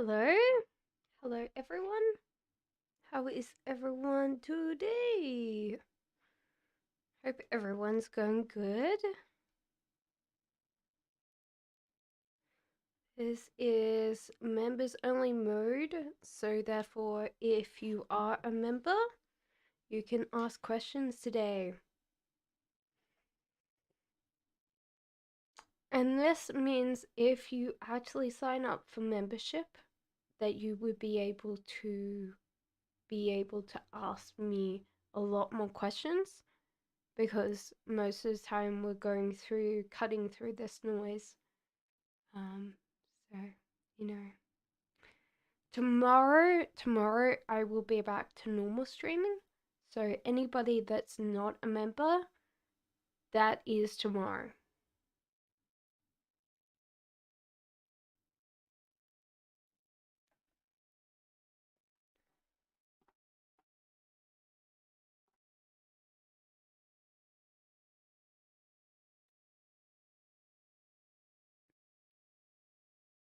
Hello. Hello, everyone. How is everyone today? Hope everyone's going good. This is members only mode, so therefore, if you are a member, you can ask questions today. And this means if you actually sign up for membership, that you would be able to ask me a lot more questions, because most of the time we're cutting through this noise. Um, so, you know, tomorrow I will be back to normal streaming. So anybody that's not a member, that is tomorrow.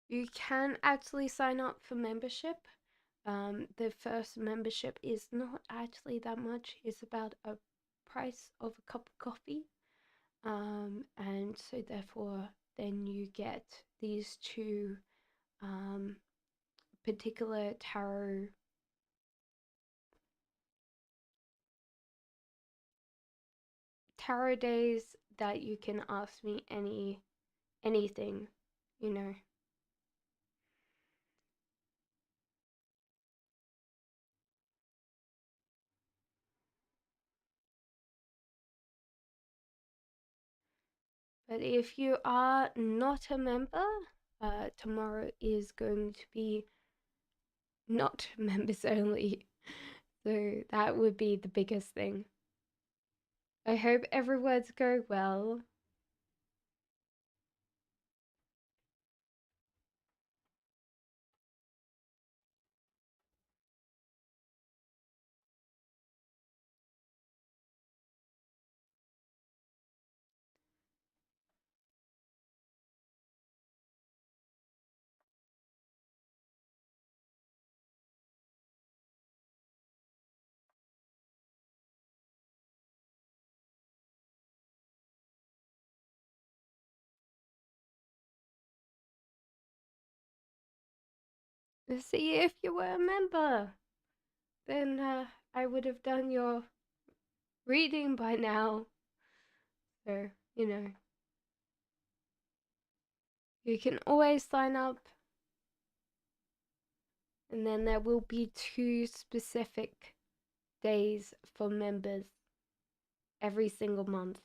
You can actually sign up for membership. The first membership is not actually that much. It's about a price of a cup of coffee. And so therefore then you get these two particular tarot days that you can ask me anything, you know. But if you are not a member, tomorrow is going to be not members only. So that would be the biggest thing. I hope everyone's going well. See, if you were a member, then I would have done your reading by now. So, you know, you can always sign up, and then there will be 2 specific days for members every single month.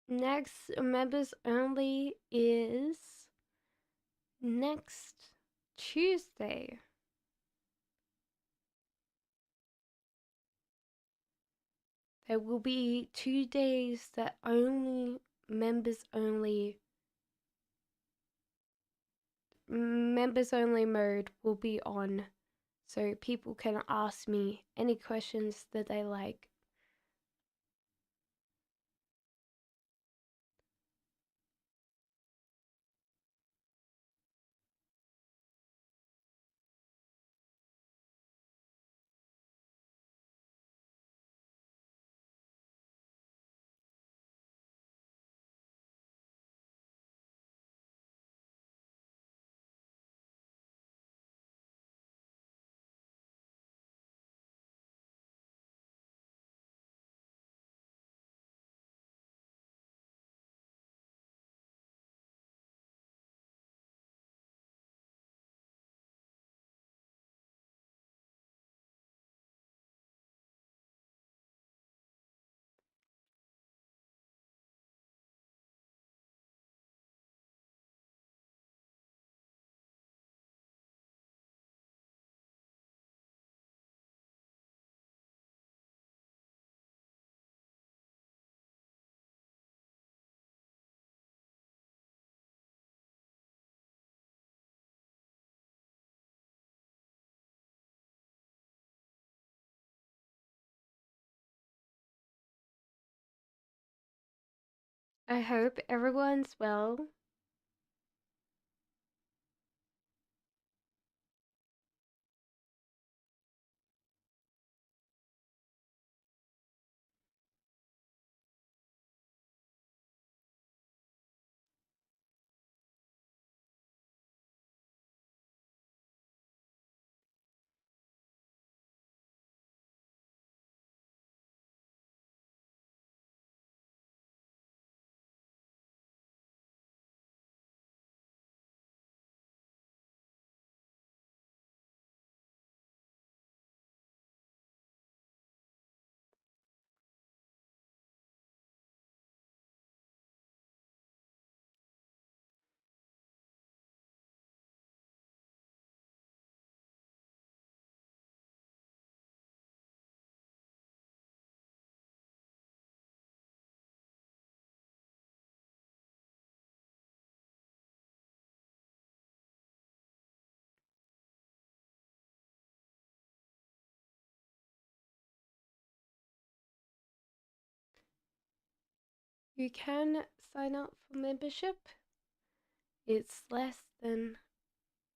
Next, members only is next Tuesday. There will be 2 days that only members only mode will be on, so people can ask me any questions that they like. I hope everyone's well. You can sign up for membership. It's less than,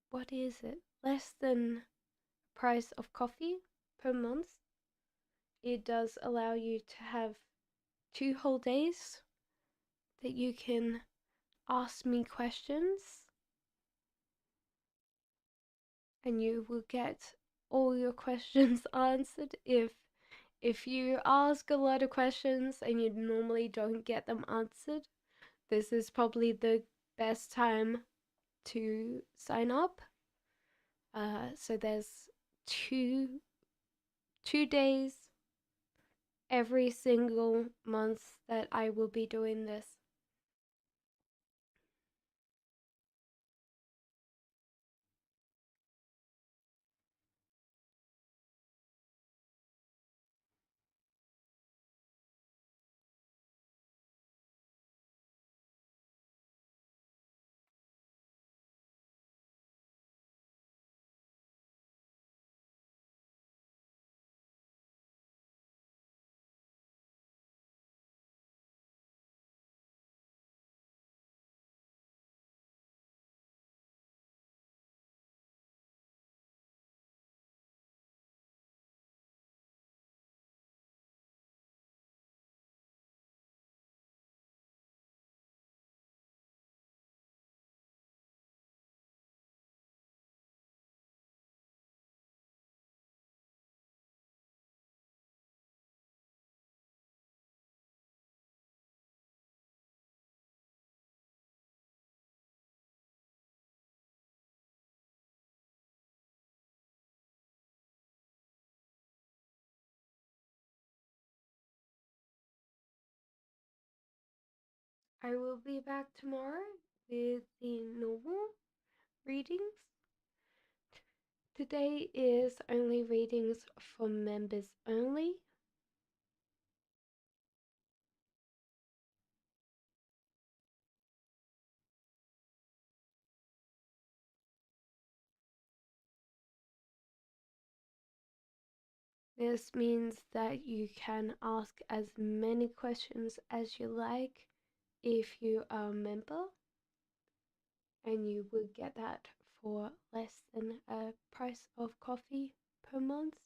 what is it? Less than price of coffee per month. It does allow you to have 2 whole days that you can ask me questions, and you will get all your questions answered. If you ask a lot of questions and you normally don't get them answered, this is probably the best time to sign up. So there's two days every single month that I will be doing this. I will be back tomorrow with the normal readings. Today is only readings for members only. This means that you can ask as many questions as you like if you are a member, and you will get that for less than a price of coffee per month.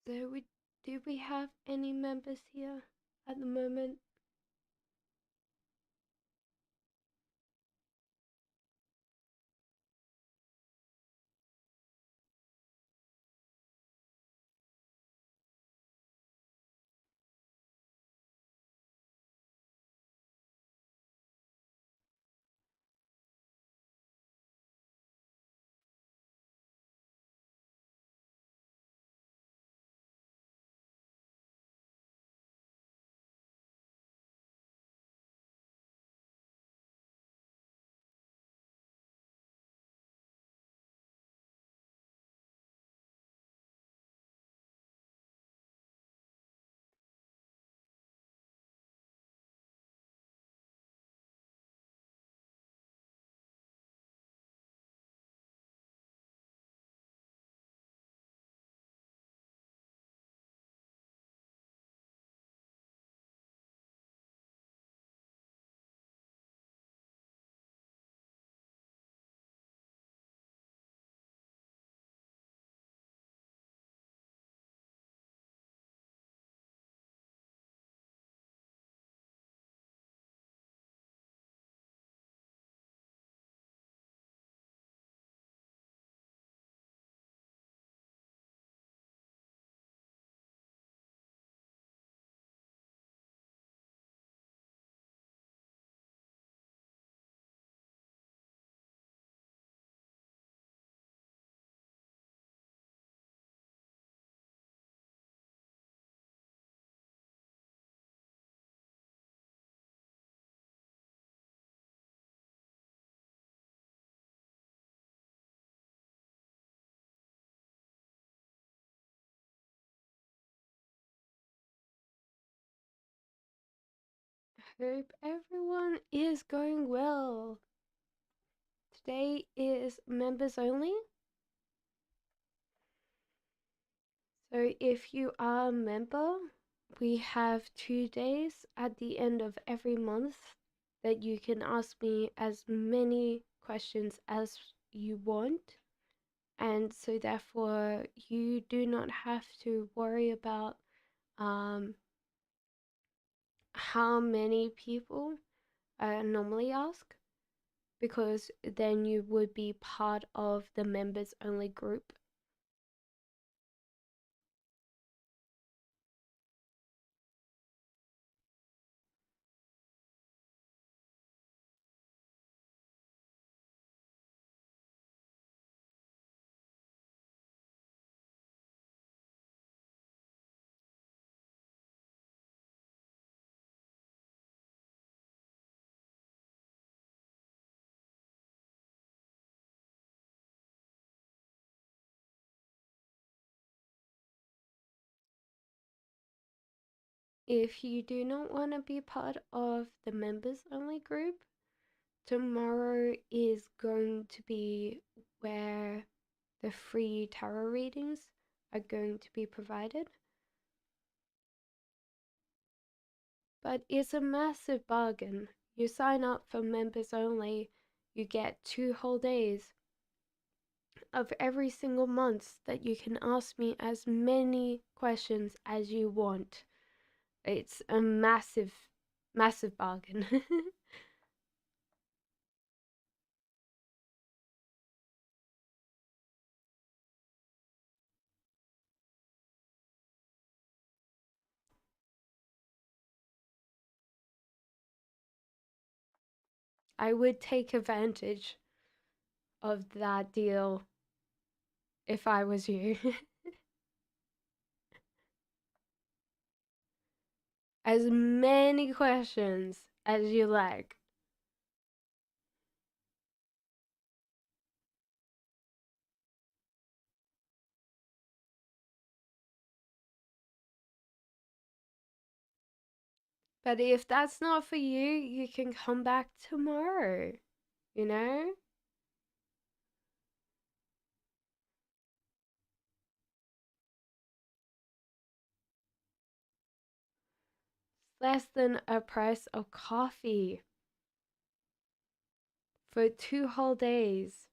So, do we have any members here at the moment? Hope everyone is going well. Today is members only. So if you are a member, we have 2 days at the end of every month that you can ask me as many questions as you want. And so therefore you do not have to worry about um, how many people normally ask, because then you would be part of the members only group. If you do not want to be part of the members only group, tomorrow is going to be where the free tarot readings are going to be provided. But it's a massive bargain. You sign up for members only, you get 2 whole days of every single month that you can ask me as many questions as you want. It's a massive, massive bargain. I would take advantage of that deal if I was you. As many questions as you like. But if that's not for you, you can come back tomorrow, you know? Less than a price of coffee for 2 whole days.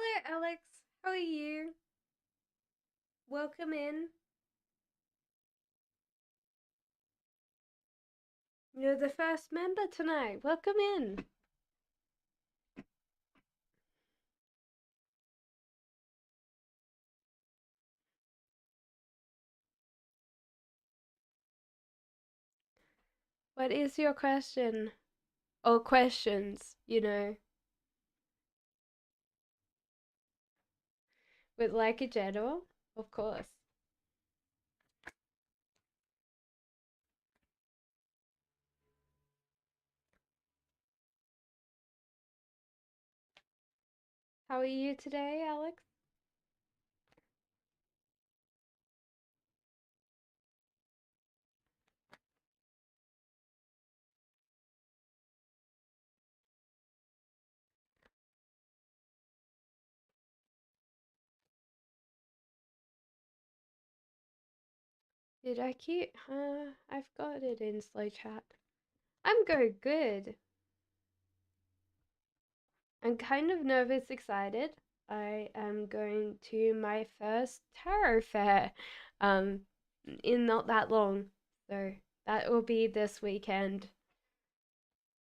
Hello, Alex. How are you? Welcome in. You're the first member tonight. Welcome in. What is your question? Or questions. With like a general? Of course. How are you today, Alex? Did I keep? I've got it in slow chat. I'm good. I'm kind of nervous, excited. I am going to my first tarot fair um in not that long. So that will be this weekend.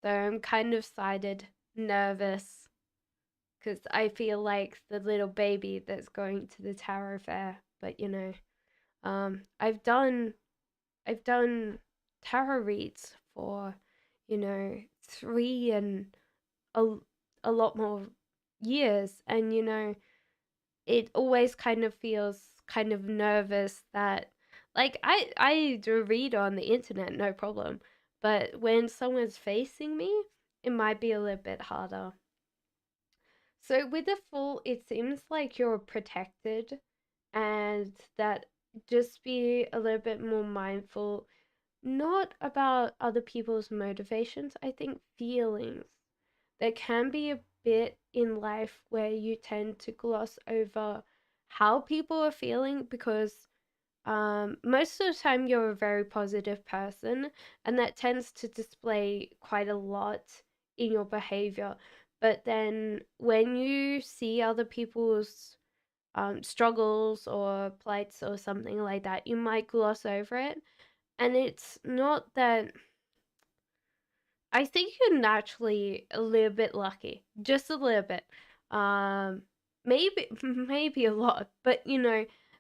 So I'm kind of excited, nervous, because I feel like the little baby that's going to the tarot fair. But I've done tarot reads for, 3 and a, a lot more years, and it always kind of feels kind of nervous that, like, I do read on the internet, no problem, but when someone's facing me, it might be a little bit harder. So with the full, it seems like you're protected, and that just be a little bit more mindful, not about other people's motivations, I think feelings. There can be a bit in life where you tend to gloss over how people are feeling because most of the time you're a very positive person, and that tends to display quite a lot in your behavior. But then when you see other people's struggles or plights or something like that, you might gloss over it. And it's not that. I think you're naturally a little bit lucky, just a little bit. Um, maybe maybe a lot, but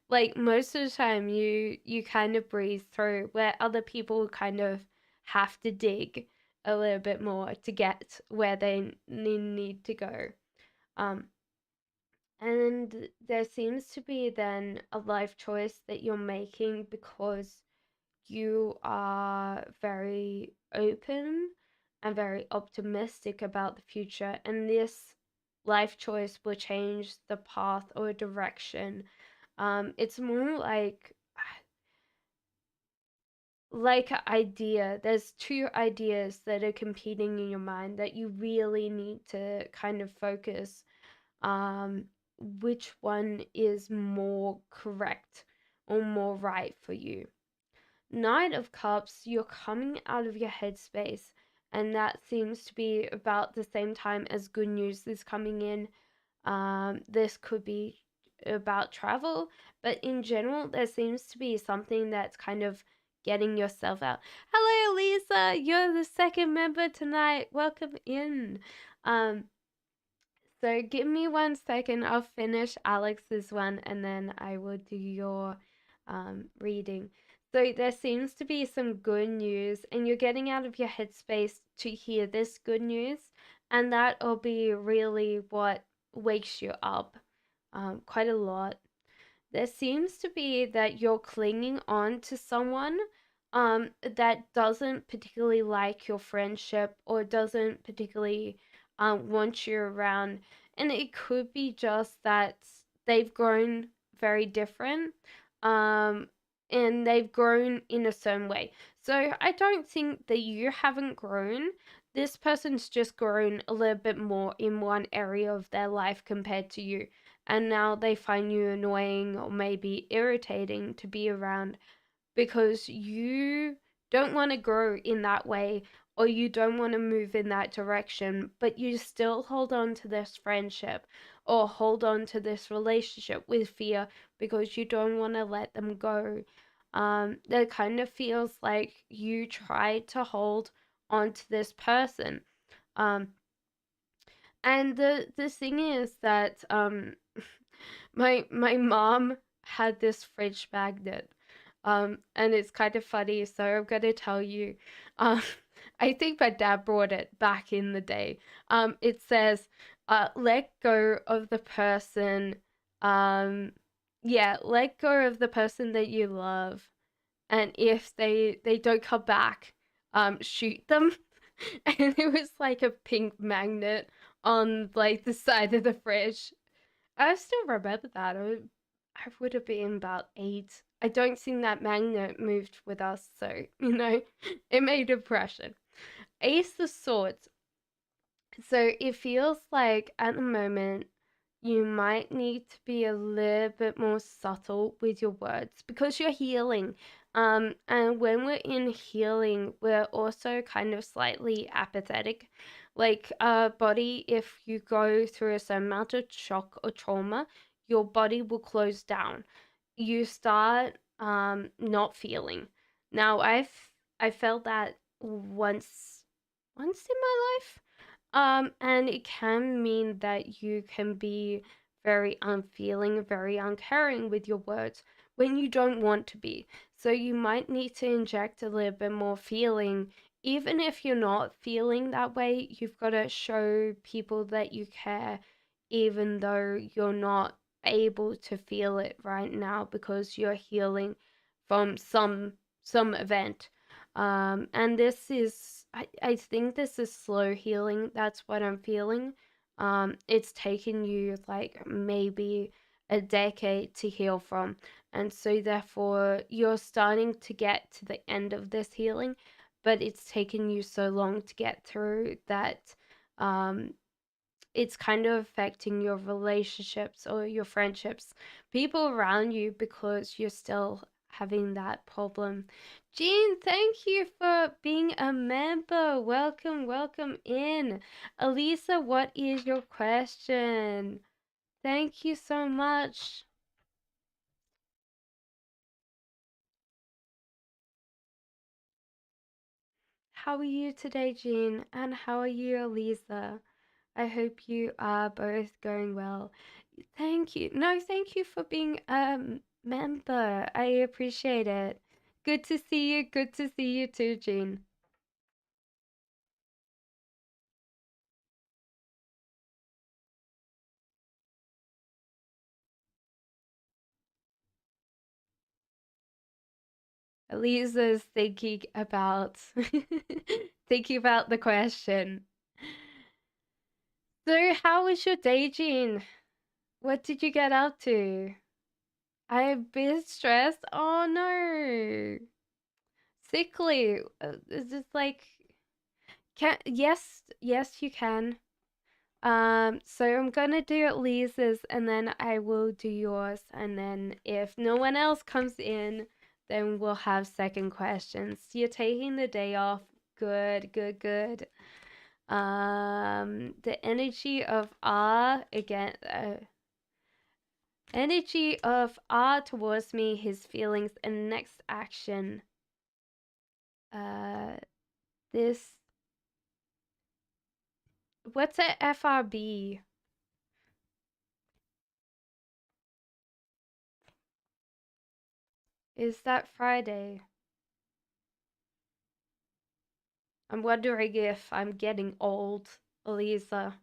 like most of the time, you kind of breeze through where other people kind of have to dig a little bit more to get where they need to go. Um, and there seems to be then a life choice that you're making because you are very open and very optimistic about the future, and this life choice will change the path or direction. It's more like an idea. There's two ideas that are competing in your mind that you really need to kind of focus um which one is more correct or more right for you. Knight of Cups, you're coming out of your headspace, and that seems to be about the same time as good news is coming in. This could be about travel, but in general, there seems to be something that's kind of getting yourself out. Hello, Lisa. You're the second member tonight. Welcome in. Um, so give me 1 second. I'll finish Alex's one and then I will do your reading. So there seems to be some good news, and you're getting out of your headspace to hear this good news, and that will be really what wakes you up quite a lot. There seems to be that you're clinging on to someone that doesn't particularly like your friendship or doesn't particularly want you around. And it could be just that they've grown very different um, and they've grown in a certain way. So I don't think that you haven't grown. This person's just grown a little bit more in one area of their life compared to you, and now they find you annoying or maybe irritating to be around because you don't want to grow in that way, or you don't want to move in that direction, but you still hold on to this friendship or hold on to this relationship with fear because you don't want to let them go. That kind of feels like you try to hold on to this person. Um, and the thing is that my mom had this fridge magnet. And it's kind of funny, so I'm gonna tell you. Um, I think my dad brought it back in the day. It says, let go of the person, um, yeah, let go of the person that you love, and if they don't come back, shoot them. And it was like a pink magnet on like the side of the fridge. I still remember that. I would have been about 8. I don't think that magnet moved with us, so it made impression. Ace of Swords. So it feels like at the moment you might need to be a little bit more subtle with your words because you're healing. And when we're in healing, we're also kind of slightly apathetic. Like body, if you go through a certain amount of shock or trauma, your body will close down. You start not feeling. Now I felt that once in my life. And it can mean that you can be very unfeeling, very uncaring with your words when you don't want to be. So you might need to inject a little bit more feeling. Even if you're not feeling that way, you've got to show people that you care, even though you're not able to feel it right now because you're healing from some event. And this is, I think this is slow healing. That's what I'm feeling. It's taken you like maybe a decade to heal from. And so therefore you're starting to get to the end of this healing, but it's taken you so long to get through that um it's kind of affecting your relationships or your friendships, people around you, because you're still having that problem. Jean, thank you for being a member. Welcome, welcome in. Elisa, what is your question? Thank you so much. How are you today, Jean? And how are you, Elisa? I hope you are both going well. Thank you. No, thank you for being a member. I appreciate it. Good to see you. Good to see you too, Jean. Elisa's thinking about thinking about the question. So, how was your day, Jean? What did you get up to? I'm a bit stressed. Oh no. Sickly. Is this like can yes, you can. So I'm gonna do at Lisa's and then I will do yours, and then if no one else comes in, then we'll have second questions. You're taking the day off. Good, good, good. The energy of R again. Energy of R towards me, his feelings, and next action. Uh, this. What's a FRB? Is that Friday? I'm wondering if I'm getting old, Elisa.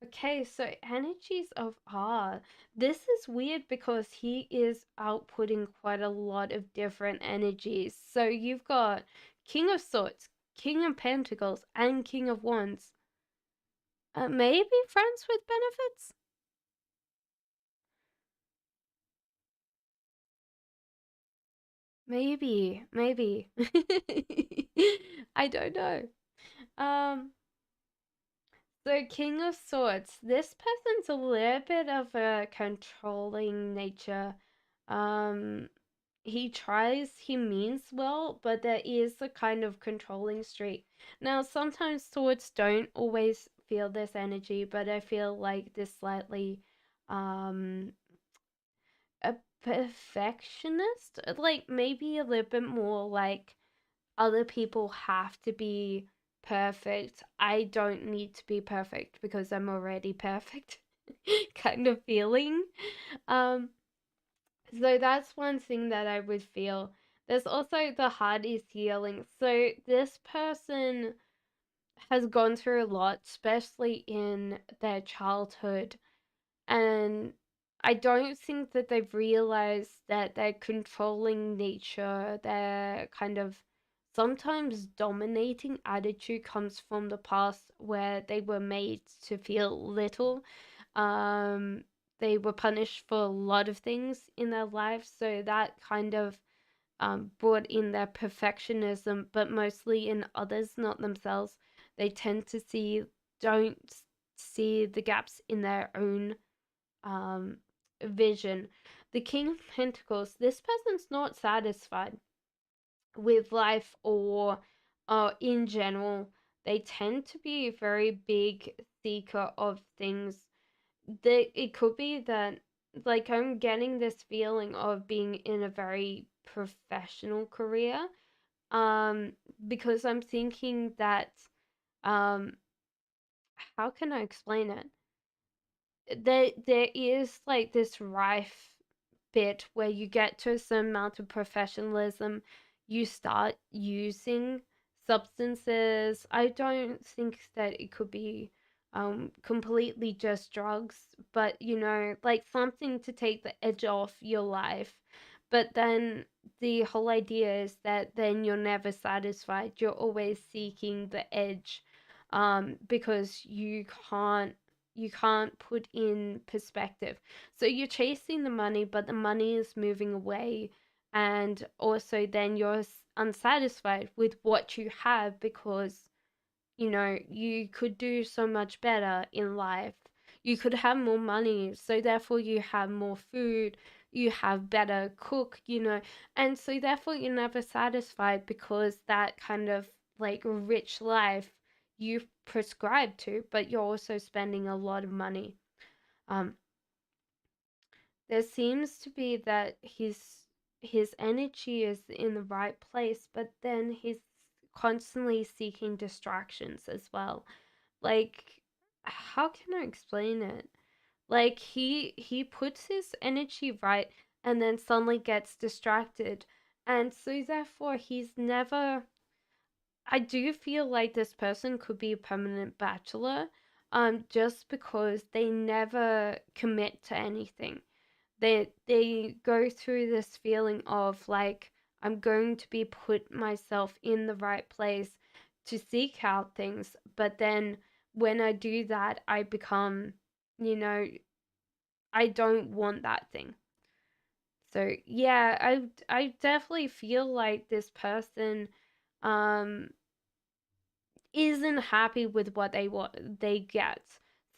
Okay, so energies of R. This is weird because he is outputting quite a lot of different energies. So you've got King of Swords, King of Pentacles, and King of Wands. Maybe friends with benefits? Maybe. I don't know. Um, So, King of Swords, this person's a little bit of a controlling nature. Um, he tries, he means well, but there is a kind of controlling streak. Now, sometimes swords don't always feel this energy, but I feel like this slightly um a perfectionist, like maybe a little bit more like other people have to be perfect. I don't need to be perfect because I'm already perfect kind of feeling. Um so that's one thing that I would feel. There's also the heart is healing. So this person has gone through a lot, especially in their childhood. And I don't think that they've realized that their controlling nature, their kind of sometimes dominating attitude comes from the past where they were made to feel little. Um, they were punished for a lot of things in their life, so that kind of brought in their perfectionism, but mostly in others, not themselves. They tend to don't see the gaps in their own um, vision. The King of Pentacles, this person's not satisfied with life or in general. They tend to be a very big seeker of things. It could be that, like, I'm getting this feeling of being in a very professional career, um, because I'm thinking that, um, how can I explain it? There is like this rife bit where you get to a certain amount of professionalism, you start using substances. I don't think that it could be completely just drugs, but like something to take the edge off your life. But then the whole idea is that then you're never satisfied. You're always seeking the edge, because you can't put in perspective. So you're chasing the money, but the money is moving away. And also, then you're unsatisfied with what you have because, you could do so much better in life. You could have more money. So, therefore, you have more food. You have better cook, And so, therefore, you're never satisfied because that kind of like rich life you prescribe to, but you're also spending a lot of money. Um, there seems to be that his energy is in the right place, but then he's constantly seeking distractions as well. Like, how can I explain it? Like, he puts his energy right and then suddenly gets distracted. And so therefore he's never, I do feel like this person could be a permanent bachelor, just because they never commit to anything. They go through this feeling of like, I'm going to be put myself in the right place to seek out things, but then when I do that, I become, you know, I don't want that thing. So yeah, I definitely feel like this person um isn't happy with what they get.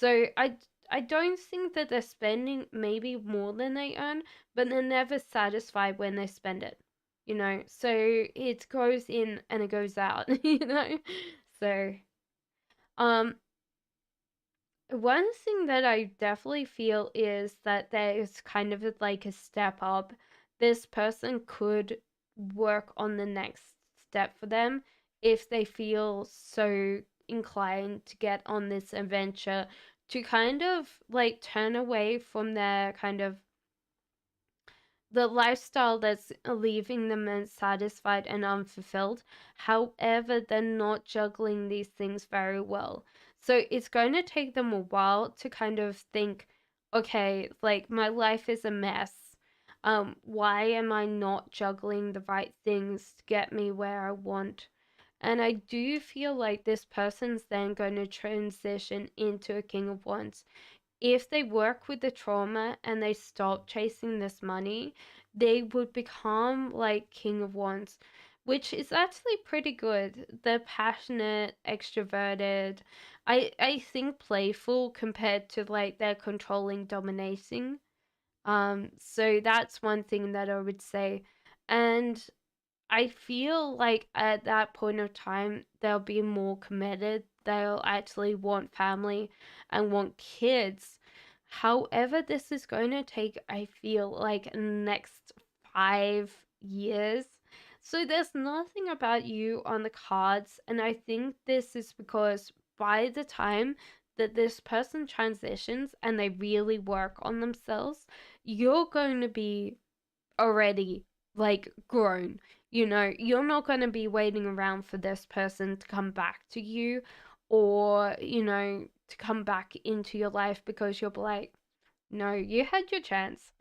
So I don't think that they're spending maybe more than they earn, but they're never satisfied when they spend it. So it goes in and it goes out, So um one thing that I definitely feel is that there is kind of like a step up. This person could work on the next step for them if they feel so inclined to get on this adventure, to kind of like turn away from their kind of the lifestyle that's leaving them unsatisfied and unfulfilled. However, they're not juggling these things very well. So it's going to take them a while to kind of think, okay, like my life is a mess. Why am I not juggling the right things to get me where I want? And I do feel like this person's then going to transition into a King of Wands. If they work with the trauma and they stop chasing this money, they would become like King of Wands, which is actually pretty good. They're passionate, extroverted. I think playful compared to like their controlling, dominating. So that's one thing that I would say. And I feel like at that point of time, they'll be more committed. They'll actually want family and want kids. However, this is going to take, I feel like, next 5 years. So there's nothing about you on the cards. And I think this is because by the time that this person transitions and they really work on themselves, you're going to be already like grown. You're not going to be waiting around for this person to come back to you, or to come back into your life, because you'll be like, no, you had your chance.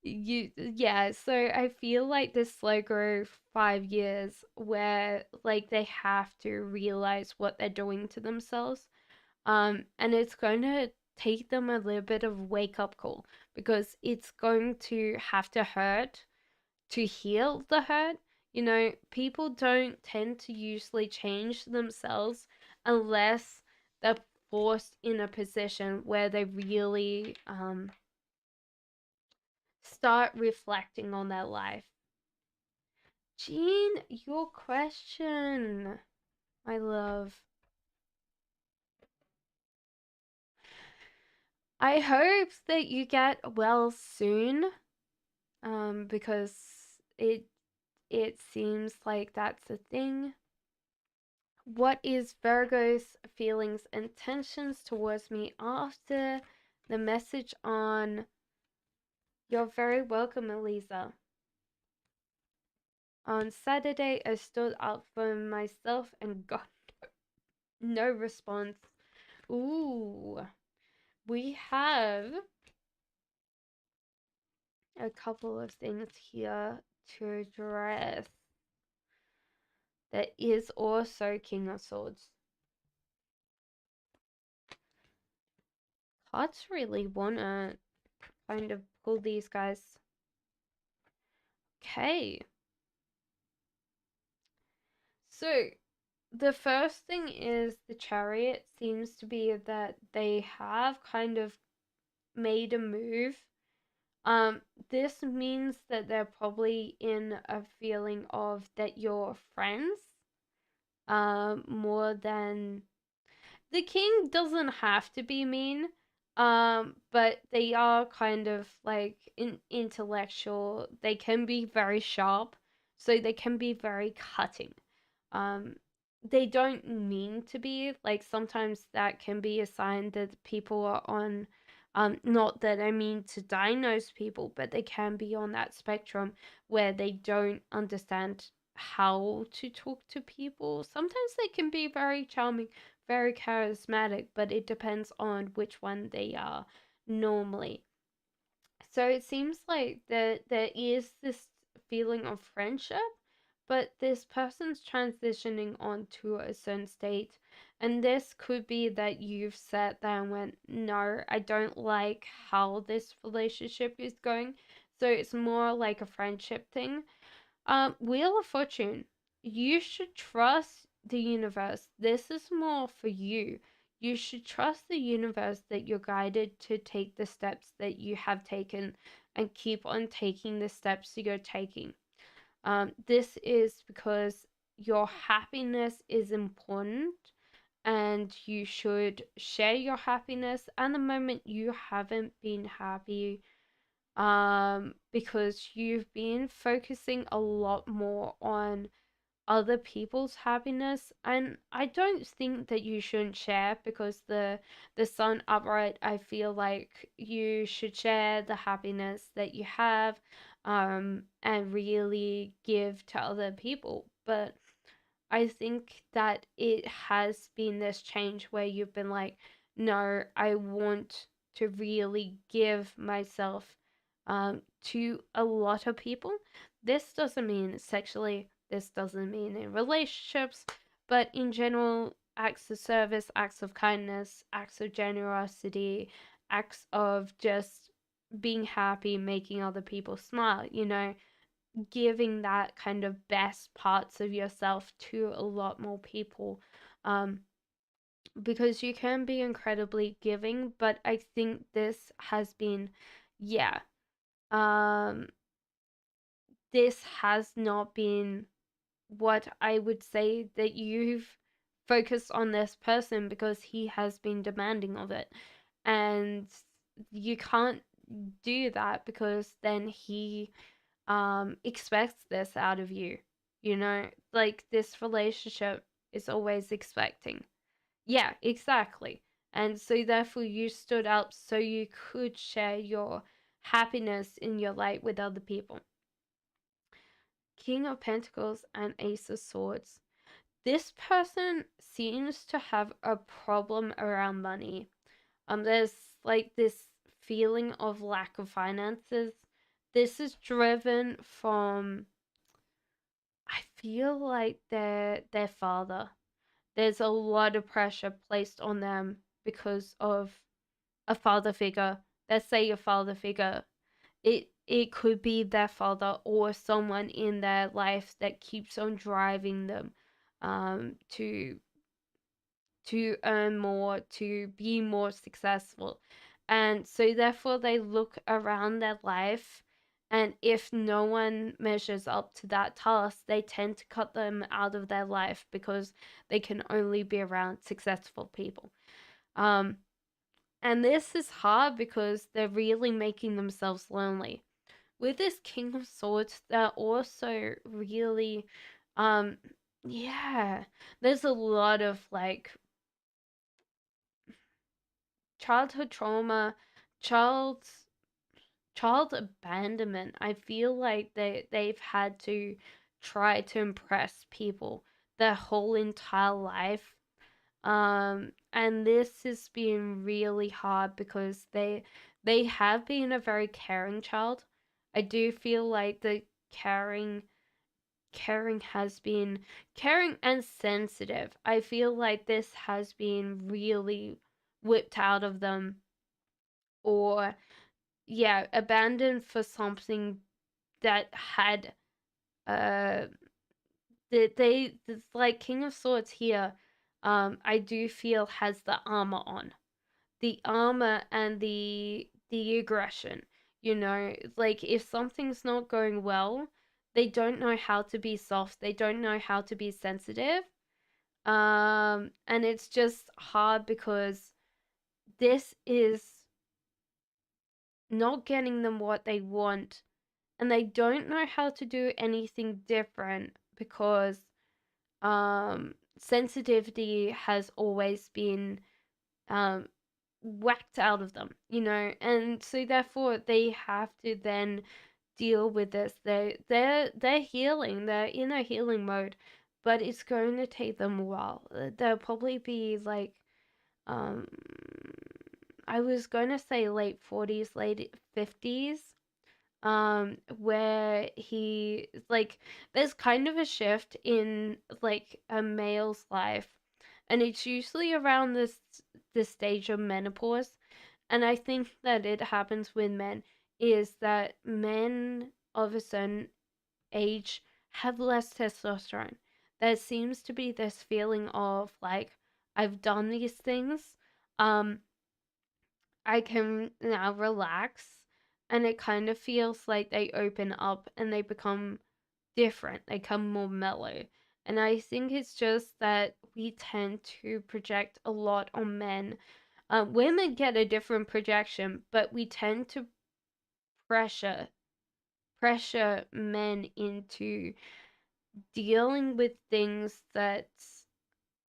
Yeah, so I feel like this slow grow 5 years where like they have to realize what they're doing to themselves, and it's going to take them a little bit of wake up call, because it's going to have to hurt to heal the hurt. People don't tend to usually change themselves unless they're forced in a position where they really start reflecting on their life. Jean, your question, my love. I hope that you get well soon, because it seems like that's a thing. What is Virgo's feelings and intentions towards me after the message on You're very welcome, Elisa. On Saturday, I stood up for myself and got no response. Ooh, we have a couple of things here to address. There is also King of Swords. Cards really wanna kind of pull these guys. Okay. So the first thing is the Chariot seems to be that they have kind of made a move. This means that they're probably in a feeling of that you're friends, more than the king doesn't have to be mean, but they are kind of like intellectual. They can be very sharp, so they can be very cutting. Um, they don't mean to be, like, sometimes that can be a sign that people are on. Not that I mean to diagnose people, but they can be on that spectrum where they don't understand how to talk to people. Sometimes they can be very charming, very charismatic, but it depends on which one they are normally. So it seems like there is this feeling of friendship, but this person's transitioning onto a certain state. And this could be that you've sat there and went, no, I don't like how this relationship is going. So it's more like a friendship thing. Wheel of Fortune. You should trust the universe. This is more for you. You should trust the universe that you're guided to take the steps that you have taken and keep on taking the steps that you're taking. This is because your happiness is important, and you should share your happiness. And the moment you haven't been happy, because you've been focusing a lot more on other people's happiness, and I don't think that you shouldn't share, because the sun upright, I feel like you should share the happiness that you have, and really give to other people. But I think that it has been this change where you've been like, no, I want to really give myself, to a lot of people. This doesn't mean sexually, this doesn't mean in relationships, but in general, acts of service, acts of kindness, acts of generosity, acts of just being happy, making other people smile, giving that kind of best parts of yourself to a lot more people, um, because you can be incredibly giving. But I think this has been, yeah, um, this has not been what I would say that you've focused on this person because he has been demanding of it. And you can't do that because then he expects this out of you. You know, like this relationship is always expecting. Yeah, exactly. And so therefore you stood up so you could share your happiness in your light with other people. King of Pentacles and Ace of Swords. This person seems to have a problem around money. There's like this feeling of lack of finances. This is driven from, I feel like their father. There's a lot of pressure placed on them because of a father figure. Let's say a father figure. It could be their father or someone in their life that keeps on driving them to earn more, to be more successful. And so therefore they look around their life, and if no one measures up to that task, they tend to cut them out of their life because they can only be around successful people. Um and this is hard because they're really making themselves lonely. With this King of Swords, they're also really um yeah, there's a lot of like childhood trauma, child child abandonment. I feel like they've had to try to impress people their whole entire life. And this has been really hard because they have been a very caring child. I do feel like the caring caring has been caring and sensitive. I feel like this has been really whipped out of them, or yeah, abandoned for something that had uh it's like King of Swords here. I do feel has the armor on, the armor and the aggression. You know, like if something's not going well, they don't know how to be soft. They don't know how to be sensitive. And it's just hard because this is not getting them what they want, and they don't know how to do anything different because sensitivity has always been um whacked out of them, you know, and so therefore they have to then deal with this. They're healing, they're in a healing mode, but it's going to take them a while. They'll probably be like um I was going to say late 40s, late 50s, where he like there's kind of a shift in like a male's life, and it's usually around this stage of menopause. And I think that it happens with men is that men of a certain age have less testosterone. There seems to be this feeling of like, I've done these things, um I can now relax, and it kind of feels like they open up and they become different, they become more mellow. And I think it's just that we tend to project a lot on men. Women get a different projection, but we tend to pressure pressure men into dealing with things that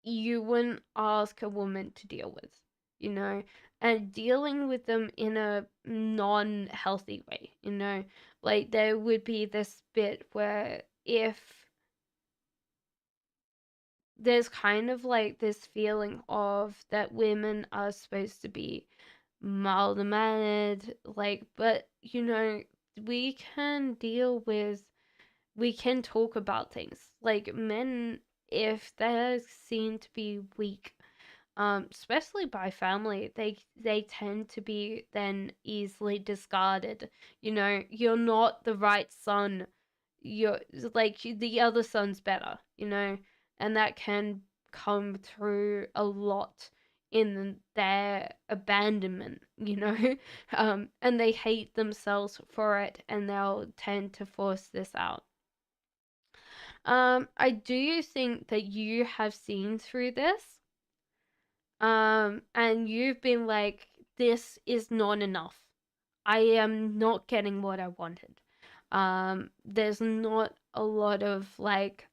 you wouldn't ask a woman to deal with, you know, and dealing with them in a non healthy way, you know. Like, there would be this bit where if there's kind of like this feeling of that women are supposed to be mild mannered, like, but you know, we can deal with, we can talk about things. Like, men, if they're seen to be weak, especially by family, they tend to be then easily discarded. You know, you're not the right son. You're like the other son's better, you know, and that can come through a lot in their abandonment, and they hate themselves for it, and they'll tend to force this out. I do think that you have seen through this, and you've been like, this is not enough. I am not getting what I wanted. There's not a lot of like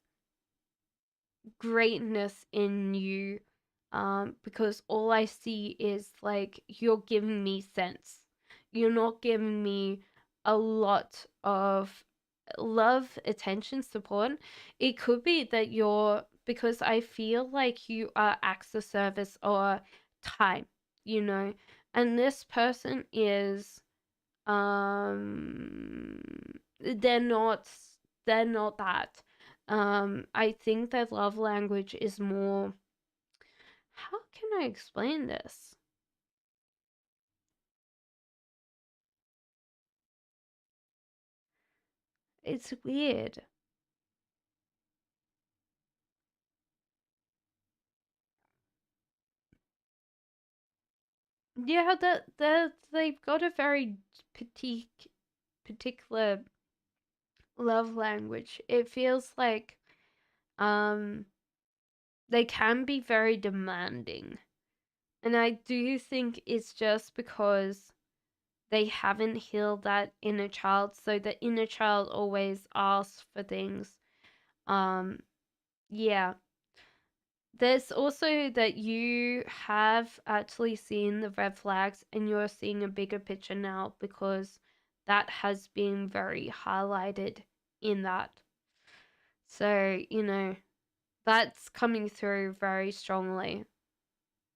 greatness in you, because all I see is like you're giving me sense. You're not giving me a lot of love, attention, support. It could be that you're, because I feel like you are acts of service or time, you know, and this person is, they're not, that. I think that love language is more, how can I explain this? It's weird. Yeah, that they've got a very particular love language. It feels like um they can be very demanding. And I do think it's just because they haven't healed that inner child, so the inner child always asks for things. Um yeah. There's also that you have actually seen the red flags and you're seeing a bigger picture now because that has been very highlighted in that. So, that's coming through very strongly,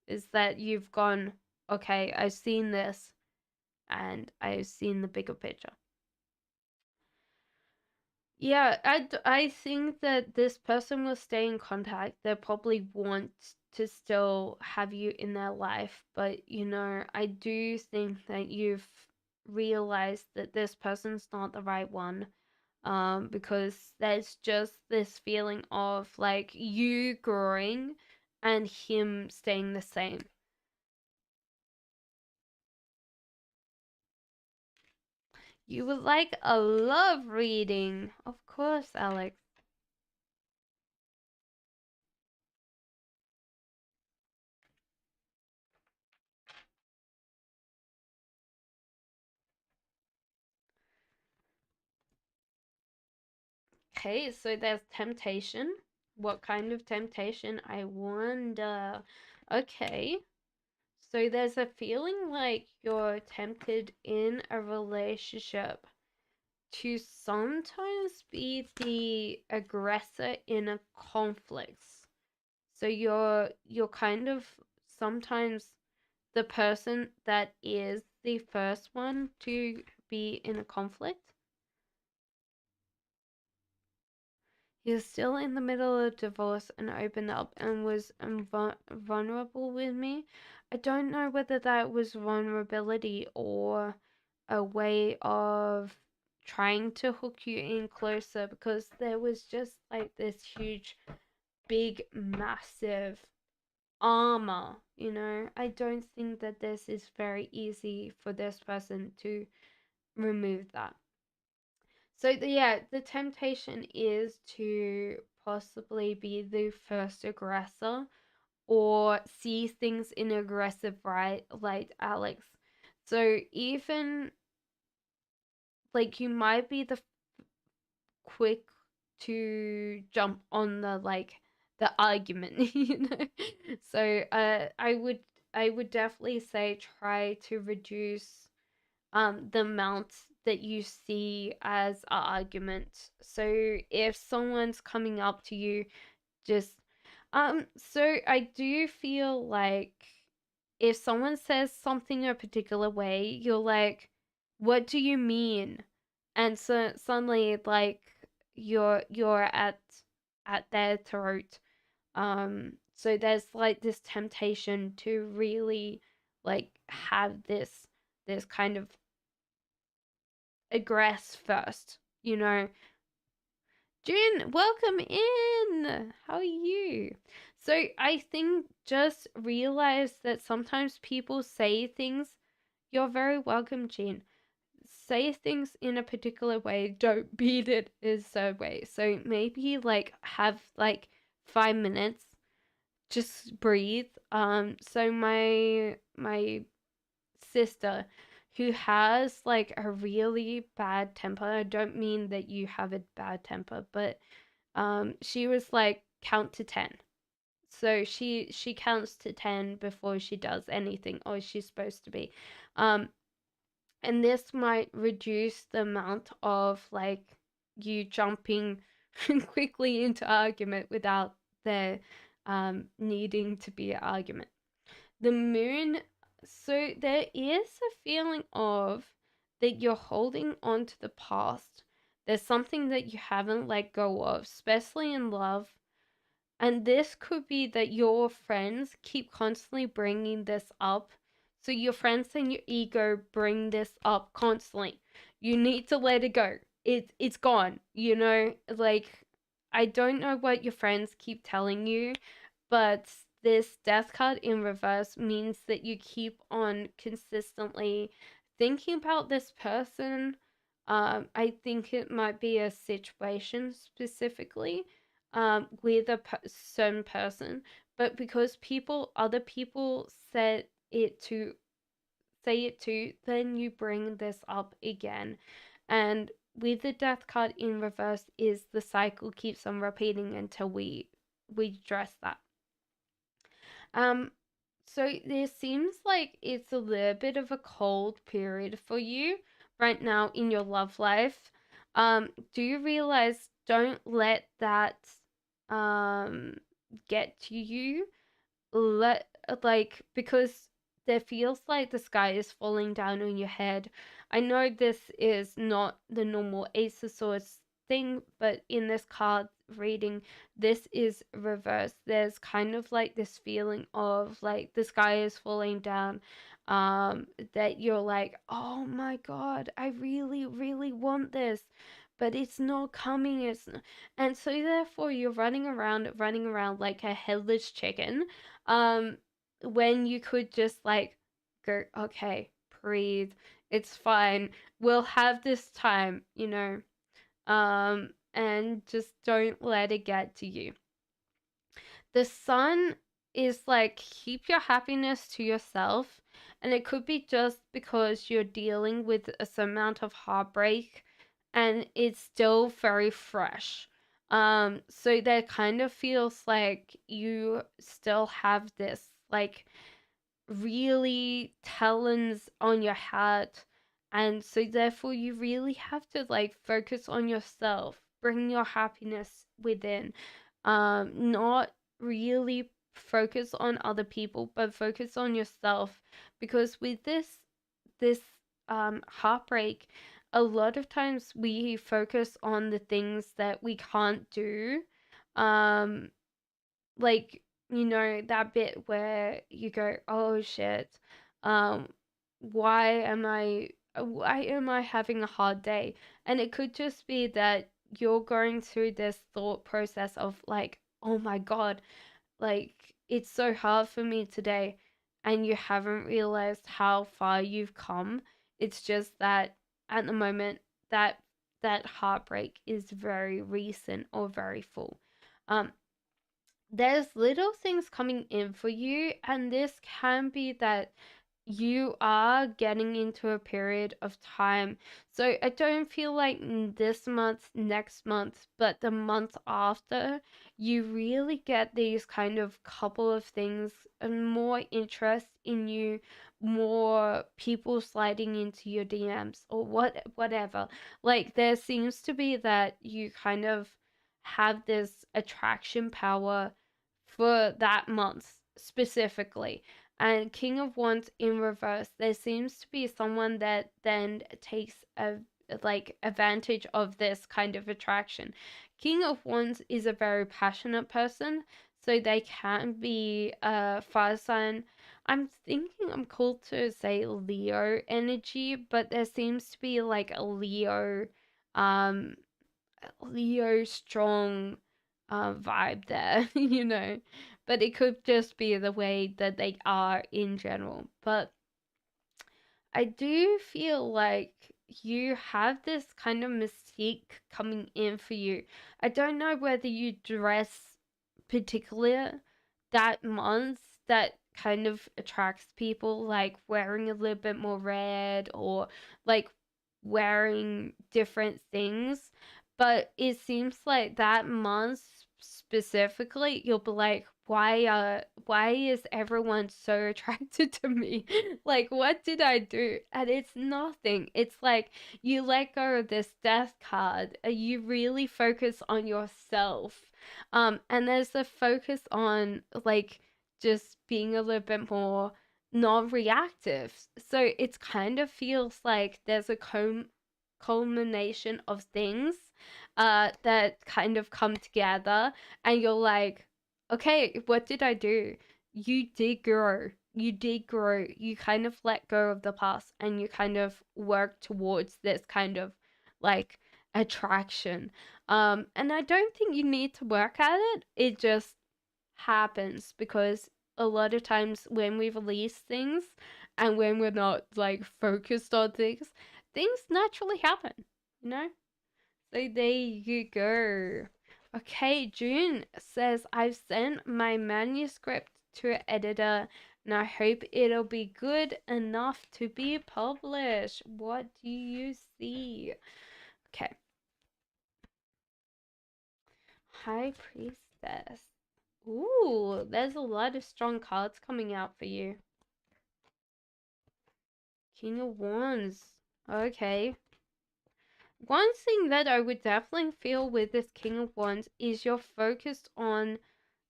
is that you've gone, okay, I've seen this and I've seen the bigger picture. Yeah, I think that this person will stay in contact. They probably want to still have you in their life, but I do think that you've realized that this person's not the right one. Because there's just this feeling of like you growing and him staying the same. You would like a love reading, of course, Alex. Okay, so there's temptation. What kind of temptation? I wonder. Okay, so there's a feeling like you're tempted in a relationship to sometimes be the aggressor in a conflict. So you're kind of sometimes the person that is the first one to be in a conflict. He was still in the middle of divorce and opened up and was vulnerable with me. I don't know whether that was vulnerability or a way of trying to hook you in closer, because there was just like this huge, big, massive armor. I don't think that this is very easy for this person to remove that. So the temptation is to possibly be the first aggressor or see things in aggressive right like Alex. So even like you might be the quick to jump on the the argument, So I would definitely say try to reduce the amount that you see as an argument. So if someone's coming up to you, just so I do feel like if someone says something a particular way, you're like, what do you mean? And so suddenly like you're at their throat. So there's like this temptation to really like have this kind of aggress first, June, welcome in. How are you? So I think just realize that sometimes people say things. You're very welcome, June. Say things in a particular way. Don't beat it is a way. So maybe like have like 5 minutes. Just breathe. So my sister who has like a really bad temper. I don't mean that you have a bad temper, but she was like count to 10. So she counts to 10 before she does anything, or she's supposed to be. Um and this might reduce the amount of like you jumping quickly into argument without there needing to be an argument. The moon, so there is a feeling of that you're holding on to the past. There's something that you haven't let go of, especially in love. And this could be that your friends keep constantly bringing this up. So your friends and your ego bring this up constantly. You need to let it go. It's gone. Like I don't know what your friends keep telling you, but this death card in reverse means that you keep on consistently thinking about this person. I think it might be a situation specifically with a certain person, but because other people say it too, then you bring this up again. And with the death card in reverse is the cycle keeps on repeating until we address that. Um, so there seems like it's a little bit of a cold period for you right now in your love life. Do you realize don't let that um get to you? Let like because there feels like the sky is falling down on your head. I know this is not the normal Ace of Swords thing, but in this card reading, this is reversed. There's kind of like this feeling of like the sky is falling down. That you're like, oh my god, I really, really want this, but it's not coming. And so therefore you're running around like a headless chicken um, when you could just like go, okay, breathe, it's fine, we'll have this time, and just don't let it get to you. The sun is like, keep your happiness to yourself, and it could be just because you're dealing with a certain amount of heartbreak and it's still very fresh. So that kind of feels like you still have this like really talons on your heart, and so therefore you really have to like focus on yourself, bring your happiness within, not really focus on other people but focus on yourself, because with this heartbreak, a lot of times we focus on the things that we can't do, um like that bit where you go, oh shit, um why am I having a hard day? And it could just be that you're going through this thought process of like, oh my god, like it's so hard for me today, and you haven't realized how far you've come. It's just that at the moment that that heartbreak is very recent or very full. um there's little things coming in for you, and this can be that you are getting into a period of time. So I don't feel like this month, next month, but the month after, you really get these kind of couple of things and more interest in you, more people sliding into your DMs or whatever. Like there seems to be that you kind of have this attraction power for that month specifically. And King of Wands in reverse, there seems to be someone that then takes a like advantage of this kind of attraction. King of Wands is a very passionate person, so they can be a fire sign. I'm thinking I'm called to say Leo energy, but there seems to be like a Leo um Leo strong vibe there, you know. But it could just be the way that they are in general. But I do feel like you have this kind of mystique coming in for you. I don't know whether you dress particular that month that kind of attracts people, like wearing a little bit more red or like wearing different things. But it seems like that month specifically, you'll be like, why is everyone so attracted to me? Like, what did I do? And it's nothing. It's like you let go of this death card. You really focus on yourself. And there's a focus on like just being a little bit more non-reactive. So it's kind of feels like there's a culmination of things that kind of come together, and you're like, okay, what did I do? You did grow. You did grow. You kind of let go of the past and you kind of work towards this kind of like attraction. And I don't think you need to work at it. It just happens because a lot of times when we release things and when we're not like focused on things, things naturally happen, you know? So there you go. Okay, June says, I've sent my manuscript to an editor and I hope it'll be good enough to be published. What do you see? Okay. High Priestess. Ooh, there's a lot of strong cards coming out for you. King of Wands. Okay. One thing that I would definitely feel with this King of Wands is you're focused on,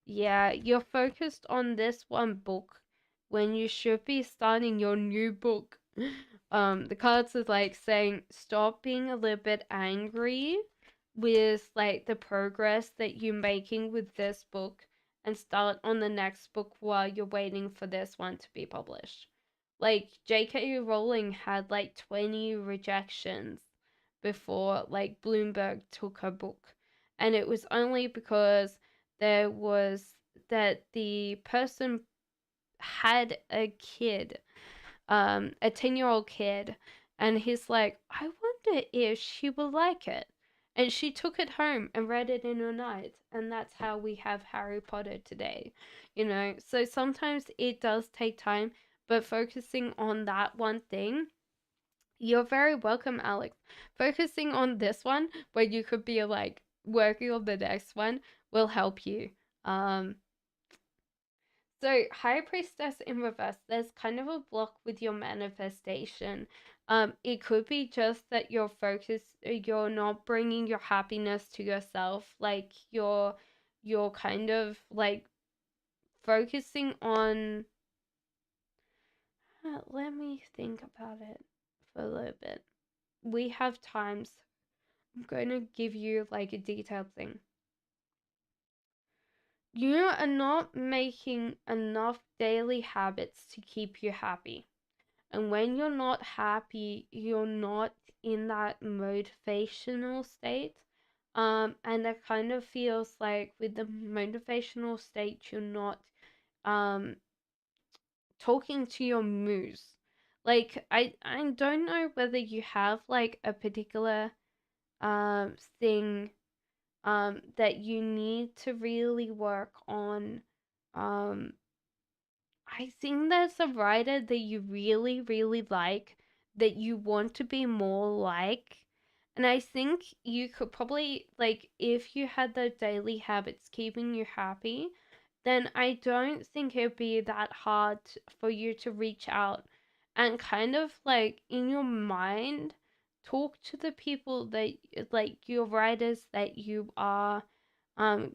yeah, you're focused on this one book when you should be starting your new book. The cards is like saying stop being a little bit angry with like the progress that you're making with this book and start on the next book while you're waiting for this one to be published. Like J.K. Rowling had like 20 rejections before like Bloomberg took her book. And it was only because there was that the person had a kid, a 10-year-old kid, and he's like, I wonder if she will like it. And she took it home and read it in a night, and that's how we have Harry Potter today, you know? So sometimes it does take time, but focusing on that one thing, you're very welcome, Alex. Focusing on this one, where you could be like working on the next one, will help you. Um, so, High Priestess in reverse, there's kind of a block with your manifestation. It could be just that you're focused, you're not bringing your happiness to yourself. Like you're kind of like focusing on. Let me think about it for a little bit. We have times. I'm going to give you like a detailed thing. You are not making enough daily habits to keep you happy. And when you're not happy, you're not in that motivational state. And that kind of feels like with the motivational state, you're not um talking to your muse. Like I don't know whether you have like a particular thing that you need to really work on. um I think there's a writer that you really, really like that you want to be more like. And I think you could probably, like, if you had the daily habits keeping you happy, then I don't think it'd be that hard for you to reach out and kind of like in your mind talk to the people that like your writers that you are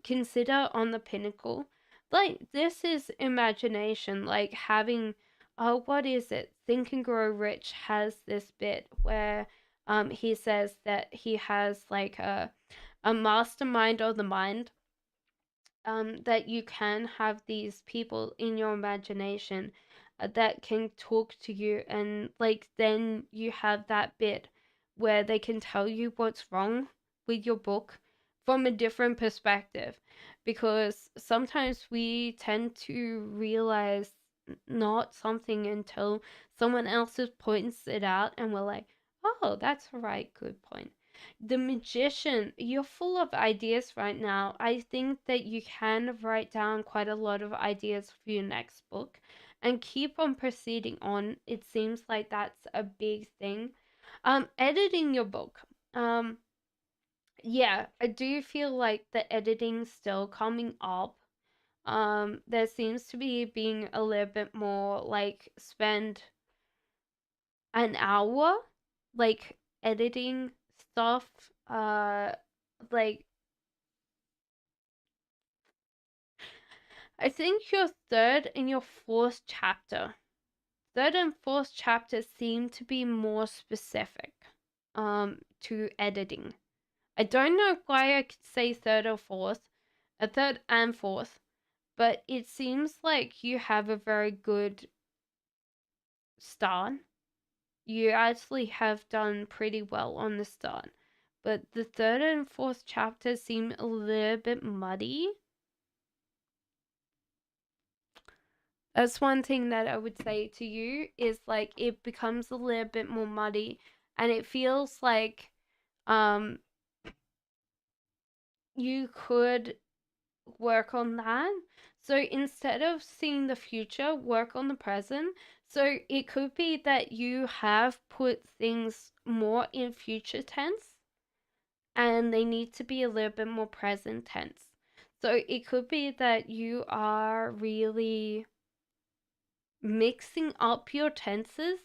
consider on the pinnacle. Like this is imagination, like having what is it, Think and Grow Rich has this bit where he says that he has like a mastermind of the mind, that you can have these people in your imagination that can talk to you, and like then you have that bit where they can tell you what's wrong with your book from a different perspective, because sometimes we tend to realize not something until someone else points it out and we're like, oh, that's a right good point. The Magician, you're full of ideas right now. I think that you can write down quite a lot of ideas for your next book and keep on proceeding on. It seems like that's a big thing. Editing your book. Um, yeah, I do feel like the editing's still coming up. There seems to be being a little bit more like spend an hour like editing stuff. Like I think your third and your fourth chapter, third and fourth chapter seem to be more specific to editing. I don't know why I could say third or fourth, a third and fourth, but it seems like you have a very good start. You actually have done pretty well on the start, but the third and fourth chapters seem a little bit muddy. That's one thing that I would say to you is like it becomes a little bit more muddy, and it feels like um you could work on that. So instead of seeing the future, work on the present. So it could be that you have put things more in future tense and they need to be a little bit more present tense. So it could be that you are really mixing up your tenses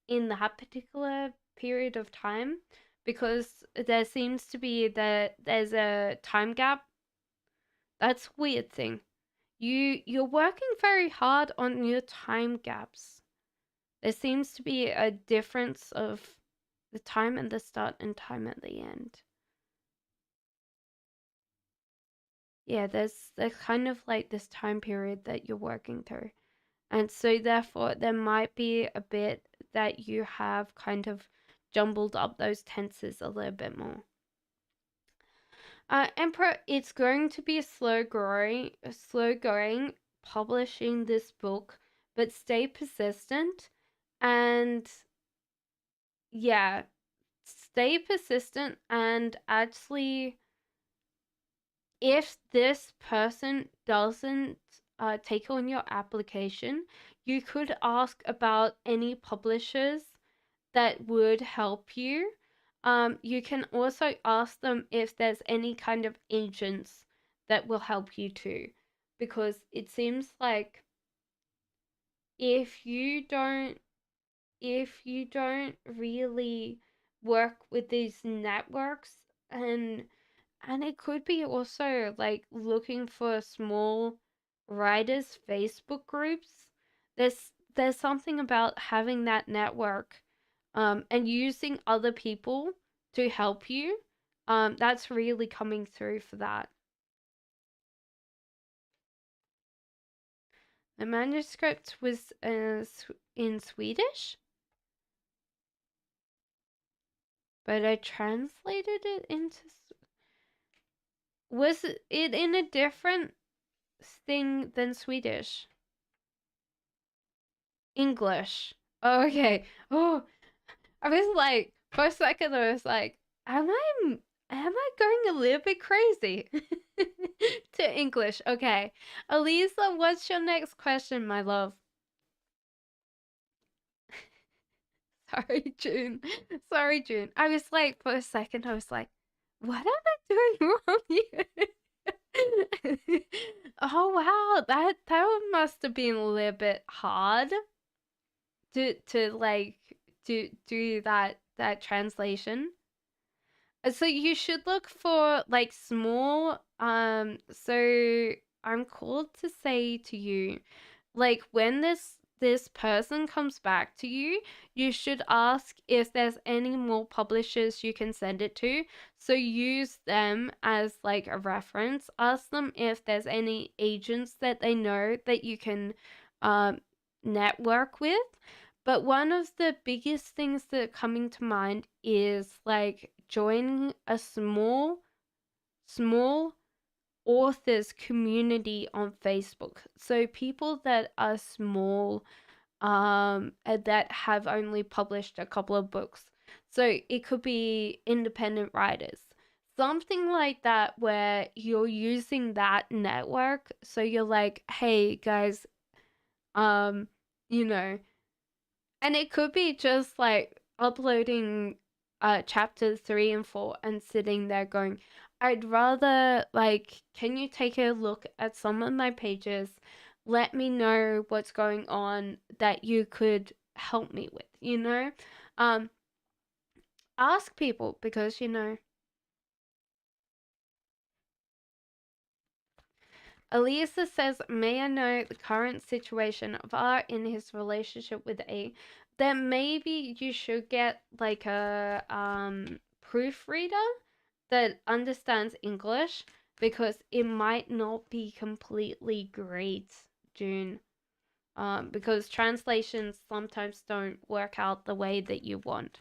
in that particular period of time, because there seems to be that there's a time gap. That's a weird thing. You're working very hard on your time gaps. There seems to be a difference of the time at the start and time at the end. Yeah, there's kind of like this time period that you're working through. And so therefore there might be a bit that you have kind of jumbled up those tenses a little bit more. Emperor, it's going to be slow going publishing this book, but stay persistent and yeah, stay persistent and actually if this person doesn't take on your application, you could ask about any publishers that would help you. You can also ask them if there's any kind of agents that will help you too, because it seems like if you don't if you don't really work with these networks, and it could be also like looking for small writers Facebook groups. There's something about having that network and using other people to help you. That's really coming through for that. The manuscript was in Swedish, but I translated it into. Was it in a different thing than Swedish? English. Oh, okay. Oh, I was like, for a second, I was like, am I going a little bit crazy to English? Okay. Elisa, what's your next question, my love? Sorry, June. Sorry, June. I was like, for a second, I was like, what am I doing wrong here? Oh wow, that must have been a little bit hard to like do that translation. So you should look for like small so I'm called to say to you, like when this person comes back to you, you should ask if there's any more publishers you can send it to. So use them as like a reference. Ask them if there's any agents that they know that you can um network with. But one of the biggest things that are coming to mind is like joining a small authors community on Facebook. So people that are small, that have only published a couple of books. So it could be independent writers. Something like that where you're using that network. So you're like, hey guys, um, you know, and it could be just like uploading chapters 3 and 4 and sitting there going, I'd rather, like, can you take a look at some of my pages? Let me know what's going on that you could help me with, you know? Um, Ask people because, Elisa says, may I know the current situation of R in his relationship with A? Then maybe you should get like a proofreader that understands English because it might not be completely great, June. Because translations sometimes don't work out the way that you want.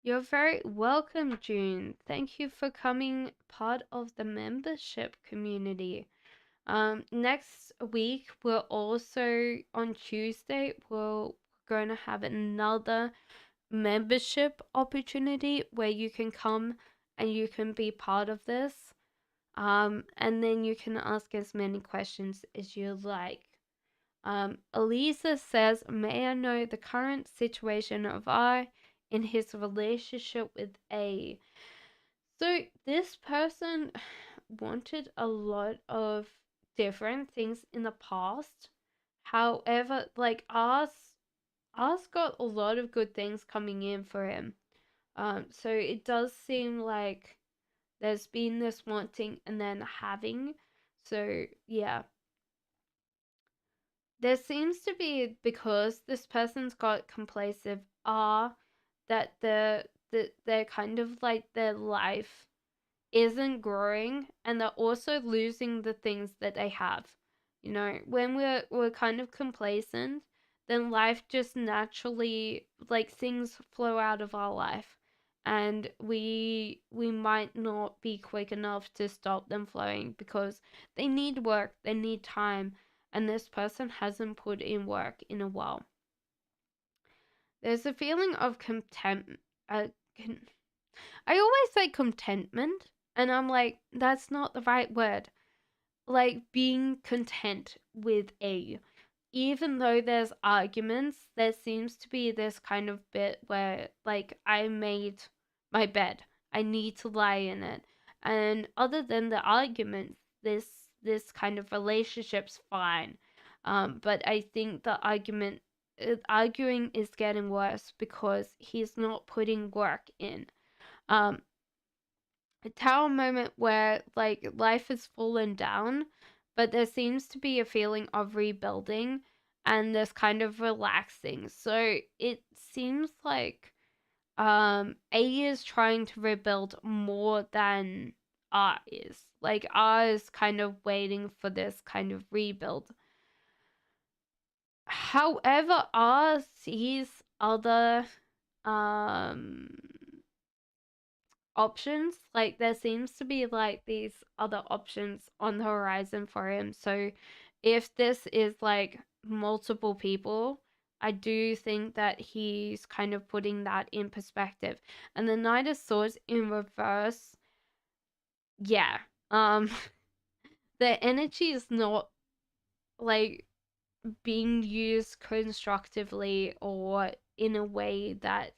You're very welcome, June. Thank you for coming part of the membership community. Next week we're also on Tuesday we're going to have another membership opportunity where you can come and you can be part of this. And then you can ask as many questions as you like. Elisa says, may I know the current situation of I in his relationship with A? So this person wanted a lot of different things in the past. However, like ours got a lot of good things coming in for him. So it does seem like there's been this wanting and then having. So yeah, there seems to be, because this person's got complacent are that they're kind of like their life isn't growing and they're also losing the things that they have. When we're kind of complacent, then life just naturally, like, things flow out of our life and we might not be quick enough to stop them flowing because they need work, they need time, and this person hasn't put in work in a while. There's a feeling of contempt. uh, I always say contentment, and I'm like, that's not the right word. Like, being content with A. Even though there's arguments, there seems to be this kind of bit where, like, I made my bed. I need to lie in it. And other than the arguments, this kind of relationship's fine. But I think the arguing is getting worse because he's not putting work in. Um, a tower moment where, like, life has fallen down, but there seems to be a feeling of rebuilding and this kind of relaxing. So it seems like A is trying to rebuild more than R is. Like, R is kind of waiting for this kind of rebuild. However, R sees other um options. Like, there seems to be like these other options on the horizon for him. So if this is like multiple people, I do think that he's kind of putting that in perspective. And the Knight of Swords in reverse, yeah. Um the energy is not, like, being used constructively or in a way that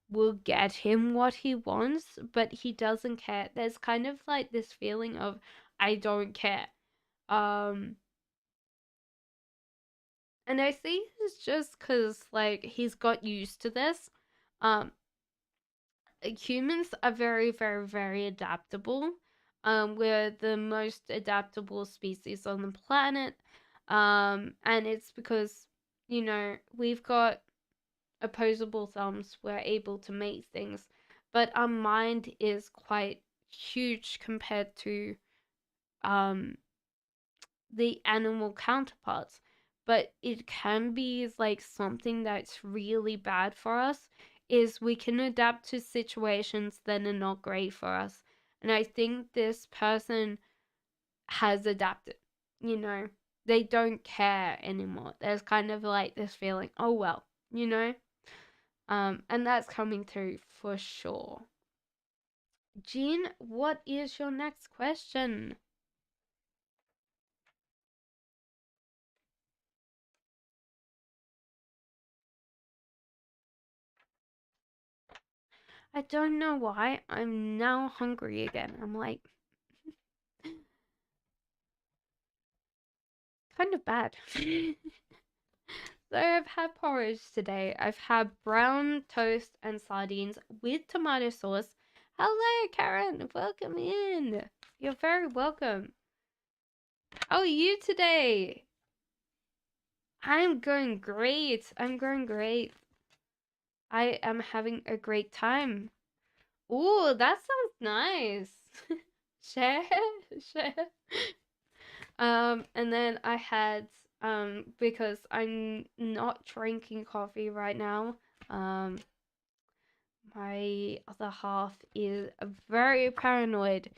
will get him what he wants, but he doesn't care. There's kind of like this feeling of, I don't care. Um, and I think it's just because, like, he's got used to this. Um, Humans are very, very, very adaptable. We're the most adaptable species on the planet. And it's because, we've got opposable thumbs, we're able to make things, but our mind is quite huge compared to um the animal counterparts. But it can be like something that's really bad for us is we can adapt to situations that are not great for us. And I think this person has adapted, you know. They don't care anymore. There's kind of like this feeling, oh well, you know? And that's coming through for sure. Jean, what is your next question? I don't know why. I'm now hungry again. I'm like, kind of bad. So I've had porridge today. I've had brown toast and sardines with tomato sauce. Hello, Karen. Welcome in. You're very welcome. How are you today? I'm going great. I'm going great. I am having a great time. Ooh, that sounds nice. Share, share. And then I had because I'm not drinking coffee right now. Um, my other half is very paranoid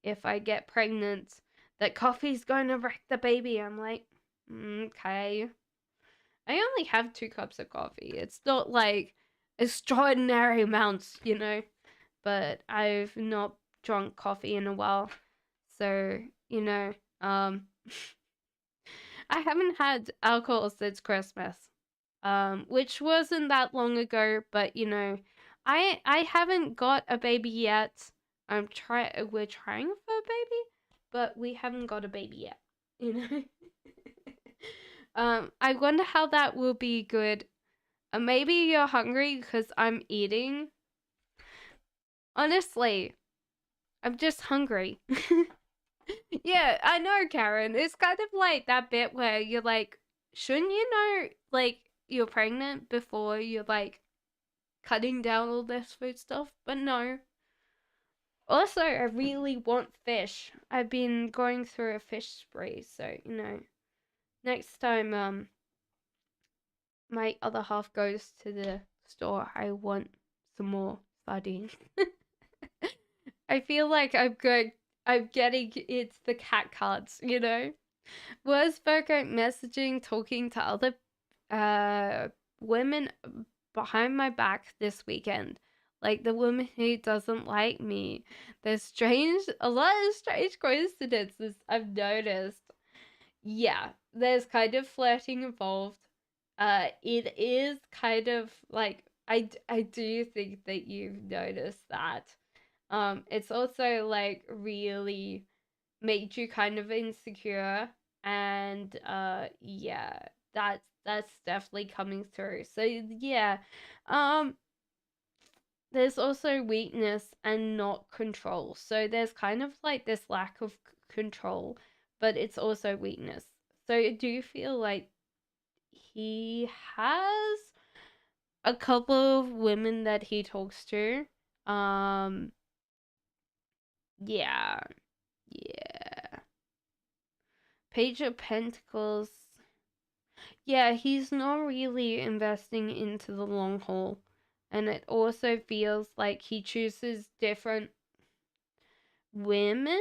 if I get pregnant that coffee's going to wreck the baby. I'm like, okay. I only have 2 cups of coffee. It's not like extraordinary amounts, you know, but I've not drunk coffee in a while. So, you know, I haven't had alcohol since Christmas, which wasn't that long ago. But you know, I haven't got a baby yet. We're trying for a baby, but we haven't got a baby yet. You know. I wonder how that will be good. Maybe you're hungry because I'm eating. Honestly, I'm just hungry. Yeah, I know, Karen. It's kind of like that bit where you're like, shouldn't you know, like, you're pregnant before you're like cutting down all this food stuff? But no. Also, I really want fish. I've been going through a fish spree, so you know, next time my other half goes to the store, I want some more sardines. I feel like I'm getting it's the cat cards, you know. Was Virgo messaging, talking to other uh women behind my back this weekend? Like the woman who doesn't like me. There's a lot of strange coincidences I've noticed. Yeah, there's kind of flirting involved. It is kind of like I do think that you've noticed that. It's also like really made you kind of insecure, and yeah, that's definitely coming through. So yeah, um there's also weakness and not control. So there's kind of like this lack of control, but it's also weakness. So do you feel like he has a couple of women that he talks to? Um yeah. Yeah. Page of Pentacles. Yeah, he's not really investing into the long haul. And it also feels like he chooses different women.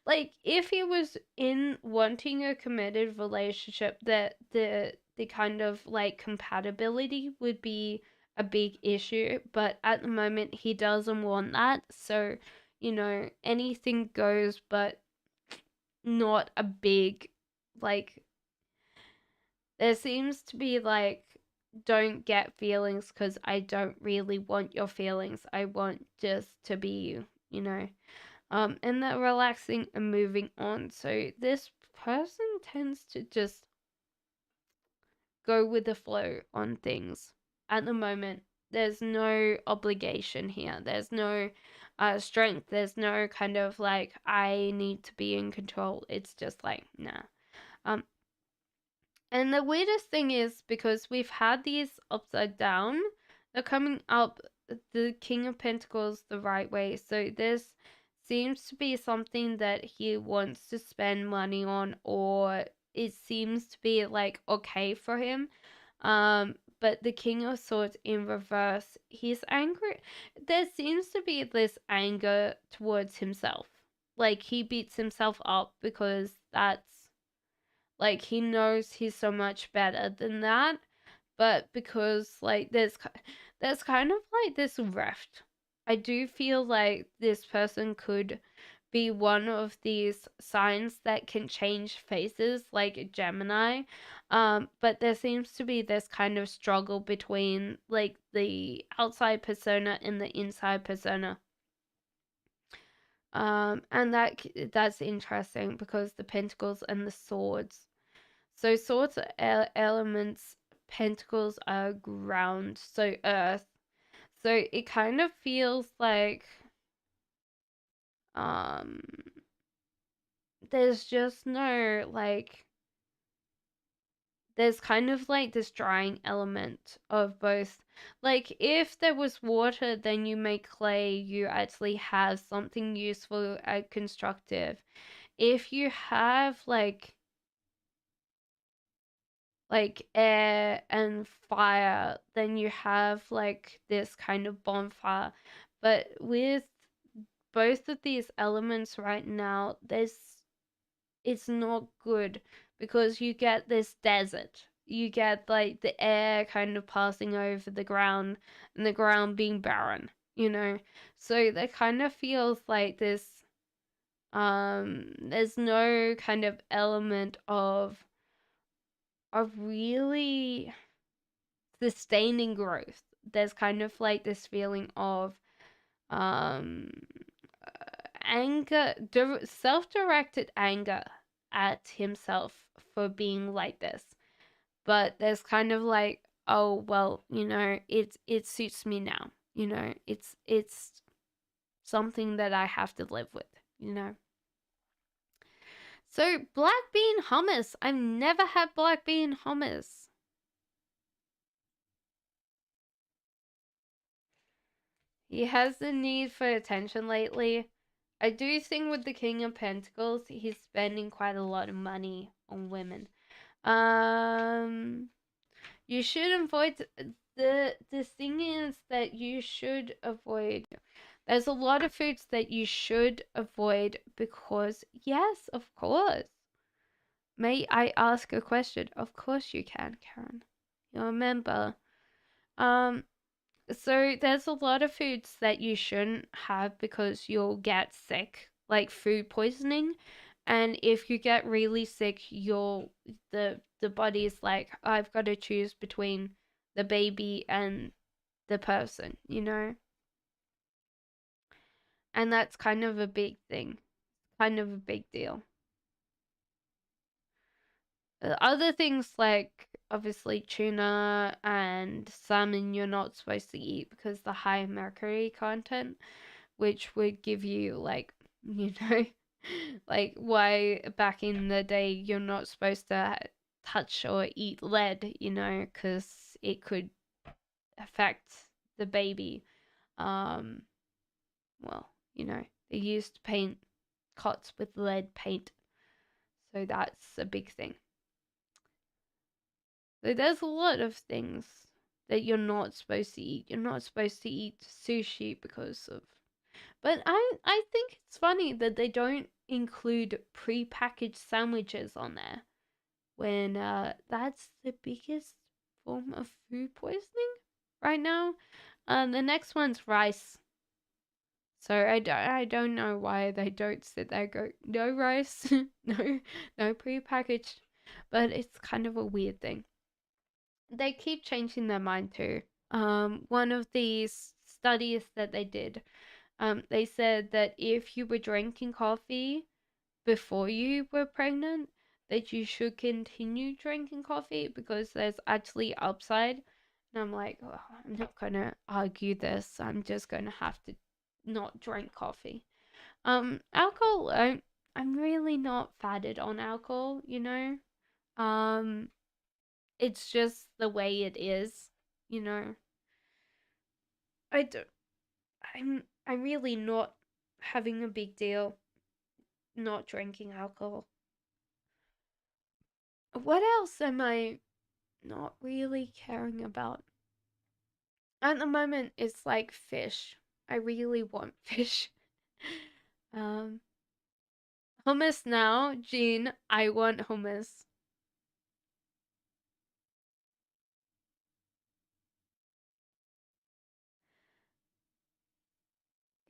Like if he was in wanting a committed relationship, that the kind of like compatibility would be a big issue, but at the moment he doesn't want that. So, you know, anything goes, but not a big like there seems to be like don't get feelings because I don't really want your feelings. I want just to be you, you know. And they're relaxing and moving on. So this person tends to just go with the flow on things. At the moment, there's no obligation here. There's no strength. There's no kind of like I need to be in control. It's just like nah. Um And the weirdest thing is because we've had these upside down, they're coming up the King of Pentacles the right way. So this seems to be something that he wants to spend money on, or it seems to be like okay for him. But the King of Swords in reverse, he's angry. There seems to be this anger towards himself. Like he beats himself up because that's like he knows he's so much better than that, but because like there's kind of like this rift. I do feel like this person could be one of these signs that can change faces, like Gemini. But there seems to be this kind of struggle between like the outside persona and the inside persona. And that's interesting because the pentacles and the swords. So swords are elements, pentacles are ground, so earth. So it kind of feels like um there's just no like there's kind of like this drying element of both. Like if there was water, then you make clay, you actually have something useful and constructive. If you have like air and fire, then you have like this kind of bonfire. But with both of these elements right now, it's not good because you get this desert. You get like the air kind of passing over the ground and the ground being barren, you know? So that kind of feels like this there's no kind of element of really sustaining growth. There's kind of like this feeling of um anger, self-directed anger at himself for being like this. But there's kind of like, oh well, it suits me now. It's something that I have to live with. So black bean hummus. I've never had black bean hummus. He has the need for attention lately. I do think with the King of Pentacles, he's spending quite a lot of money on women. Um, you should avoid the thing is that you should avoid. There's a lot of foods that you should avoid because yes, of course. May I ask a question? Of course you can, Karen. You're a member. Um, So there's a lot of foods that you shouldn't have because you'll get sick, like food poisoning. And if you get really sick, the body's like, I've got to choose between the baby and the person. And that's kind of a big thing, kind of a big deal. Other things like obviously tuna and salmon you're not supposed to eat because the high mercury content, which would give you like you know like why back in the day you're not supposed to touch or eat lead, because it could affect the baby. um well, they used to paint cots with lead paint, so that's a big thing. So there's a lot of things that you're not supposed to eat. You're not supposed to eat sushi because of. But I think it's funny that they don't include pre-packaged sandwiches on there when that's the biggest form of food poisoning right now. The next one's rice. So I don't know why they don't sit there and go no rice, no pre-packaged, but it's kind of a weird thing. They keep changing their mind too. One of these studies that they did, they said that if you were drinking coffee before you were pregnant, that you should continue drinking coffee because there's actually upside. And I'm like, oh, I'm not gonna argue this. I'm just gonna have to not drink coffee. Alcohol, I'm really not fatted on alcohol. Um, it's just the way it is, you know. I don't I'm really not having a big deal not drinking alcohol. What else am I not really caring about? At the moment, it's like fish. I really want fish. um, Hummus now, Jean. I want hummus.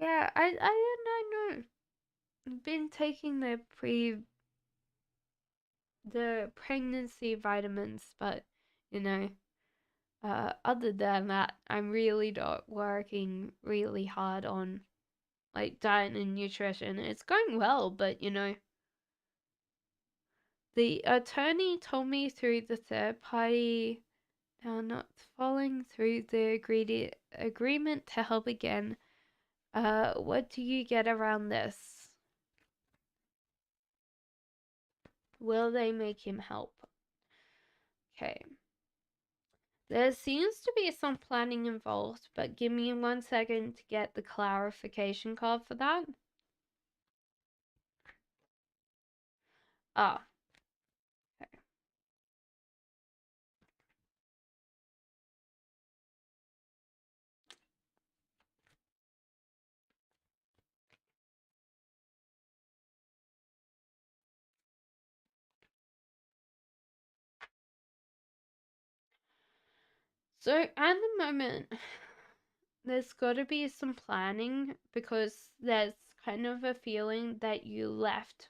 Yeah, I know. I've been taking the pregnancy vitamins, but you know, other than that, I'm really not working really hard on like diet and nutrition. It's going well, but you know, the attorney told me through the third party not following through the agreement to help again. What do you get around this? Will they make him help? Okay. There seems to be some planning involved, but give me 1 second to get the clarification card for that. Ah, okay. So at the moment, there's got to be some planning because there's kind of a feeling that you left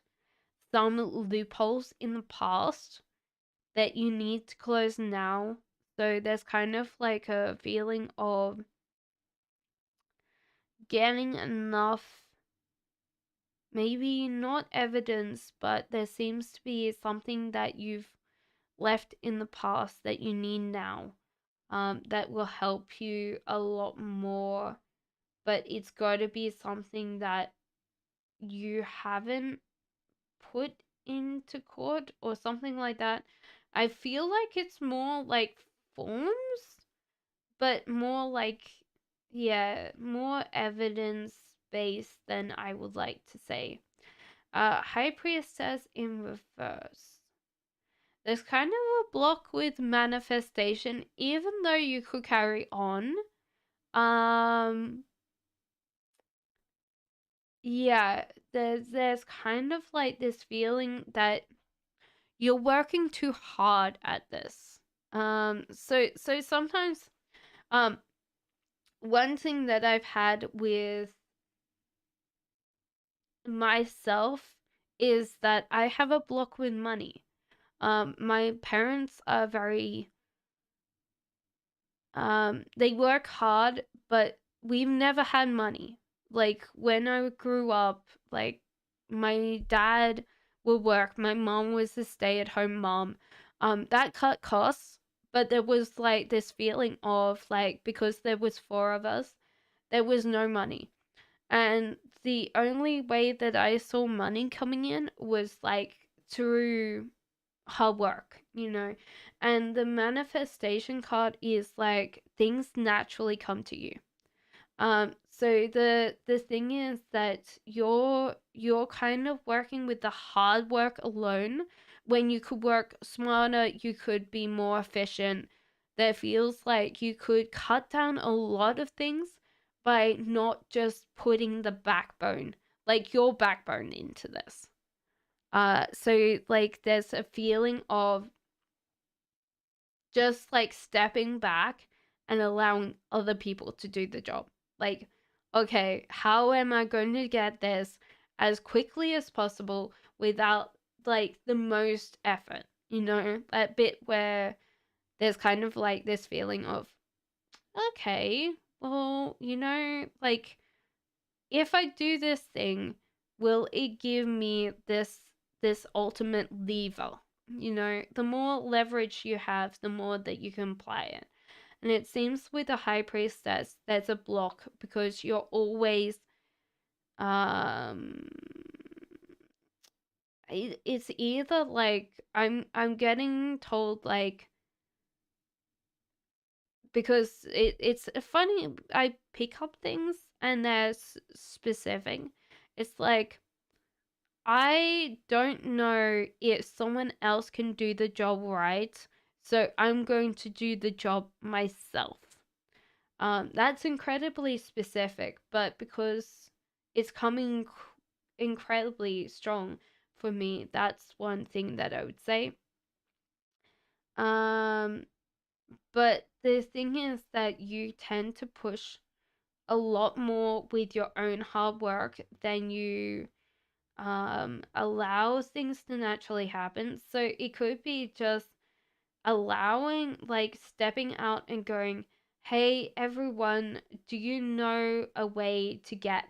some loopholes in the past that you need to close now. So there's kind of like a feeling of getting enough, maybe not evidence, but there seems to be something that you've left in the past that you need now, that will help you a lot more. But it's got to be something that you haven't put into court or something like that. I feel like it's more like forms, but more like, yeah, more evidence based than I would like to say. High Priestess in reverse. There's kind of a block with manifestation, even though you could carry on. Um, yeah, there's kind of like this feeling that you're working too hard at this. So sometimes, um, one thing that I've had with myself is that I have a block with money. My parents are very they work hard, but we've never had money. Like when I grew up, like my dad would work, my mom was a stay-at-home mom. That cut costs, but there was like this feeling of like because there was four of us, there was no money. And the only way that I saw money coming in was like through hard work, you know. And the manifestation card is like things naturally come to you. So the thing is that you're kind of working with the hard work alone when you could work smarter, you could be more efficient. There feels like you could cut down a lot of things by not just putting the backbone, like your backbone into this. So like there's a feeling of just like stepping back and allowing other people to do the job. Like, okay, how am I going to get this as quickly as possible without like the most effort? You know, that bit where there's kind of like this feeling of, okay, well, you know, like if I do this thing, will it give me this ultimate lever? You know, the more leverage you have, the more that you can apply it. And it seems with the high priestess, there's a block because you're always um it's either like I'm getting told like because it's funny. I pick up things and they're specific. It's like I don't know if someone else can do the job right, so I'm going to do the job myself. That's incredibly specific, but because it's coming incredibly strong for me, that's one thing that I would say. Um, but the thing is that you tend to push a lot more with your own hard work than you allow things to naturally happen. So it could be just allowing, like, stepping out and going, hey, everyone, do you know a way to get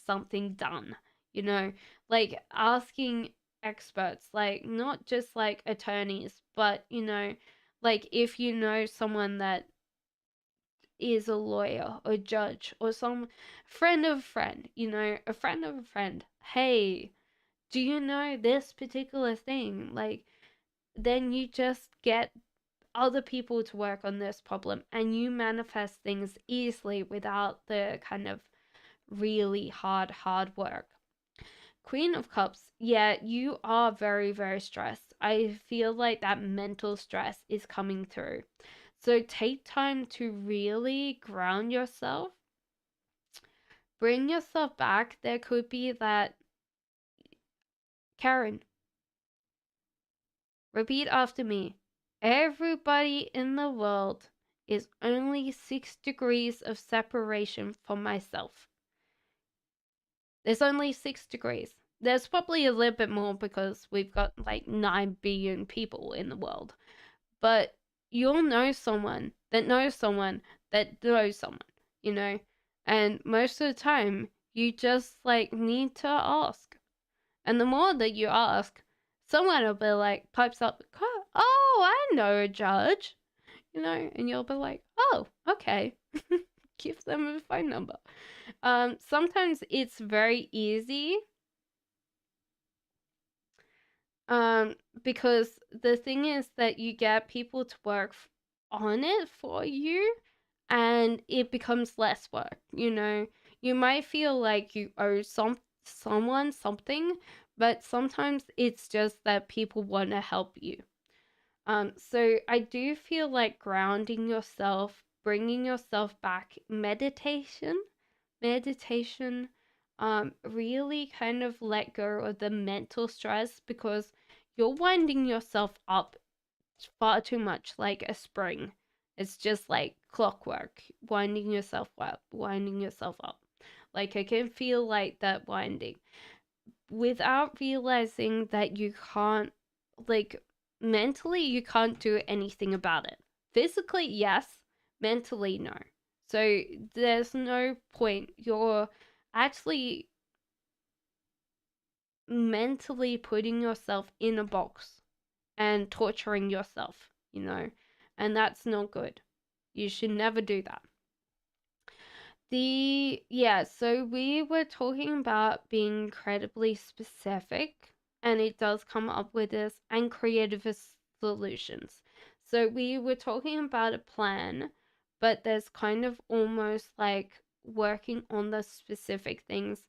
something done? You know, like asking experts, like, not just like attorneys, but, like if you know someone that is a lawyer or judge or some friend of a friend, a friend of a friend, hey, do you know this particular thing? Like, then you just get other people to work on this problem and you manifest things easily without the kind of really hard work. Queen of Cups, yeah, you are very, very stressed. I feel like that mental stress is coming through. So take time to really ground yourself, bring yourself back. There could be that, Karen, repeat after me. Everybody in the world is only 6 degrees of separation from myself. There's only 6 degrees. There's probably a little bit more because we've got like 9 billion people in the world. But you'll know someone that knows someone that knows someone, you know? And most of the time, you just like need to ask. And the more that you ask, someone will be like, pipes up, oh, I know a judge, and you'll be like, oh, okay. Give them a phone number. Sometimes it's very easy. Because the thing is that you get people to work on it for you, and it becomes less work. You might feel like you owe someone something, but sometimes it's just that people want to help you. So I do feel like grounding yourself, bringing yourself back, meditation, really kind of let go of the mental stress because you're winding yourself up far too much like a spring. It's just like clockwork, winding yourself up, winding yourself up. Like I can feel like that winding without realizing that you can't, like, mentally you can't do anything about it. Physically, yes, mentally, no. So there's no point. You're actually mentally putting yourself in a box and torturing yourself. And that's not good. You should never do that. So we were talking about being incredibly specific, and it does come up with this, and creative solutions. So we were talking about a plan, but there's kind of almost like working on the specific things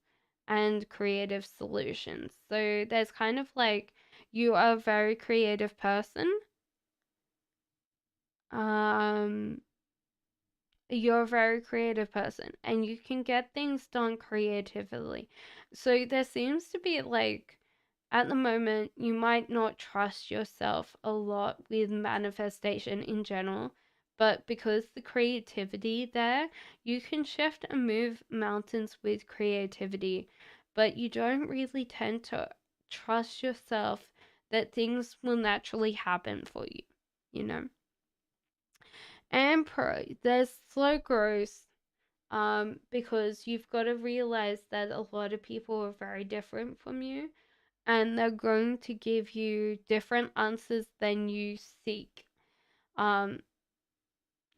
and creative solutions. So there's kind of like you are a very creative person. Um, you're a very creative person and you can get things done creatively. So there seems to be like at the moment you might not trust yourself a lot with manifestation in general, but because the creativity there, you can shift and move mountains with creativity, but you don't really tend to trust yourself that things will naturally happen for you, you know? And pro, there's slow growth, because you've got to realize that a lot of people are very different from you and they're going to give you different answers than you seek. Um,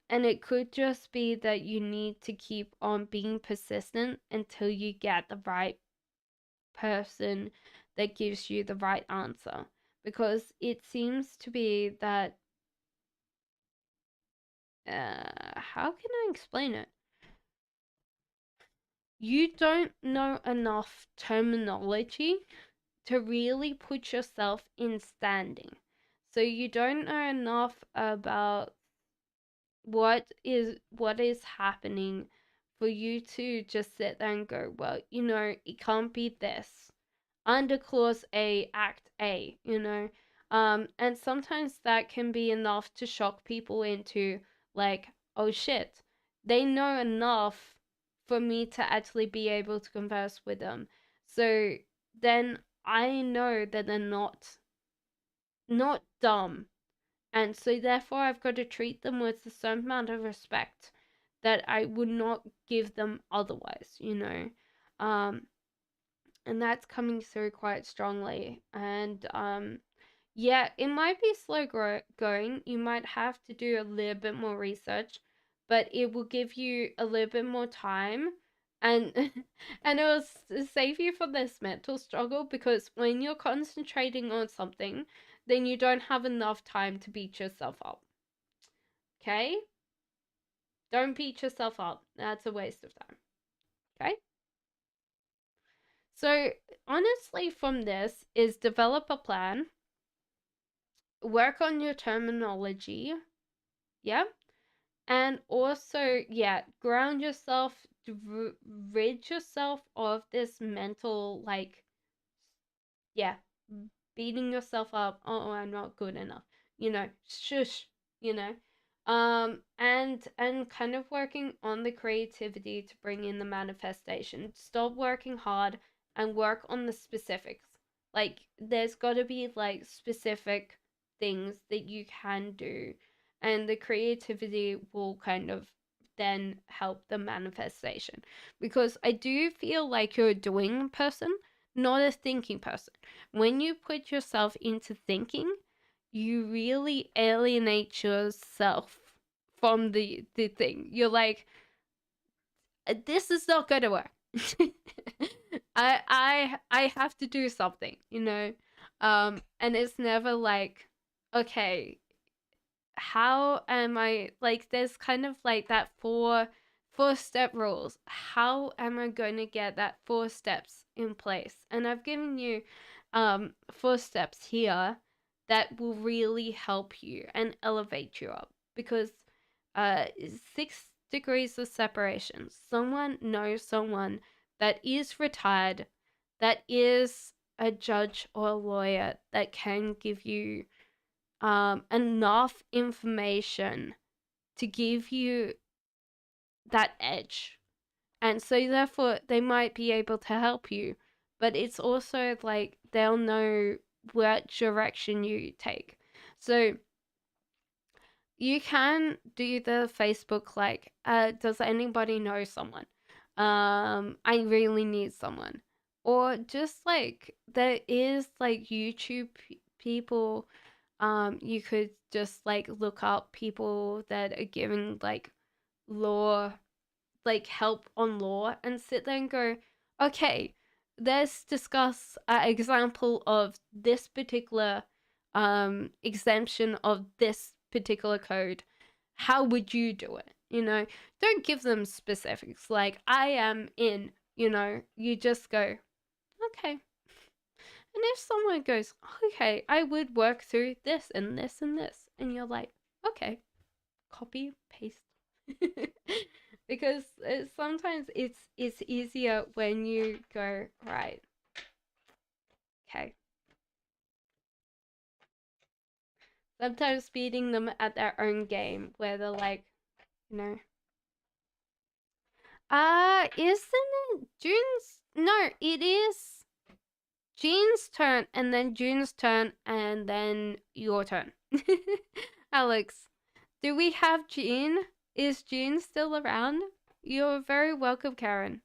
and it could just be that you need to keep on being persistent until you get the right person that gives you the right answer. Because it seems to be that how can I explain it? You don't know enough terminology to really put yourself in standing. So you don't know enough about what is happening for you to just sit there and go, well, it can't be this under clause A, act A, and sometimes that can be enough to shock people into, like, oh shit, they know enough for me to actually be able to converse with them. So then I know that they're not dumb, and so therefore I've got to treat them with a certain amount of respect that I would not give them otherwise. Um, and that's coming through quite strongly. And yeah, it might be slow going. You might have to do a little bit more research, but it will give you a little bit more time, and and it will save you from this mental struggle, because when you're concentrating on something, then you don't have enough time to beat yourself up. Okay? Don't beat yourself up. That's a waste of time. Okay? So, honestly, from this is develop a plan, work on your terminology, yeah, and also, yeah, ground yourself, rid yourself of this mental, like, yeah, beating yourself up. Oh, I'm not good enough. Shush. You know, and kind of working on the creativity to bring in the manifestation. Stop working hard and work on the specifics. Like, there's got to be like specific things that you can do, and the creativity will kind of then help the manifestation, because I do feel like you're a doing person, not a thinking person. When you put yourself into thinking, you really alienate yourself from the thing. You're like, this is not gonna work. I have to do something. And it's never like, okay, how am I, like, there's kind of like that four step rules. How am I going to get that 4 steps in place? And I've given you 4 steps here that will really help you and elevate you up, because 6 degrees of separation. Someone knows someone that is retired, that is a judge or a lawyer, that can give you enough information to give you that edge. And so, therefore, they might be able to help you, but it's also like they'll know what direction you take. So, you can do the Facebook, like, does anybody know someone? I really need someone. Or just like, there is like YouTube people. You could just like look up people that are giving like law, like help on law, and sit there and go, okay, let's discuss an example of this particular exemption of this particular code. How would you do it? Don't give them specifics like, I am in. You just go, okay. And if someone goes, okay, I would work through this and this and this, and you're like, okay, copy, paste. Because sometimes it's easier when you go, right, okay. Sometimes beating them at their own game, where they're like, you know, isn't it June's? No, it is Jean's turn, and then June's turn, and then your turn. Alex, do we have Jean? Is Jean still around? You're very welcome, Karen.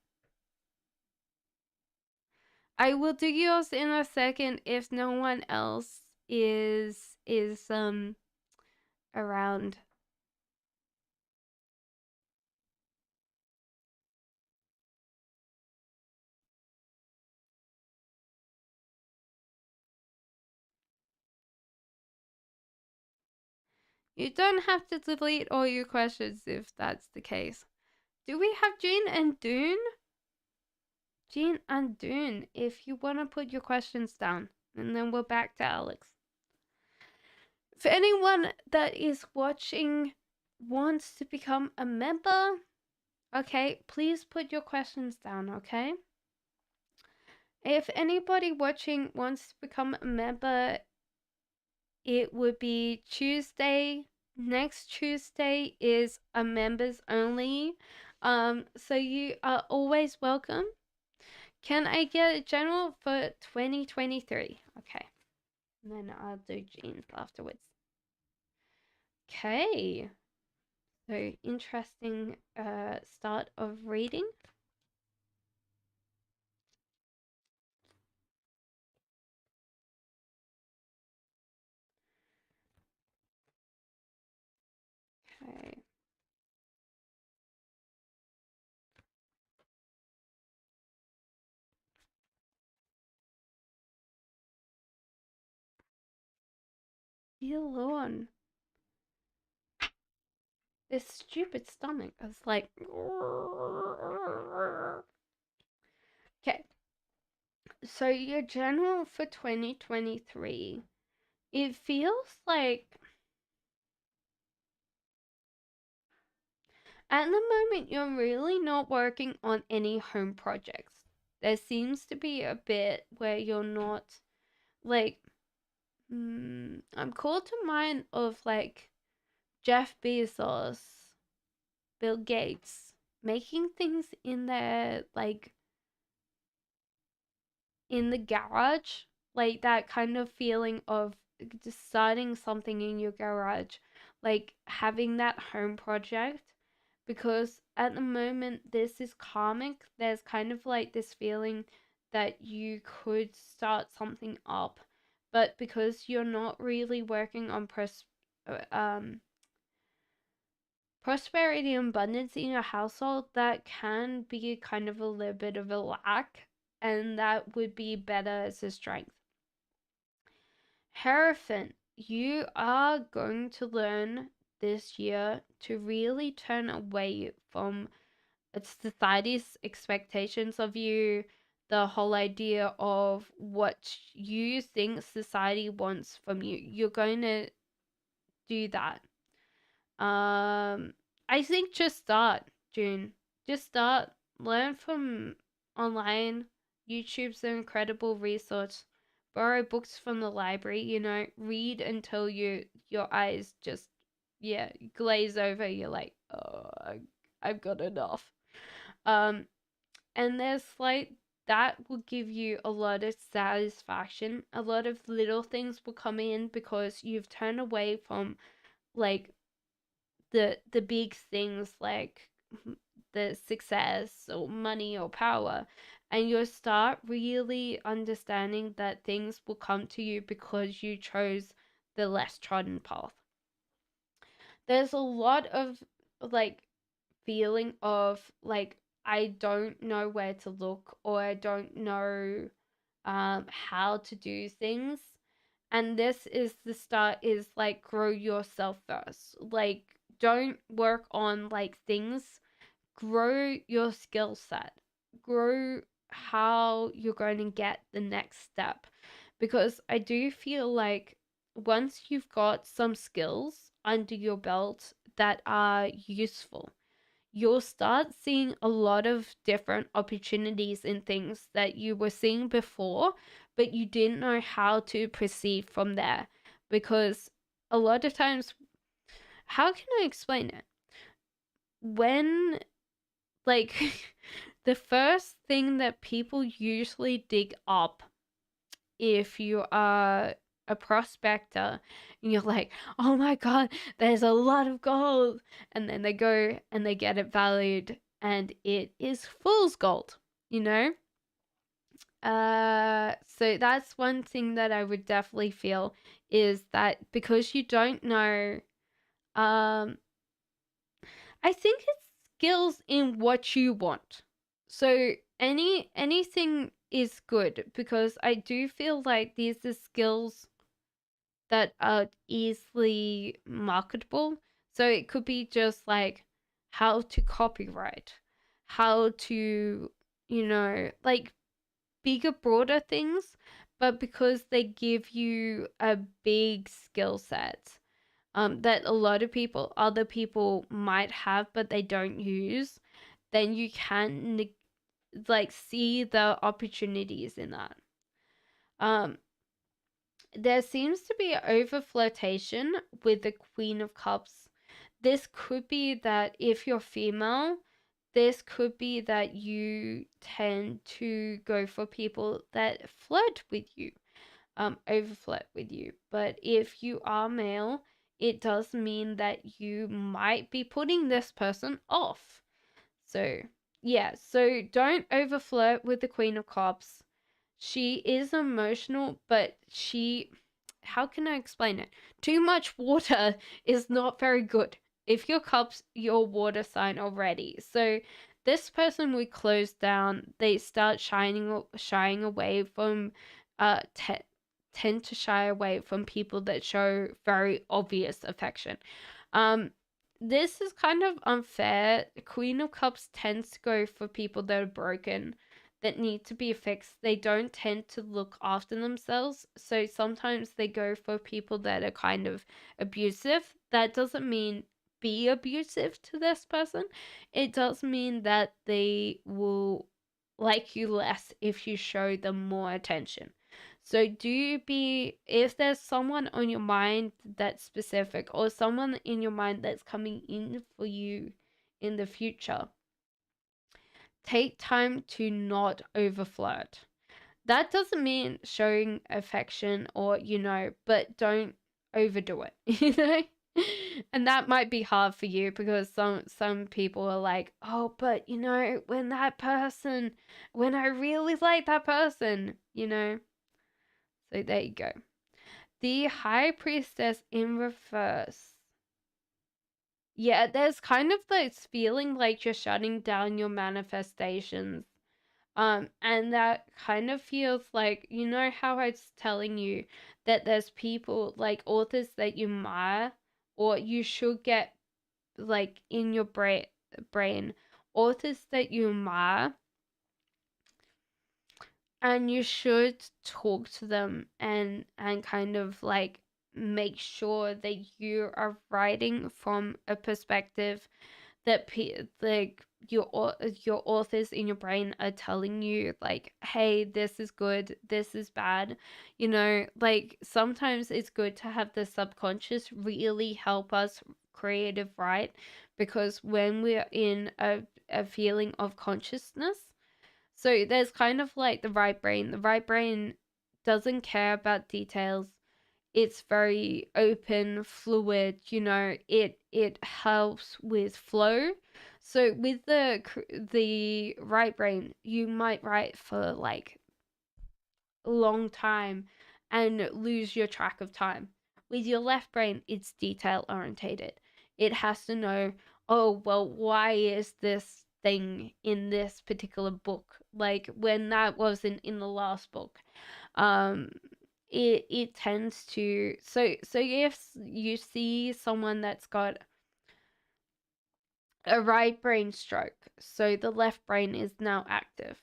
I will do yours in a second if no one else is around. You don't have to delete all your questions if that's the case. Do we have Jean and Dune? Jean and Dune, if you want to put your questions down, and then we're back to Alex. For anyone that is watching wants to become a member, okay, please put your questions down, okay? If anybody watching wants to become a member, it would be Tuesday. Next Tuesday is a members only. So you are always welcome. Can I get a general for 2023? Okay. And then I'll do jeans afterwards. Okay. So interesting start of reading. Okay. Dear Lord. This stupid stomach is like. Okay. So your general for 2023, it feels like at the moment you're really not working on any home projects. There seems to be a bit where you're not like I'm called to mind of like Jeff Bezos, Bill Gates making things in their like in the garage, like that kind of feeling of deciding something in your garage, like having that home project. Because at the moment, this is karmic. There's kind of like this feeling that you could start something up, but because you're not really working on prosperity and abundance in your household, that can be kind of a little bit of a lack, and that would be better as a strength. Hierophant, you are going to learn this year to really turn away from society's expectations of you, the whole idea of what you think society wants from you. You're going to do that. I think just start, June. Just start. Learn from online. YouTube's an incredible resource. Borrow books from the library. Read until your eyes just glaze over. You're like, oh, I've got enough. Um, and there's like that will give you a lot of satisfaction. A lot of little things will come in because you've turned away from like the big things like the success or money or power, and you'll start really understanding that things will come to you because you chose the less trodden path. There's a lot of like feeling of like I don't know where to look, or I don't know how to do things. And this is the start, is like grow yourself first. Like don't work on like things, grow your skill set, grow how you're going to get the next step. Because I do feel like once you've got some skills under your belt that are useful, you'll start seeing a lot of different opportunities in things that you were seeing before, but you didn't know how to proceed from there. Because a lot of times, how can I explain it? When, like, the first thing that people usually dig up if you are a prospector and you're like, oh my god, there's a lot of gold, and then they go and they get it valued and it is fool's gold, you know. So that's one thing that I would definitely feel, is that because you don't know, I think it's skills in what you want. So anything is good, because I do feel like these are skills that are easily marketable. So it could be just like how to copyright, how to, like bigger, broader things, but because they give you a big skill set that a lot of other people might have, but they don't use, then you can like see the opportunities in that. Um, there seems to be over flirtation with the Queen of Cups. This could be that if you're female, this could be that you tend to go for people that flirt with you, over flirt with you. But if you are male, it does mean that you might be putting this person off. So, yeah, so don't over flirt with the Queen of Cups. She is emotional, but how can I explain it? Too much water is not very good if your cup's your water sign already. So this person would close down, they start shying away from, tend to shy away from people that show very obvious affection. Um, this is kind of unfair. Queen of Cups tends to go for people that are broken, that need to be fixed. They don't tend to look after themselves. So sometimes they go for people that are kind of abusive. That doesn't mean be abusive to this person. It does mean that they will like you less if you show them more attention. So if there's someone on your mind that's specific, or someone in your mind that's coming in for you in the future, take time to not over flirt. That doesn't mean showing affection or, but don't overdo it, And that might be hard for you because some people are like, "Oh, but when I really like that person." So there you go. The High Priestess in reverse. Yeah, there's kind of this feeling like you're shutting down your manifestations. And that kind of feels like, how I was telling you that there's people like authors that you admire, or you should get like in your brain, authors that you admire, and you should talk to them and kind of like make sure that you are writing from a perspective that like your authors in your brain are telling you, like, hey, this is good, this is bad. Like sometimes it's good to have the subconscious really help us creative write, because when we're in a feeling of consciousness, so there's kind of like the right brain doesn't care about details. It's very open, fluid, it helps with flow. So with the right brain, you might write for like a long time and lose your track of time. With your left brain, it's detail orientated. It has to know, oh, well, why is this thing in this particular book? Like when that wasn't in the last book. Um it tends to, so if you see someone that's got a right brain stroke, so the left brain is now active,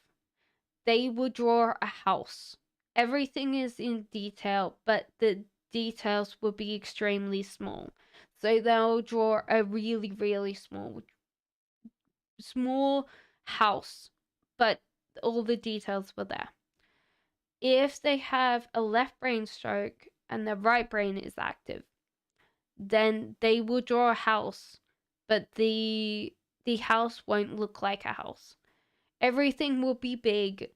they will draw a house. Everything is in detail, but the details will be extremely small. So they'll draw a really, really small house, but all the details were there. If they have a left brain stroke and their right brain is active, then they will draw a house, but the house won't look like a house. Everything will be big.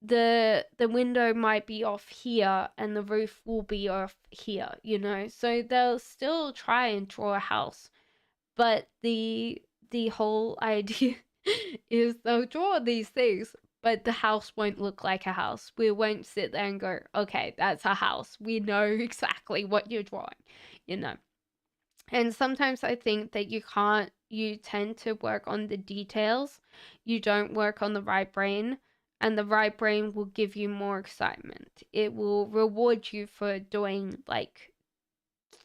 The window might be off here and the roof will be off here. So they'll still try and draw a house, but the whole idea is they'll draw these things, but the house won't look like a house. We won't sit there and go, okay, that's a house. We know exactly what you're drawing, you know. And sometimes I think that you tend to work on the details. You don't work on the right brain, and the right brain will give you more excitement. It will reward you for doing like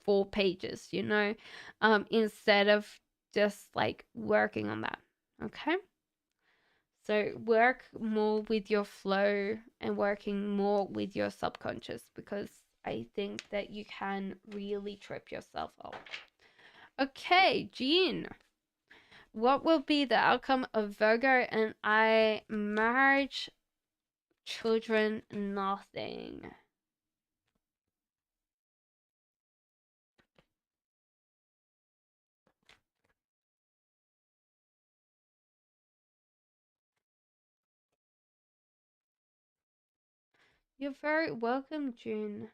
4 pages, instead of just like working on that. Okay. So work more with your flow and working more with your subconscious, because I think that you can really trip yourself up. Okay, Jean, what will be the outcome of Virgo and I marriage, children, nothing? You're very welcome, June.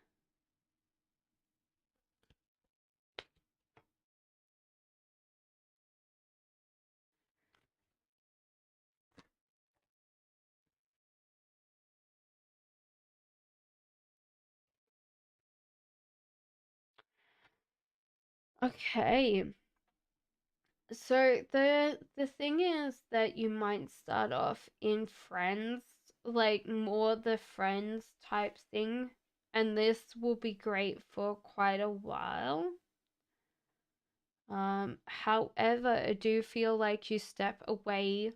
Okay. So the thing is that you might start off in friends, like more the friends type thing, and this will be great for quite a while. However, I do feel like you step away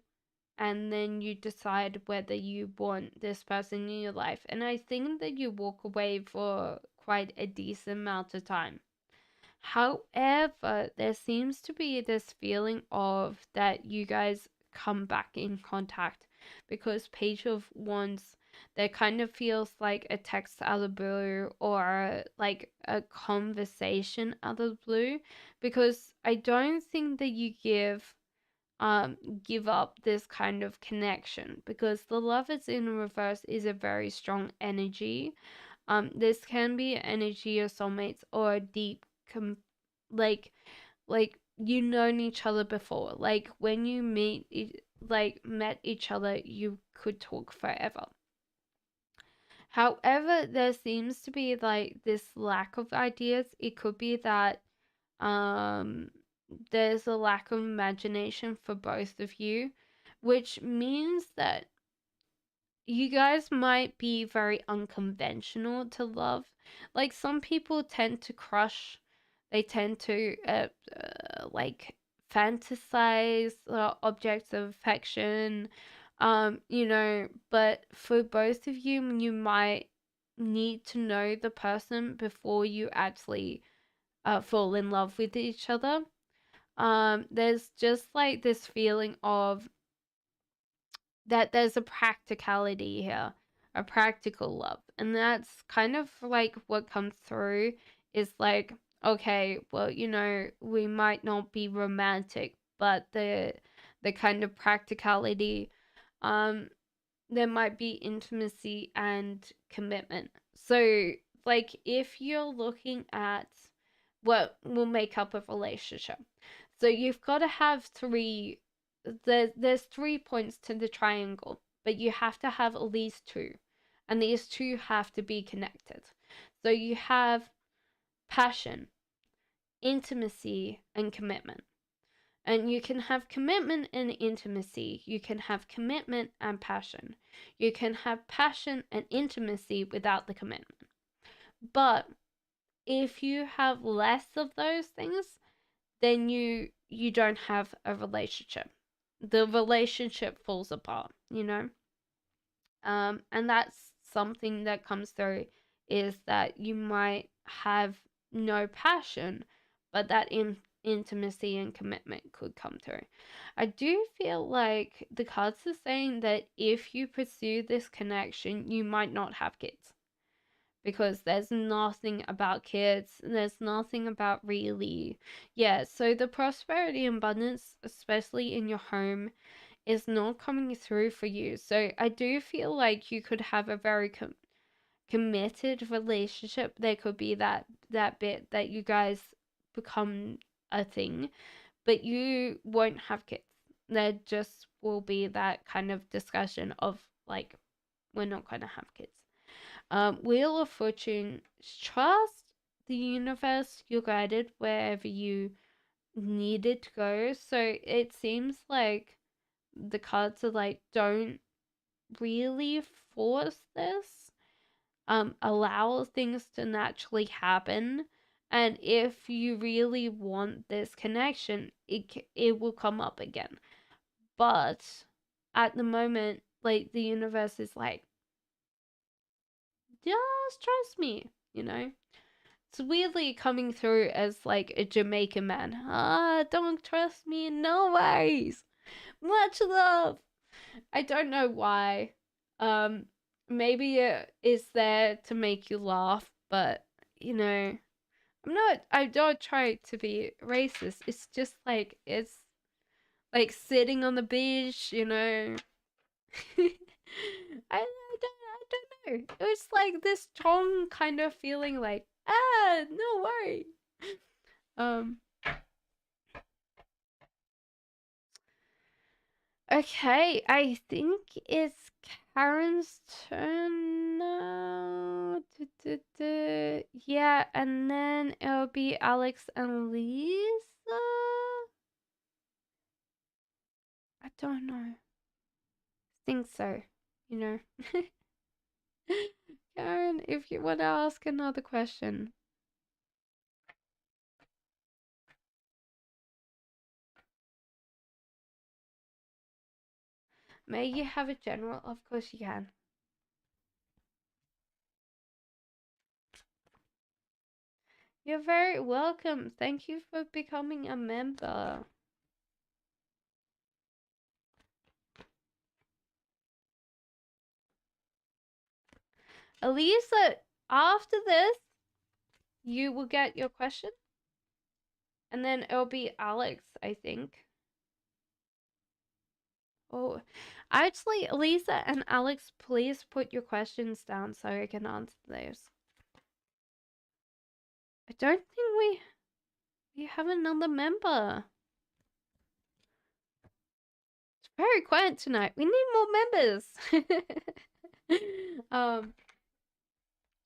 and then you decide whether you want this person in your life. And I think that you walk away for quite a decent amount of time. However, there seems to be this feeling of that you guys come back in contact, because Page of Wands, there kind of feels like a text out of the blue or like a conversation out of the blue, because I don't think that you give up this kind of connection, because the Lovers in reverse is a very strong energy. This can be energy of soulmates or a deep like you known each other before. Like when you met each other, you could talk forever. However, there seems to be like this lack of ideas. It could be that um there's a lack of imagination for both of you, which means that you guys might be very unconventional to love. Like some people tend to crush, they tend to like fantasize objects of affection, but for both of you, you might need to know the person before you actually fall in love with each other. There's just like this feeling of that there's a practicality here, a practical love. And that's kind of like what comes through is like, okay, well, we might not be romantic, but the kind of practicality, um, there might be intimacy and commitment. So, like, if you're looking at what will make up a relationship, so you've got to have there's 3 points to the triangle, but you have to have at least two, and these two have to be connected. So you have passion, intimacy, and commitment. And you can have commitment and intimacy. You can have commitment and passion. You can have passion and intimacy without the commitment. But if you have less of those things, then you don't have a relationship. The relationship falls apart. And that's something that comes through, is that you might have no passion, but that intimacy and commitment could come through. I do feel like the cards are saying that if you pursue this connection, you might not have kids, because there's nothing about kids, there's nothing about really. Yeah, so the prosperity and abundance, especially in your home, is not coming through for you. So I do feel like you could have a very committed relationship. There could be that bit that you guys become a thing, but you won't have kids. There just will be that kind of discussion of like, we're not going to have kids. Wheel of Fortune, trust the universe. You're guided wherever you needed to go. So it seems like the cards are like, don't really force this. Allow things to naturally happen, And if you really want this connection, it will come up again. But at the moment, like, the universe is like, just trust me, you know? It's weirdly coming through as like a Jamaican man. Don't trust me, no worries. Much love. I don't know why. Um, Maybe it is there to make you laugh, but you know, I don't try to be racist. It's just like, it's like sitting on the beach, you know. I don't know. It was like this strong kind of feeling like, no worry. Um, okay, I think it's Karen's turn now. Yeah, and then it'll be Alex and Lisa. I don't know. Think so, you know. Karen, if you want to ask another question. May you have a general? Of course you can. You're very welcome. Thank you for becoming a member. Elisa, after this, you will get your question. And then it'll be Alex, I think. Oh, actually, Elisa and Alex, please put your questions down so I can answer those. I don't think we have another member. It's very quiet tonight. We need more members.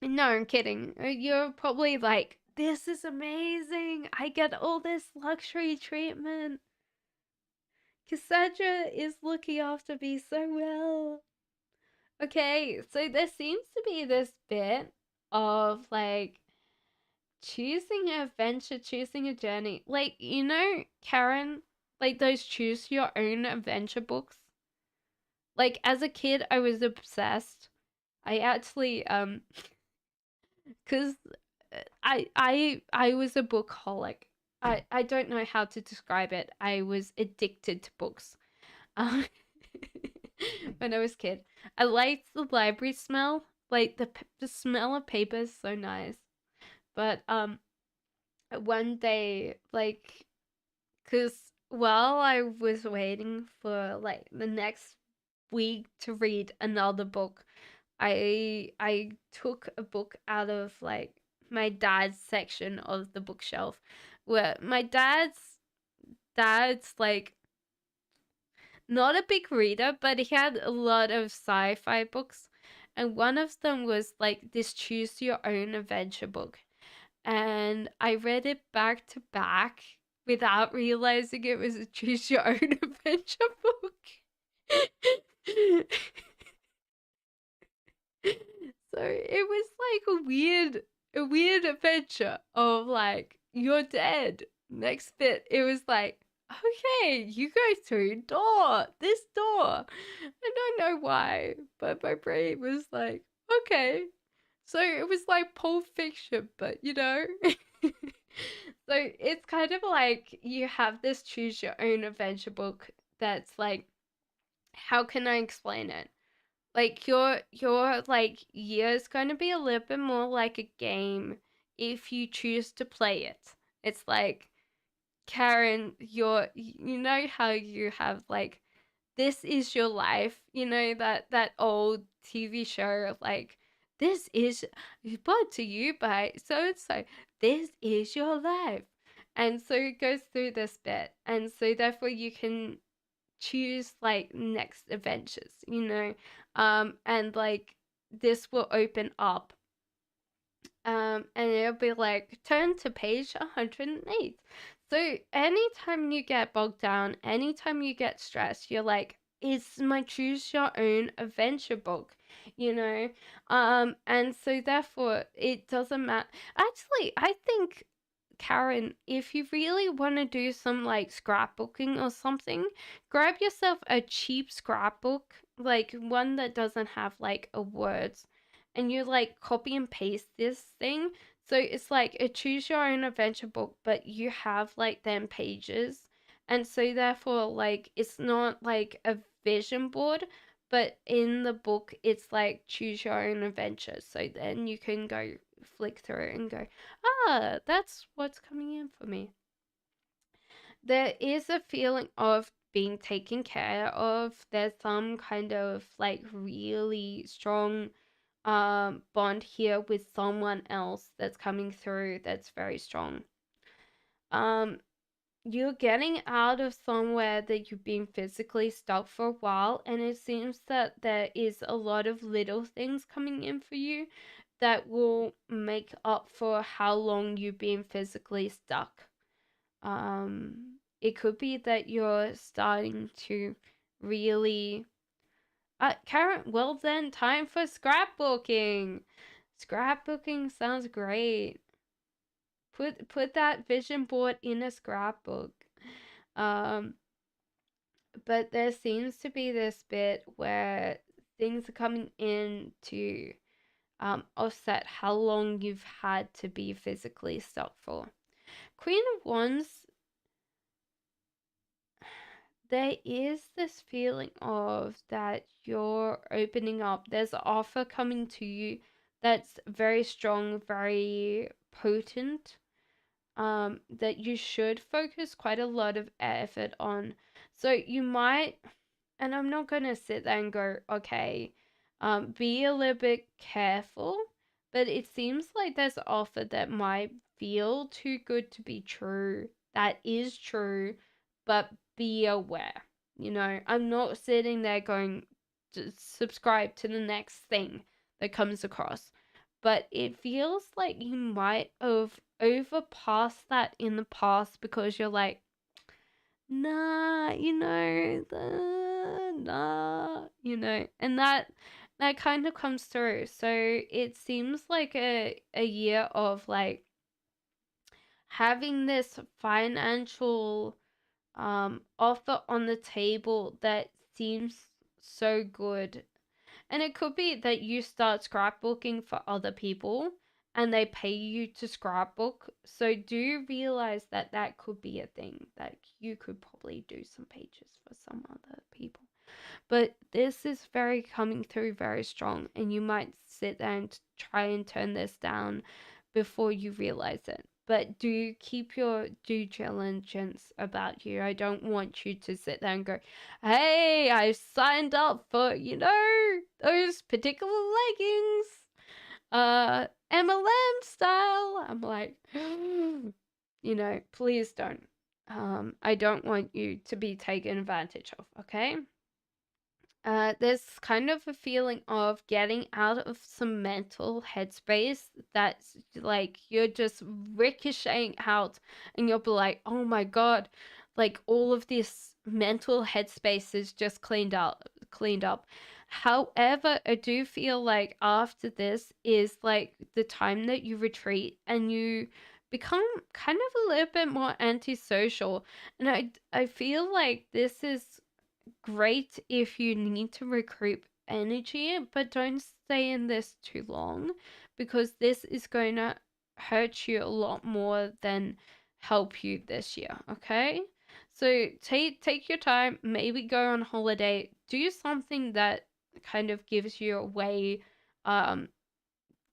No, I'm kidding. You're probably like, this is amazing. I get all this luxury treatment. Cassandra is looking after me so well. Okay, so there seems to be this bit of like choosing an adventure, choosing a journey. Like, you know, Karen, like those choose your own adventure books. Like, as a kid, I was obsessed. I actually cuz I was a bookaholic. I don't know how to describe it. I was addicted to books. Um, when I was a kid, I liked the library smell. Like the smell of paper is so nice. But one day, like, cause while I was waiting for like the next week to read another book, I took a book out of like my dad's section of the bookshelf, where my dad's like not a big reader, but he had a lot of sci-fi books, and one of them was like this choose your own adventure book, and I read it back to back without realizing it was a choose your own adventure book. So it was like a weird adventure of like, you're dead. Next bit, it was like, okay, you go through this door. I don't know why, but my brain was like, okay. So it was like Pulp Fiction, but you know. So it's kind of like you have this choose your own adventure book that's like, how can I explain it? Like your like year is going to be a little bit more like a game if you choose to play it. It's like, Karen, you know how you have like, this is your life, you know, that old TV show, like, this is brought to you by so and so, this is your life. And so it goes through this bit, and so therefore you can choose like next adventures, you know. And like, this will open up, and it'll be like, turn to page 108. So anytime you get bogged down, anytime you get stressed, you're like, it's my choose your own adventure book, you know. And so therefore it doesn't matter. Actually, I think Karen, if you really want to do some like scrapbooking or something, grab yourself a cheap scrapbook, like one that doesn't have like a words, and you like copy and paste this thing. So it's like a choose your own adventure book, but you have like them pages. And so therefore like it's not like a vision board, but in the book it's like choose your own adventure. So then you can go flick through and go, ah, that's what's coming in for me. There is a feeling of being taken care of. There's some kind of like really strong bond here with someone else that's coming through that's very strong. Um you're getting out of somewhere that you've been physically stuck for a while, and it seems that there is a lot of little things coming in for you that will make up for how long you've been physically stuck. It could be that you're starting to really Karen, well then, time for scrapbooking. Scrapbooking sounds great. Put that vision board in a scrapbook. Um, but there seems to be this bit where things are coming in to offset how long you've had to be physically stuck for. Queen of Wands, there is this feeling of that you're opening up. There's an offer coming to you that's very strong, very potent, that you should focus quite a lot of effort on. So you might, and I'm not gonna sit there and go, okay, be a little bit careful, but it seems like there's an offer that might feel too good to be true. That is true, but be aware. I'm not sitting there going to subscribe to the next thing that comes across, but it feels like you might have overpassed that in the past because you're like, nah, and that kind of comes through. So it seems like a year of like having this financial offer on the table that seems so good. And it could be that you start scrapbooking for other people and they pay you to scrapbook. So do realize that that could be a thing, that you could probably do some pages for some other people. But this is very coming through very strong, and you might sit there and try and turn this down before you realize it. But do keep your due diligence about you. I don't want you to sit there and go, hey, I signed up for, those particular leggings, MLM style. I'm like, please don't. I don't want you to be taken advantage of, okay? There's kind of a feeling of getting out of some mental headspace that's like you're just ricocheting out, and you'll be like, oh my god, like all of this mental headspace is just cleaned up. However, I do feel like after this is like the time that you retreat and you become kind of a little bit more antisocial. And I feel like this is great if you need to recruit energy, but don't stay in this too long, because this is going to hurt you a lot more than help you this year, okay? So take your time, maybe go on holiday, do something that kind of gives you a way,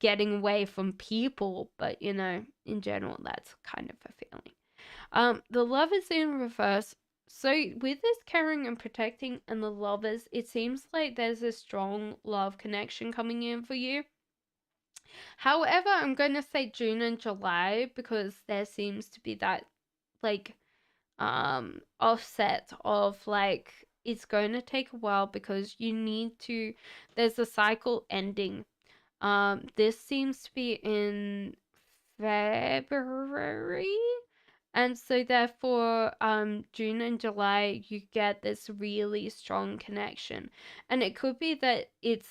getting away from people, but in general, that's kind of a feeling. The love is in reverse. So with this caring and protecting and the lovers, it seems like there's a strong love connection coming in for you. However, I'm going to say June and July because there seems to be that like offset of like it's going to take a while because there's a cycle ending. This seems to be in February. And so therefore, June and July, you get this really strong connection. And it could be that it's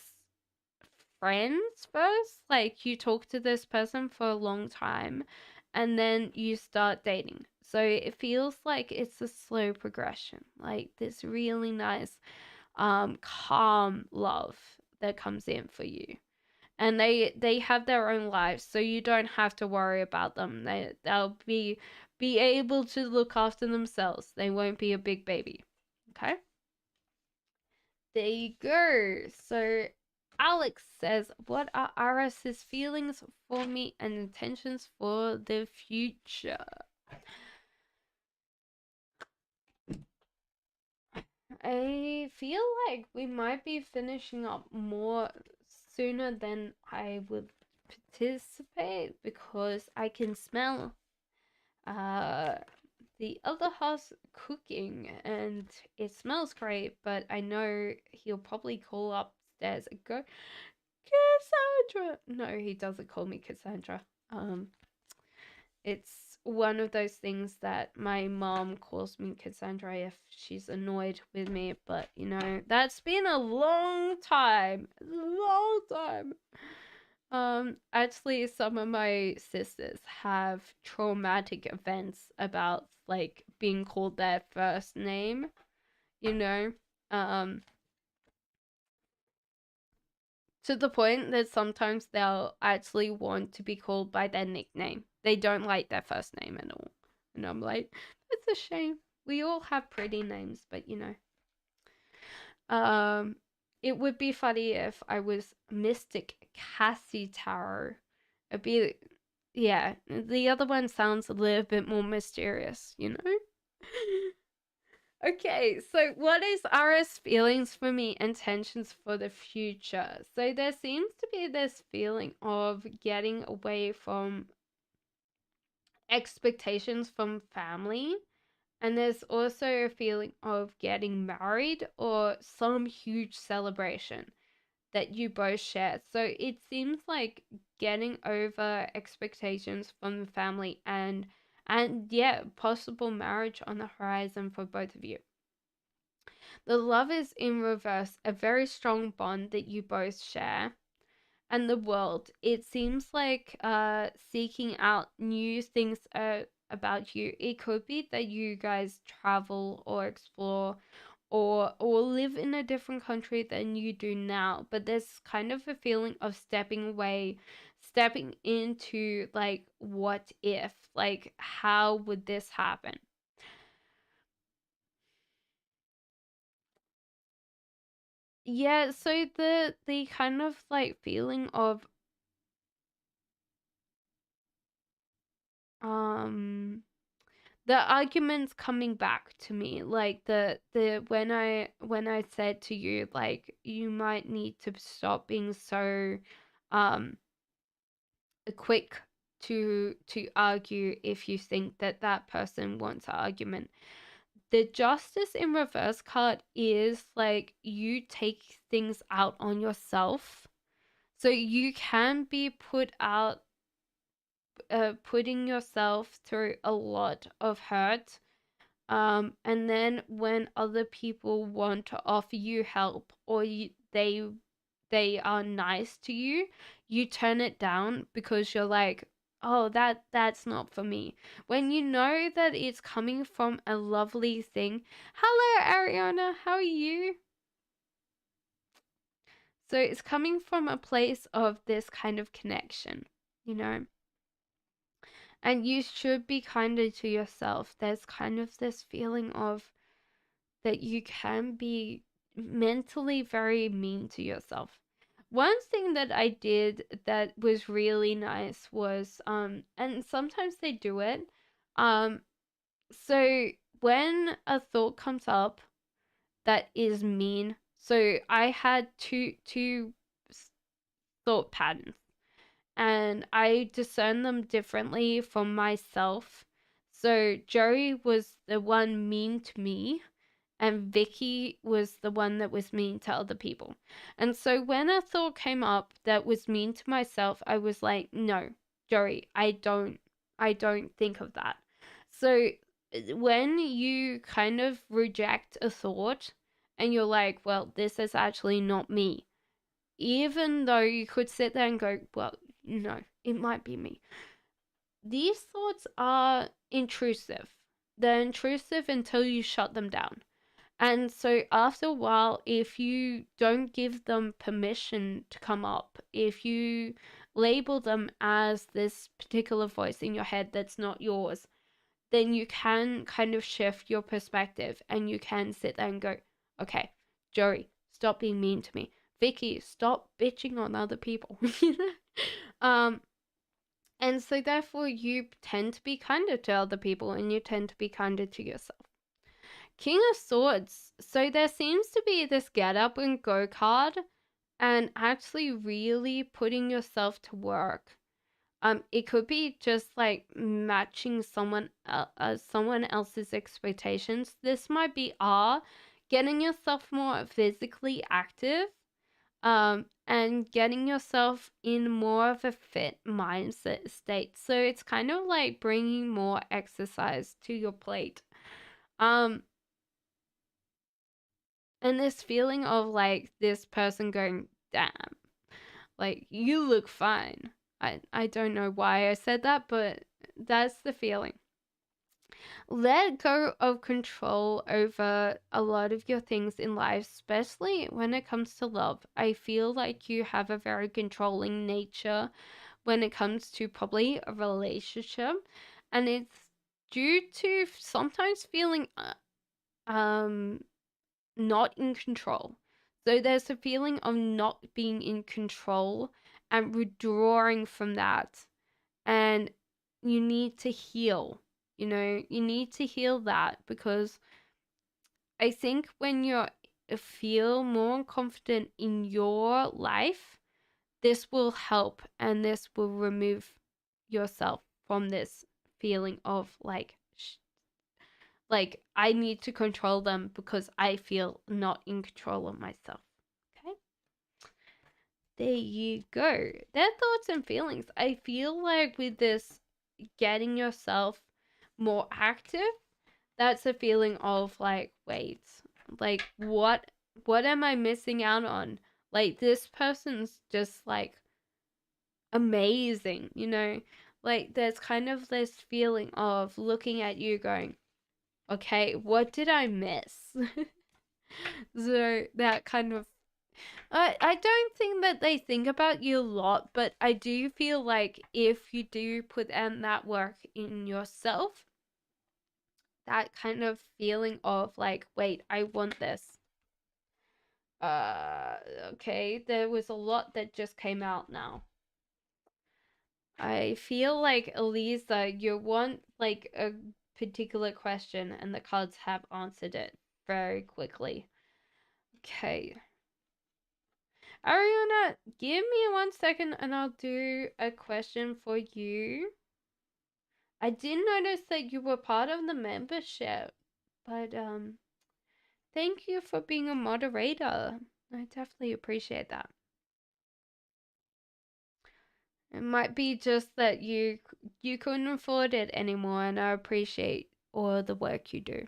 friends first, like you talk to this person for a long time and then you start dating. So it feels like it's a slow progression, like this really nice, calm love that comes in for you. And they have their own lives, so you don't have to worry about them. They'll be able to look after themselves. They won't be a big baby. Okay? There you go. So Alex says, what are Aris's feelings for me and intentions for the future? I feel like we might be finishing up more sooner than I would participate because I can smell uh the other house cooking and it smells great, but I know he'll probably call upstairs and go, Cassandra. No, he doesn't call me Cassandra. Um, it's one of those things that my mom calls me Cassandra if she's annoyed with me, but you know, that's been a long time. Long time. Actually, some of my sisters have traumatic events about like being called their first name, you know? Um, to the point that sometimes they'll actually want to be called by their nickname. They don't like their first name at all. And I'm like, that's a shame. We all have pretty names, but you know. Um, it would be funny if I was Mystic Cassie Tarot. It'd be, yeah. The other one sounds a little bit more mysterious, you know? Okay, so what is Ara's feelings for me, intentions for the future? So there seems to be this feeling of getting away from expectations from family. And there's also a feeling of getting married or some huge celebration that you both share. So it seems like getting over expectations from the family and yeah, possible marriage on the horizon for both of you. The love is in reverse, a very strong bond that you both share. And the world, it seems like seeking out new things about you. It could be that you guys travel or explore or live in a different country than you do now, but there's kind of a feeling of stepping away, stepping into like what if, like how would this happen? Yeah, so the kind of like feeling of um the arguments coming back to me, like the when I said to you like you might need to stop being so um quick to argue if you think that that person wants an argument. The justice in reverse card is like you take things out on yourself, so you can be putting yourself through a lot of hurt. And then when other people want to offer you help or they are nice to you, you turn it down because you're like, oh, that's not for me. When you know that it's coming from a lovely thing. Hello, Ariana. How are you? So it's coming from a place of this kind of connection, you know. And you should be kinder to yourself. There's kind of this feeling of that you can be mentally very mean to yourself. One thing that I did that was really nice was and sometimes they do it. Um so when a thought comes up that is mean, so I had two thought patterns and I discern them differently from myself. So Joey was the one mean to me and Vicky was the one that was mean to other people. And so when a thought came up that was mean to myself, I was like, no, Joey, I don't think of that. So when you kind of reject a thought and you're like, well, this is actually not me, even though you could sit there and go, well, no, it might be me. these thoughts are intrusive. They're intrusive until you shut them down. And so after a while, if you don't give them permission to come up, if you label them as this particular voice in your head that's not yours, then you can kind of shift your perspective and you can sit there and go, okay, Joey, stop being mean to me. Vicky, stop bitching on other people. um, and so therefore you tend to be kinder to other people and you tend to be kinder to yourself. King of Swords. So there seems to be this get up and go card and actually really putting yourself to work. It could be just like matching someone else's expectations. This might be getting yourself more physically active, and getting yourself in more of a fit mindset state. So it's kind of like bringing more exercise to your plate. Um, and this feeling of like this person going, damn, like you look fine. I don't know why I said that, but that's the feeling. Let go of control over a lot of your things in life, especially when it comes to love. I feel like you have a very controlling nature when it comes to probably a relationship, and it's due to sometimes feeling not in control. So there's a feeling of not being in control and withdrawing from that. And you need to heal. You need to heal that, because I think when you feel more confident in your life, this will help and this will remove yourself from this feeling of like I need to control them because I feel not in control of myself. Okay? There you go. Their thoughts and feelings. I feel like with this getting yourself more active, that's a feeling of like, wait, like what am I missing out on? Like this person's just like amazing, Like there's kind of this feeling of looking at you going, okay, what did I miss? So that kind of I don't think that they think about you a lot, but I do feel like if you do put in that work in yourself, that kind of feeling of like, wait, I want this. Uh, okay, there was a lot that just came out now. I feel like Elisa, you want like a particular question and the cards have answered it very quickly. Okay. Ariana, give me 1 second and I'll do a question for you. I did notice that you were part of the membership, but thank you for being a moderator. I definitely appreciate that. It might be just that you couldn't afford it anymore, and I appreciate all the work you do.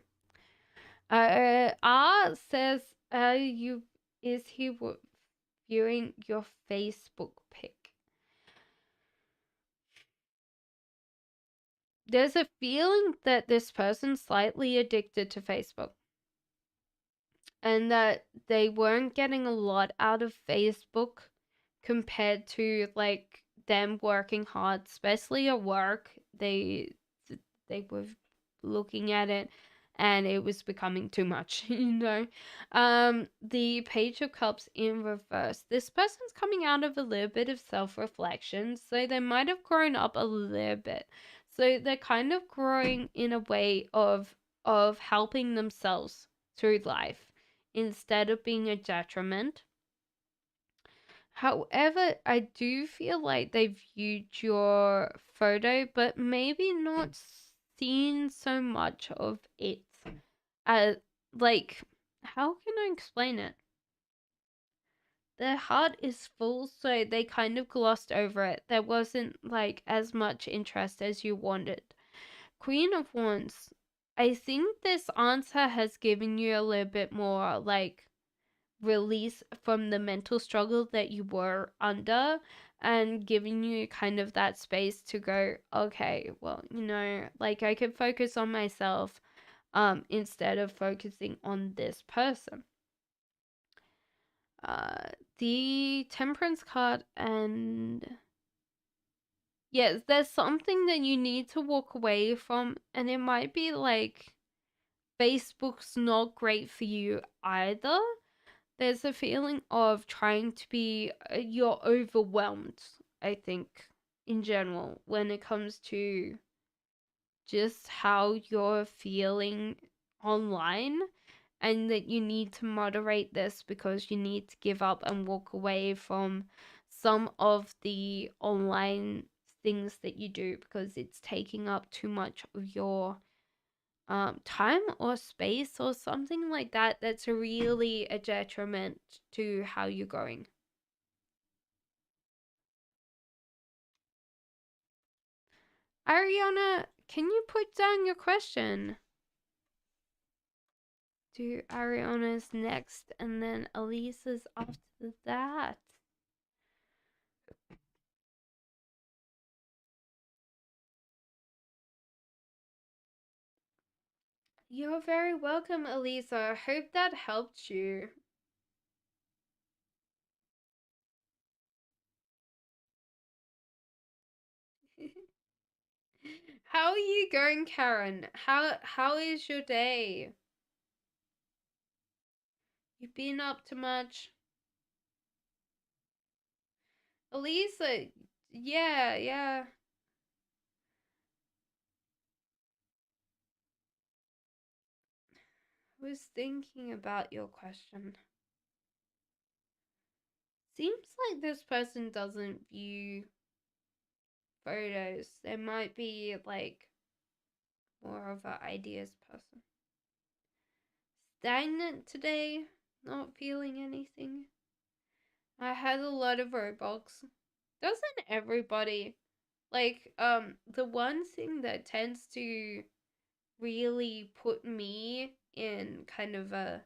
Art says, you is he viewing your Facebook pic? There's a feeling that this person's slightly addicted to Facebook, and that they weren't getting a lot out of Facebook compared to like them working hard, especially at work. They were looking at it and it was becoming too much. The Page of Cups in reverse, this person's coming out of a little bit of self-reflection, so they might have grown up a little bit. So they're kind of growing in a way of helping themselves through life instead of being a detriment. However, I do feel like they viewed your photo, but maybe not seen so much of it. As, like, how can I explain it? Their heart is full, so they kind of glossed over it. There wasn't, like, as much interest as you wanted. Queen of Wands. I think this answer has given you a little bit more, like, release from the mental struggle that you were under, and giving you kind of that space to go, okay, well, like I could focus on myself instead of focusing on this person. Uh the Temperance card, and yes, there's something that you need to walk away from, and it might be like Facebook's not great for you either. There's a feeling of trying to be, you're overwhelmed, I think, in general, when it comes to just how you're feeling online, and that you need to moderate this because you need to give up and walk away from some of the online things that you do because it's taking up too much of your time or space or something like that. That's really a detriment to how you're going. Ariana, can you put down your question? Do Ariana's next, and then Elisa's after that. You're very welcome, Elisa. I hope that helped you. How are you going, Karen? How is your day? You been up to much? Elisa, yeah, yeah. I was thinking about your question. Seems like this person doesn't view photos. They might be like more of an ideas person. Stagnant today, not feeling anything. I had a lot of Roblox. Doesn't everybody? Like, the one thing that tends to really put me in kind of a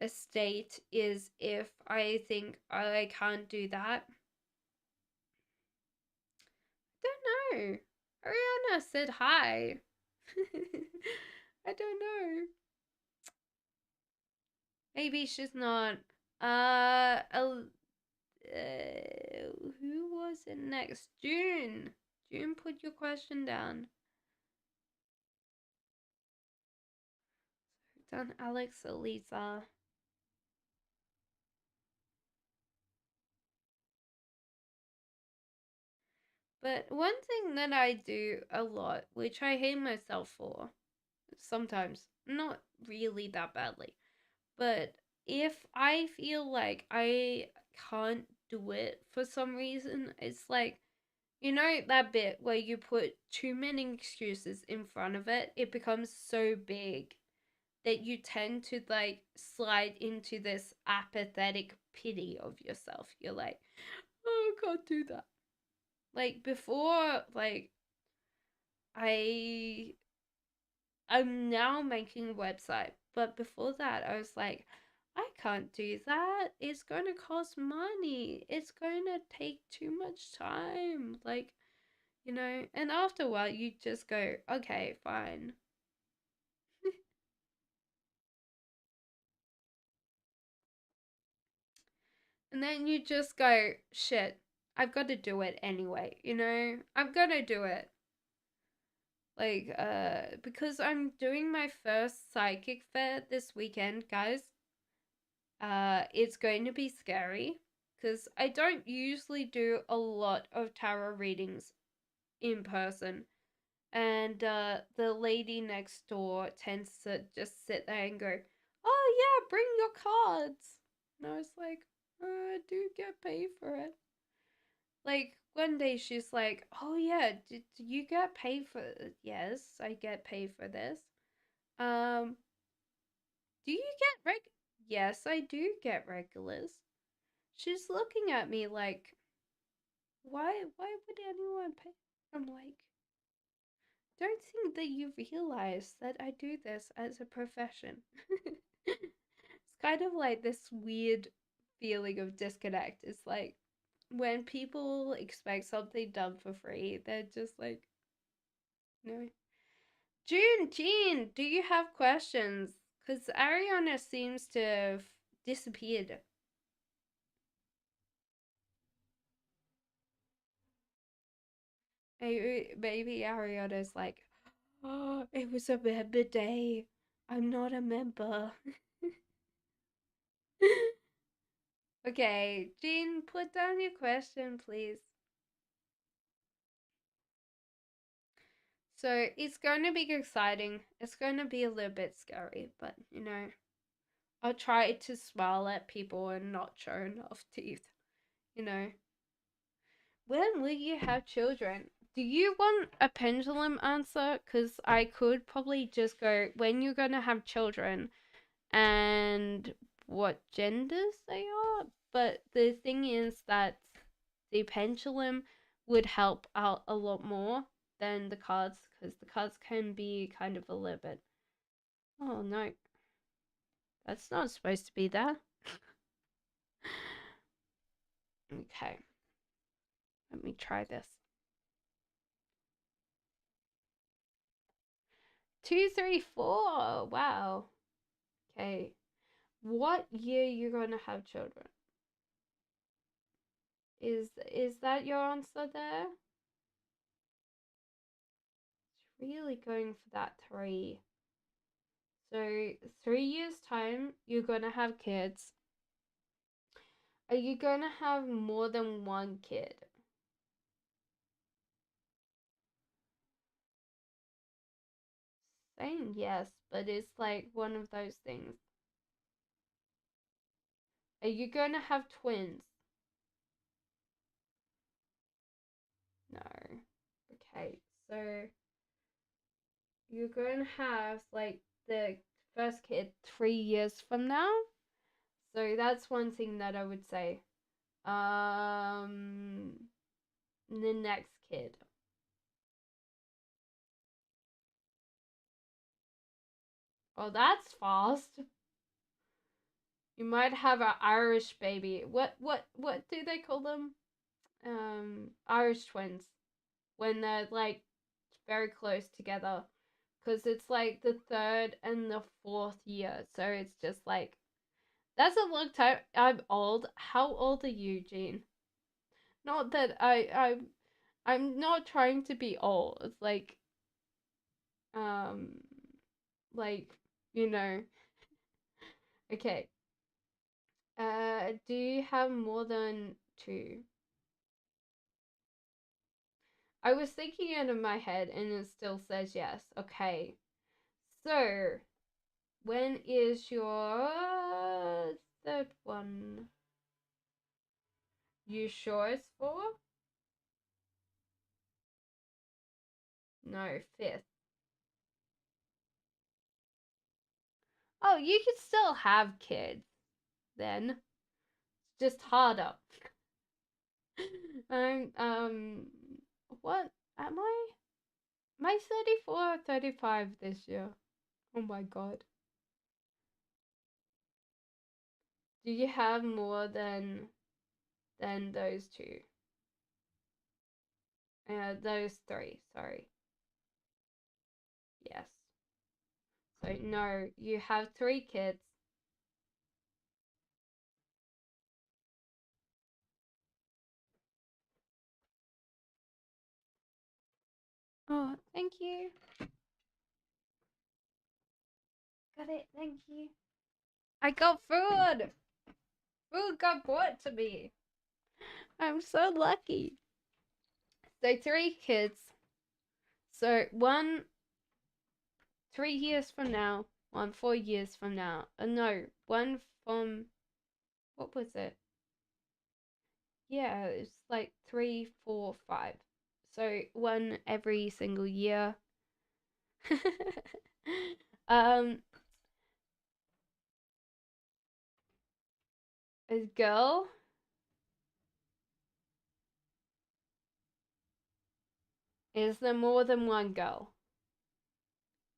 state is if I think I can't do that. Don't know. Ariana said hi. I don't know. Maybe she's not. Who was it next? June. June, put your question down. Done, Alex, Elisa. But one thing that I do a lot, which I hate myself for, sometimes, not really that badly, but if I feel like I can't do it for some reason, it's like, that bit where you put too many excuses in front of it, it becomes so big that you tend to like slide into this apathetic pity of yourself. You're like, oh, I can't do that. Like before, like I I'm now making a website, but before that I was like, I can't do that. It's going to cost money. It's going to take too much time. Like, and after a while you just go, okay, fine. And then you just go, shit, I've got to do it anyway, I've got to do it. Like, because I'm doing my first psychic fair this weekend, guys. It's going to be scary because I don't usually do a lot of tarot readings in person. And the lady next door tends to just sit there and go, oh, yeah, bring your cards. And I was like, I do get paid for it. Like, one day she's like, oh, yeah, do you get paid for it? Yes, I get paid for this. Um, do you get Yes, I do get regulars. She's looking at me like, why would anyone pay? I'm like, don't think that you realize that I do this as a profession. It's kind of like this weird feeling of disconnect. It's like, when people expect something done for free, they're just like, no. Jean, do you have questions? Because Ariana seems to have disappeared. Maybe Ariana's like, oh, it was a member day. I'm not a member. Okay, Jean, put down your question, please. So it's going to be exciting. It's going to be a little bit scary, but I'll try to smile at people and not show enough teeth. You know, when will you have children? Do you want a pendulum answer? Because I could probably just go when you're going to have children and what genders they are. But the thing is that the pendulum would help out a lot more than the cards because the cards can be kind of a little bit. Oh no, that's not supposed to be there. Okay, let me try this. 2, 3, 4. Wow. Okay. What year you gonna have children? Is that your answer there? It's really going for that 3. So 3 years time, you're gonna have kids. Are you gonna have more than one kid? Saying yes, but it's like one of those things. Are you gonna have twins? No. Okay, so you're gonna have like the first kid 3 years from now. So that's one thing that I would say. Um, the next kid. Oh, that's fast. You might have an Irish baby. What do they call them? Irish twins. When they're like very close together. Because it's like the third and the fourth year. So it's just like that's a long time. I'm old. How old are you, Jean? Not that I'm not trying to be old. It's um like you know. Okay. Do you have more than 2? I was thinking it in my head and it still says yes. Okay. So, when is your third one? You sure it's 4? No, 5th. Oh, you could still have kids then. It's just harder. um what am I? Am I 34 or 35 this year? Oh my god. Do you have more than those 2? Those 3, sorry. Yes. So no, you have 3 kids. Oh, thank you. Got it, thank you. I got food! Food got brought to me. I'm so lucky. So 3 kids. So one 3 years from now, one 4 years from now. No, one from what was it? Yeah, it's like 3, 4, 5. So one every single year. um, a girl. Is there more than one girl?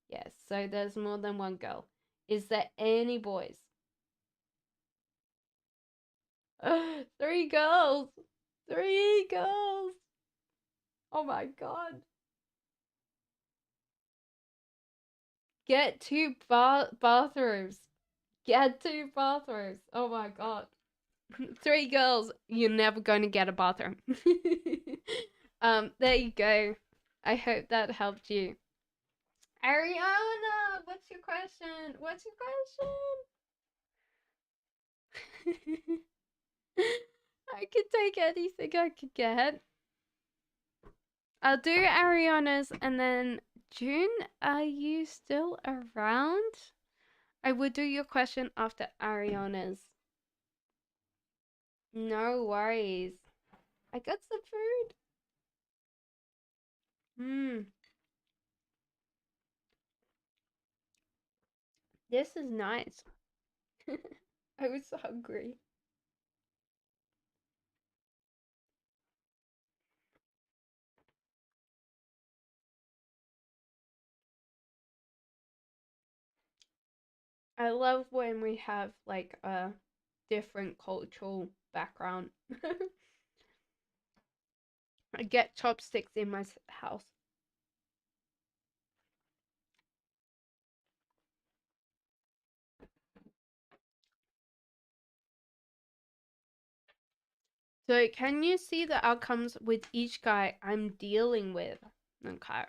Yes, so there's more than one girl. Is there any boys? 3 girls. 3 girls. Oh my god. Get 2 bathrooms. Get 2 bathrooms. Oh my god. 3 girls. You're never going to get a bathroom. There you go. I hope that helped you. Ariana, what's your question? What's your question? I could take anything I could get. I'll do Ariana's, and then June, are you still around? I will do your question after Ariana's. No worries. I got some food. This is nice. I was hungry. I love when we have like a different cultural background. I get chopsticks in my house. So can you see the outcomes with each guy I'm dealing with? Okay.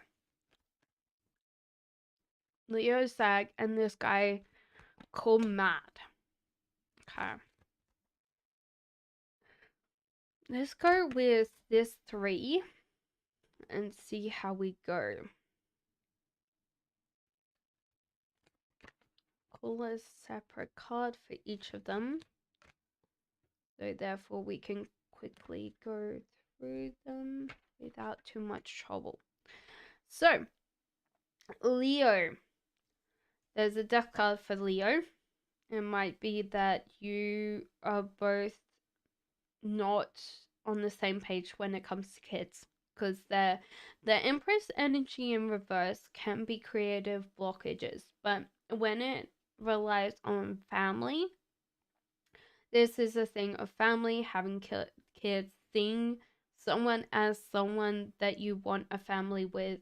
Leo Sag and this guy called Matt. Okay. Let's go with this 3 and see how we go. Pull a separate card for each of them. So therefore we can quickly go through them without too much trouble. So, Leo. There's a death card for Leo. It might be that you are both not on the same page when it comes to kids, because the Empress energy in reverse can be creative blockages, but when it relies on family, this is a thing of family, having kids, seeing someone as someone that you want a family with.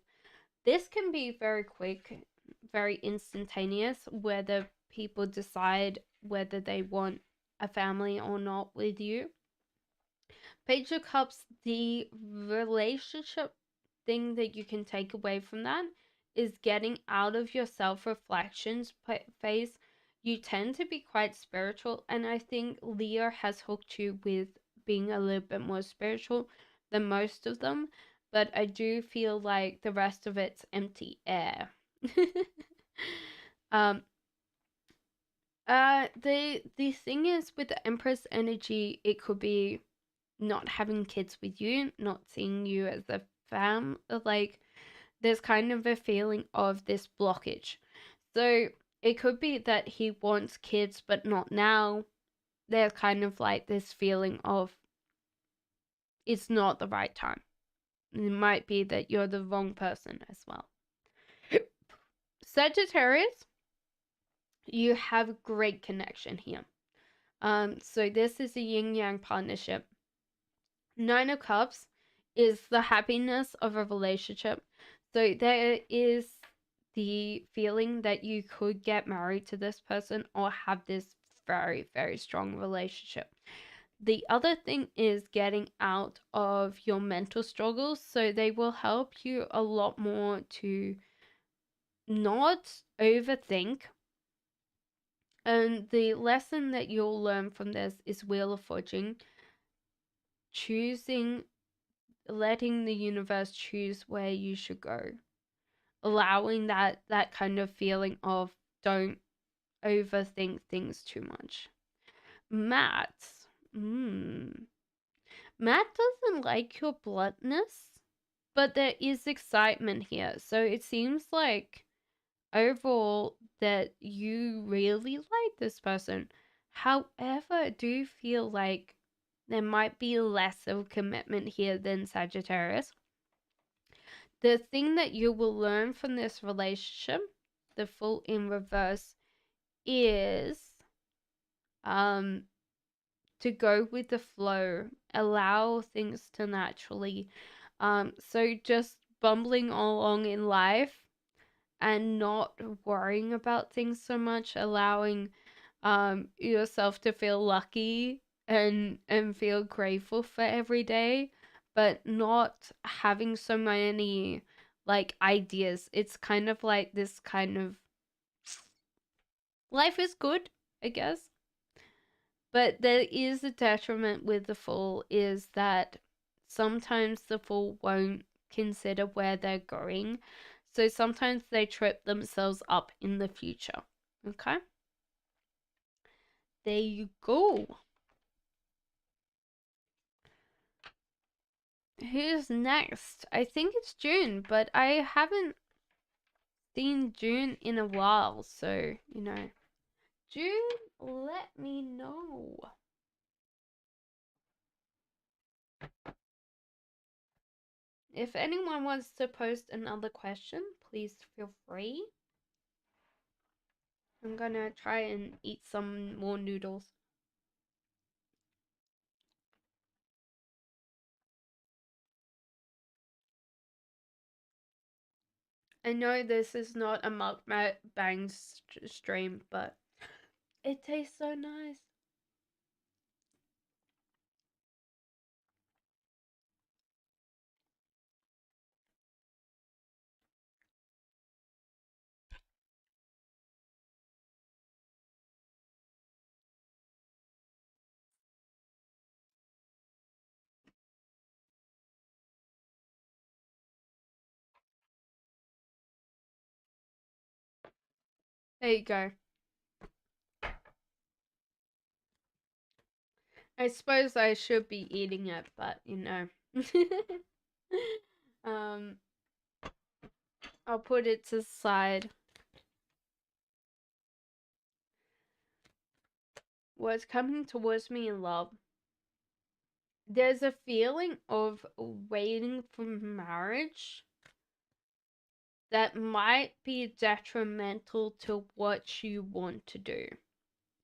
This can be very quick, very instantaneous, whether people decide whether they want a family or not with you. Page of Cups, the relationship thing that you can take away from that is getting out of your self-reflections phase. You tend to be quite spiritual, and I think Leo has hooked you with being a little bit more spiritual than most of them, but I do feel like the rest of it's empty air. um the thing is, with the Empress energy, it could be not having kids with you, not seeing you as a fam, like there's kind of a feeling of this blockage. So it could be that he wants kids but not now. There's kind of like this feeling of it's not the right time. It might be that you're the wrong person as well. Sagittarius, you have great connection here. So this is a yin yang partnership. 9 of Cups is the happiness of a relationship. So there is the feeling that you could get married to this person or have this very, very strong relationship. The other thing is getting out of your mental struggles. So they will help you a lot more to not overthink. And the lesson that you'll learn from this is Wheel of Fortune. Letting the universe choose where you should go. Allowing that kind of feeling of don't overthink things too much. Matt. Matt doesn't like your bluntness, but there is excitement here. So it seems like overall that you really like this person. However, I do feel like there might be less of commitment here than Sagittarius. The thing that you will learn from this relationship, the Fool in reverse, is to go with the flow allow things to naturally. So just bumbling along in life and not worrying about things so much, allowing yourself to feel lucky and feel grateful for every day, but not having so many like ideas. It's kind of like this kind of life is good, I guess. But there is a detriment with the fool is that sometimes the fool won't consider where they're going. So sometimes they trip themselves up in the future. Okay? There you go. Who's next? I think it's June, but I haven't seen June in a while, so, June, let me know. If anyone wants to post another question, please feel free. I'm gonna try and eat some more noodles. I know this is not a mukbang stream, but it tastes so nice. There you go. I suppose I should be eating it, but um, I'll put it to the side. What's coming towards me in love? There's a feeling of waiting for marriage that might be detrimental to what you want to do.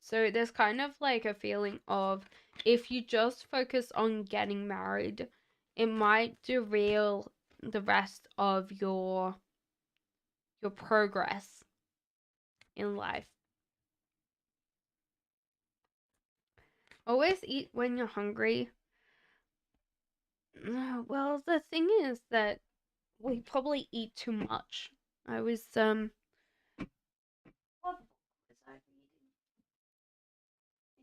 So there's kind of like a feeling of if you just focus on getting married, it might derail the rest of your progress in life. Always eat when you're hungry. Well, the thing is that we probably eat too much. I was what book was I reading?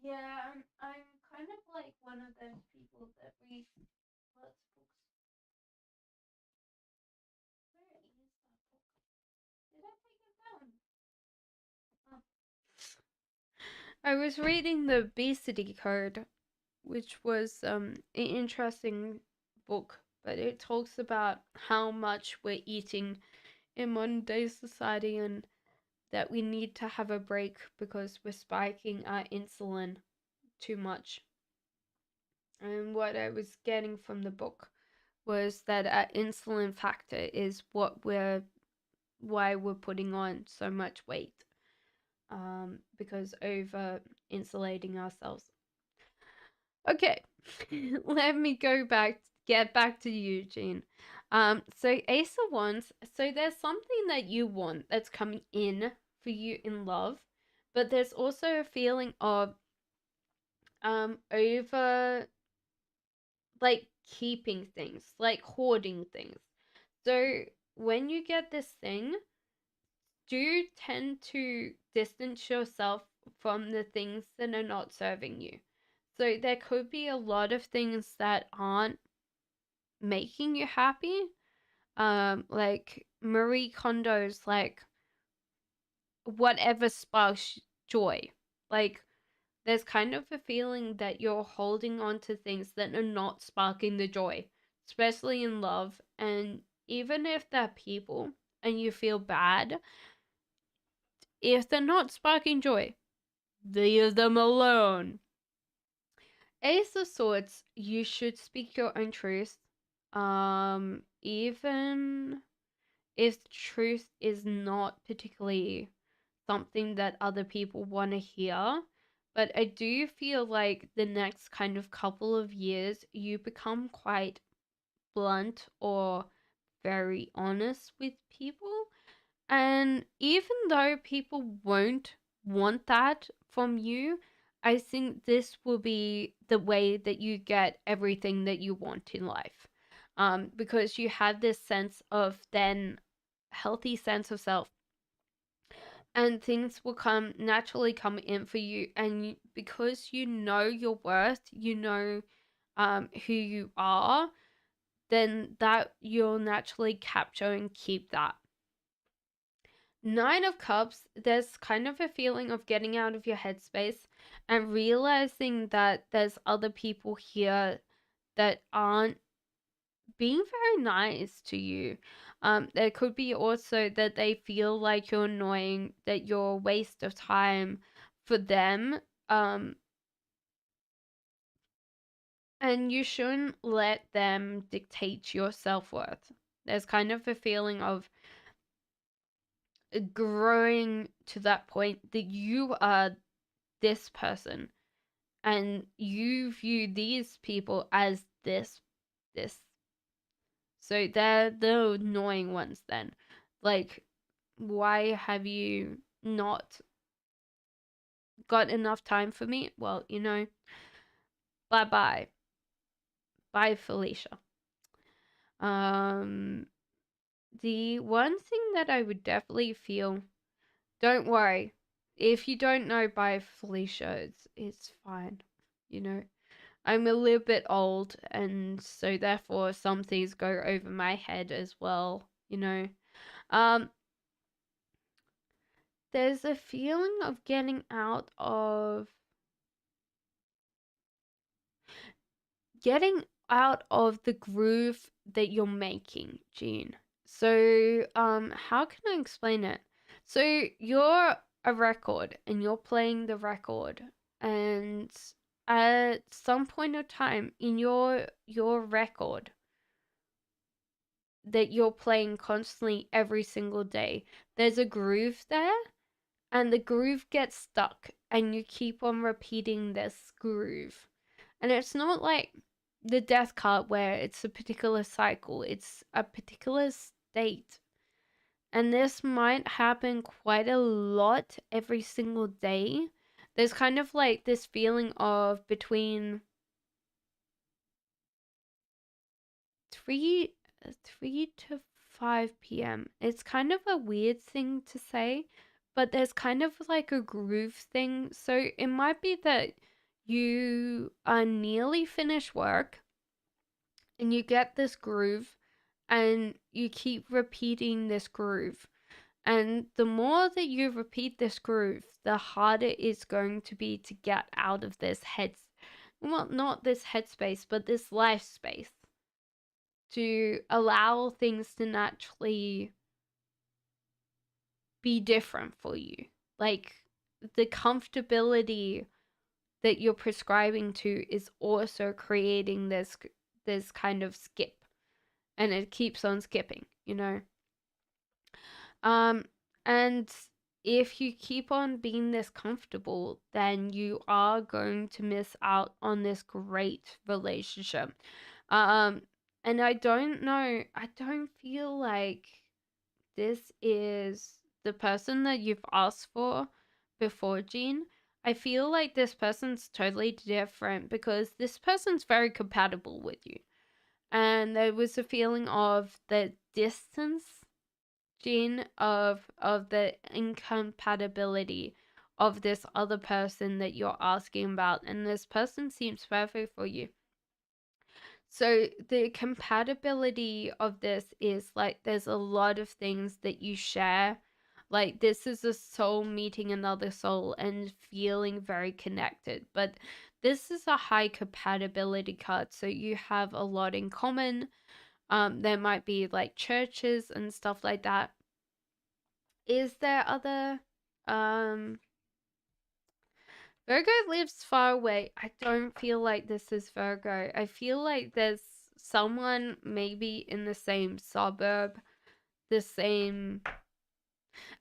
Yeah, I'm kind of like one of those people that read lots of books. Where is that book? Did I take it down? Oh. I was reading the Obesity Code, which was an interesting book, but it talks about how much we're eating in modern day society and that we need to have a break because we're spiking our insulin too much. And what I was getting from the book was that our insulin factor is why we're putting on so much weight, because over insulating ourselves. Okay, let me get back to Eugene. So Ace of Wands, so there's something that you want that's coming in for you in love, but there's also a feeling of over like keeping things, like hoarding things. So when you get this thing, do you tend to distance yourself from the things that are not serving you? So there could be a lot of things that aren't making you happy. Like Marie Kondo's like whatever sparks joy. Like there's kind of a feeling that you're holding on to things that are not sparking the joy, especially in love. And even if they're people and you feel bad, if they're not sparking joy, leave them alone. Ace of Swords, you should speak your own truth. Even if truth is not particularly something that other people want to hear, But I do feel like the next kind of couple of years, you become quite blunt or very honest with people. And even though people won't want that from you, I think this will be the way that you get everything that you want in life. Because you have this sense of then healthy sense of self, and things will come naturally come in for you, and because you know your worth, you know who you are, then that you'll naturally capture and keep that. Nine of Cups, there's kind of a feeling of getting out of your headspace and realizing that there's other people here that aren't being very nice to you. There could be also that they feel like you're annoying, that you're a waste of time for them. And you shouldn't let them dictate your self-worth. There's kind of a feeling of growing to that point that you are this person and you view these people as this. So they're the annoying ones then. Like, why have you not got enough time for me? Well, bye bye. Bye, Felicia. Um, the one thing that I would definitely feel, don't worry. If you don't know by Felicia, it's fine. You know, I'm a little bit old, and so therefore some things go over my head as well. Um, there's a feeling of getting out of the groove that you're making, Jean. So, how can I explain it? So you're a record and you're playing the record, and at some point of time in your record that you're playing constantly every single day, there's a groove there, and the groove gets stuck, and you keep on repeating this groove. And it's not like the death card where it's a particular cycle, it's a particular state. And this might happen quite a lot every single day. There's kind of like this feeling of between 3 3 to 5 p.m. It's kind of a weird thing to say, but there's kind of like a groove thing. So it might be that you are nearly finished work and you get this groove and you keep repeating this groove. And the more that you repeat this groove, the harder it's going to be to get out of this well, not this headspace, but this life space, to allow things to naturally be different for you. Like, the comfortability that you're prescribing to is also creating this kind of skip, and it keeps on skipping. And if you keep on being this comfortable, then you are going to miss out on this great relationship. Um, and I don't know, I don't feel like this is the person that you've asked for before, Jean. I feel like this person's totally different because this person's very compatible with you. And there was a feeling of the distance, Jean, of the incompatibility of this other person that you're asking about, and this person seems perfect for you. So the compatibility of this is like there's a lot of things that you share. Like, this is a soul meeting another soul and feeling very connected. But this is a high compatibility card, so you have a lot in common. There might be like churches and stuff like that. Is there other Virgo lives far away. I don't feel like this is Virgo. I feel like there's someone maybe in the same suburb, the same,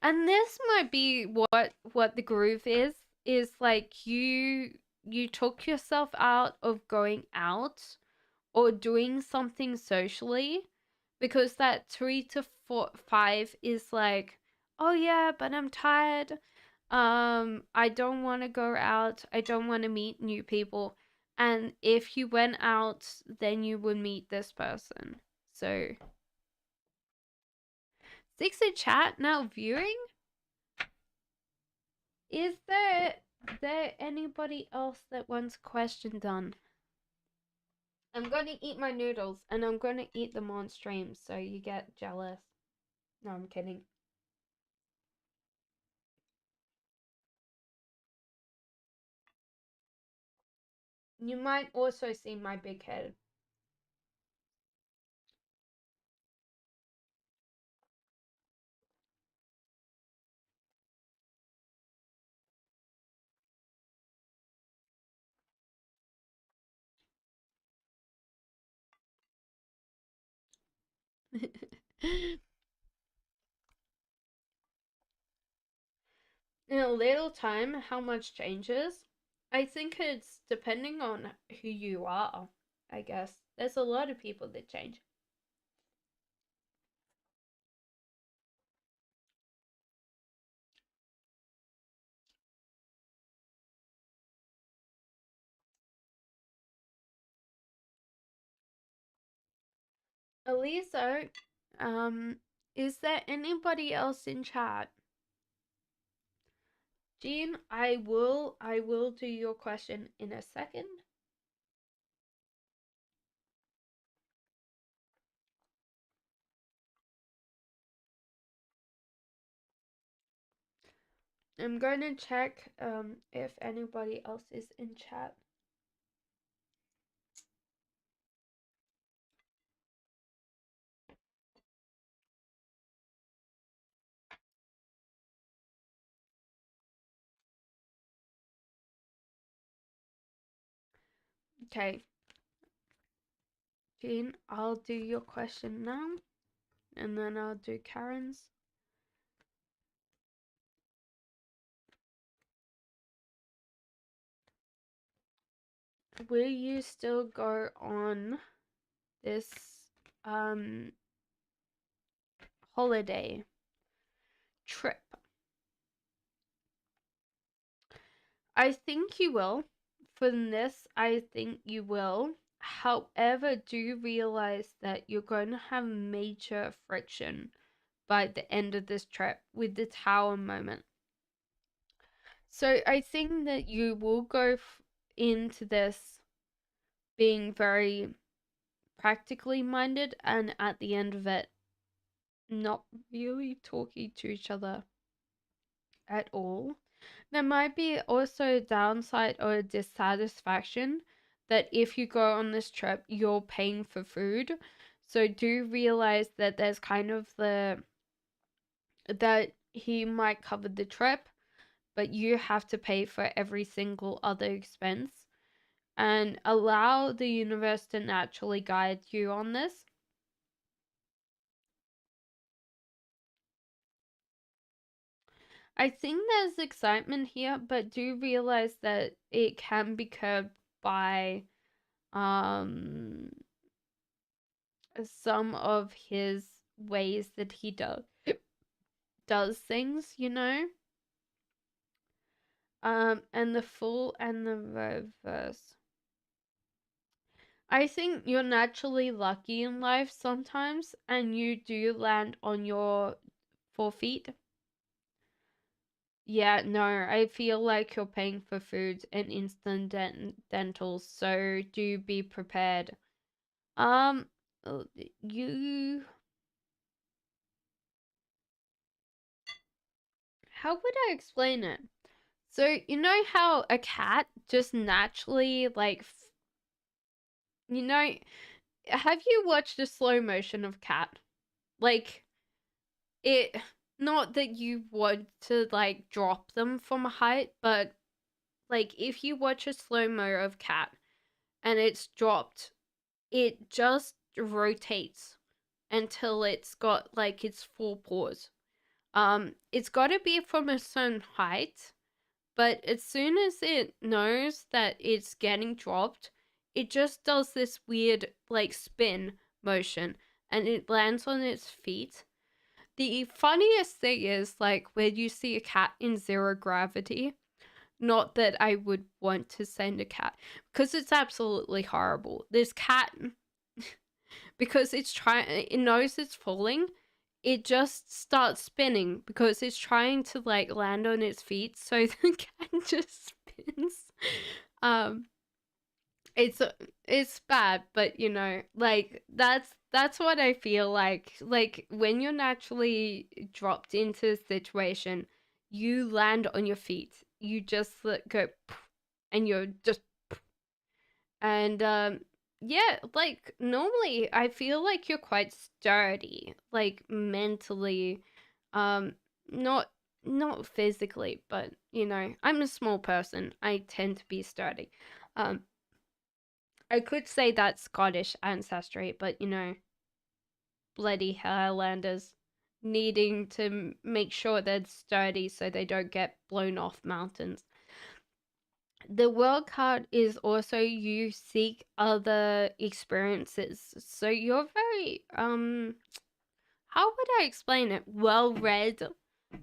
and this might be what the groove is. is like you took yourself out of going out or doing something socially, because that 3 to 5 is like, oh yeah, but I'm tired. I don't want to go out. I don't want to meet new people. And if you went out, then you would meet this person. So, six in chat now viewing. Is there anybody else that wants a question done? I'm going to eat my noodles and I'm going to eat them on stream so you get jealous. No, I'm kidding. You might also see my big head. In a little time, how much changes? I think it's depending on who you are, I guess. There's a lot of people that change. Elisa, is there anybody else in chat? Jean, I will do your question in a second. I'm going to check if anybody else is in chat. Okay. Jean, I'll do your question now, and then I'll do Karen's. Will you still go on this holiday trip? I think you will. For this, I think you will. However, do realize that you're going to have major friction by the end of this trip with the tower moment. So I think that you will go into this being very practically minded, and at the end of it, not really talking to each other at all. There might be also a downside or a dissatisfaction that if you go on this trip, you're paying for food. So do realize that there's kind of that he might cover the trip, but you have to pay for every single other expense, and allow the universe to naturally guide you on this. I think there's excitement here, but do realize that it can be curbed by um some of his ways that he does things, you know? And the full and the reverse. I think you're naturally lucky in life sometimes, and you do land on your 4 feet. Yeah, no, I feel like you're paying for food and instant dentals, so do be prepared. Um, you, how would I explain it? So, you know how a cat just naturally, like, you know, have you watched a slow motion of cat? Like, it, not that you want to, like, drop them from a height, but, like, if you watch a slow mo of cat and it's dropped, it just rotates until it's got, like, its full paws. It's got to be from a certain height, But as soon as it knows that it's getting dropped, it just does this weird like spin motion and it lands on its feet. The funniest thing is like when you see a cat in zero gravity. Not that I would want to send a cat because it's absolutely horrible. This cat, because it knows it's falling, it just starts spinning because it's trying to like land on its feet, so the cat just spins. Um, it's it's bad, but like that's what I feel like. Like when you're naturally dropped into a situation, you land on your feet. You just go, and you're just and yeah, like normally I feel like you're quite sturdy, like mentally, um not not physically, but I'm a small person. I tend to be sturdy. Um I could say that's Scottish ancestry, but bloody Highlanders needing to make sure they're sturdy so they don't get blown off mountains. The world card is also you seek other experiences. So you're very how would I explain it? Well read,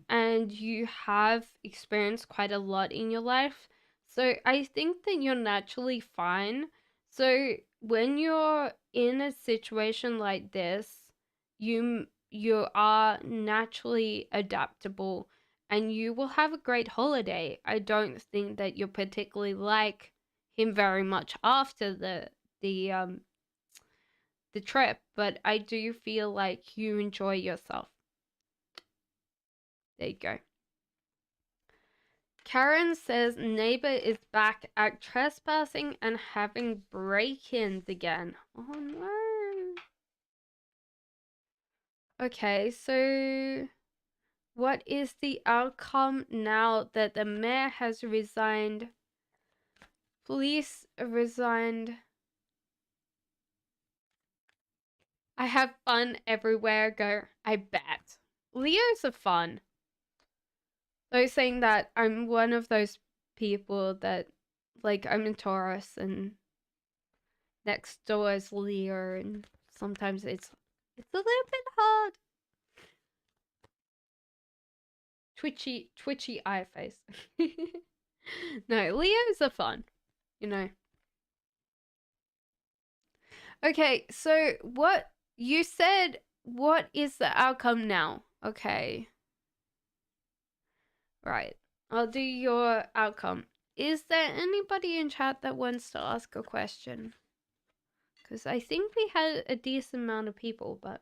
and you have experienced quite a lot in your life. So I think that you're naturally fine. So when you're in a situation like this, you are naturally adaptable and you will have a great holiday. I don't think that you're particularly like him very much after the the trip, but I do feel like you enjoy yourself. There you go. Karen says neighbor is back at trespassing and having break-ins again. Oh no. Okay, so what is the outcome now that the mayor has resigned? Police resigned. I have fun everywhere I go. I bet. Leos are fun. Though saying that I'm one of those people that like I'm a Taurus and next door is Leo, and sometimes it's a little bit hard. Twitchy eye face. No, Leos are fun, you know. Okay, so what you said, what is the outcome now? Okay. Right. I'll do your outcome. Is there anybody in chat that wants to ask a question? Because I think we had a decent amount of people, but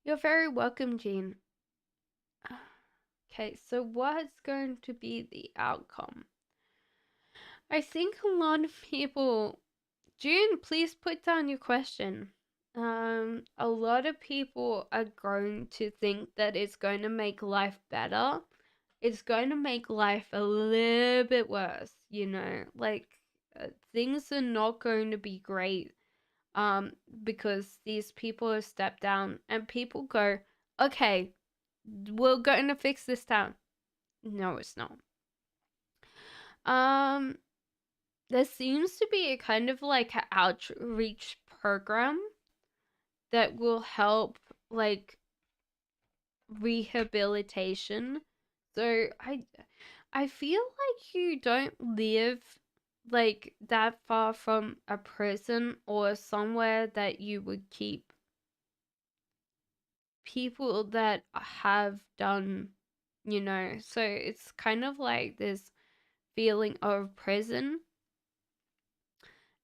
you're very welcome, Jean. Okay, so what's going to be the outcome? I think a lot of people. June, please put down your question. A lot of people are going to think that it's going to make life better. It's going to make life a little bit worse, like things are not going to be great. Because these people have stepped down and people go, okay, we're going to fix this town. No, it's not. Um, there seems to be a kind of like an outreach program that will help like rehabilitation. So I feel like you don't live like that far from a prison or somewhere that you would keep people that have done, so it's kind of like this feeling of prison.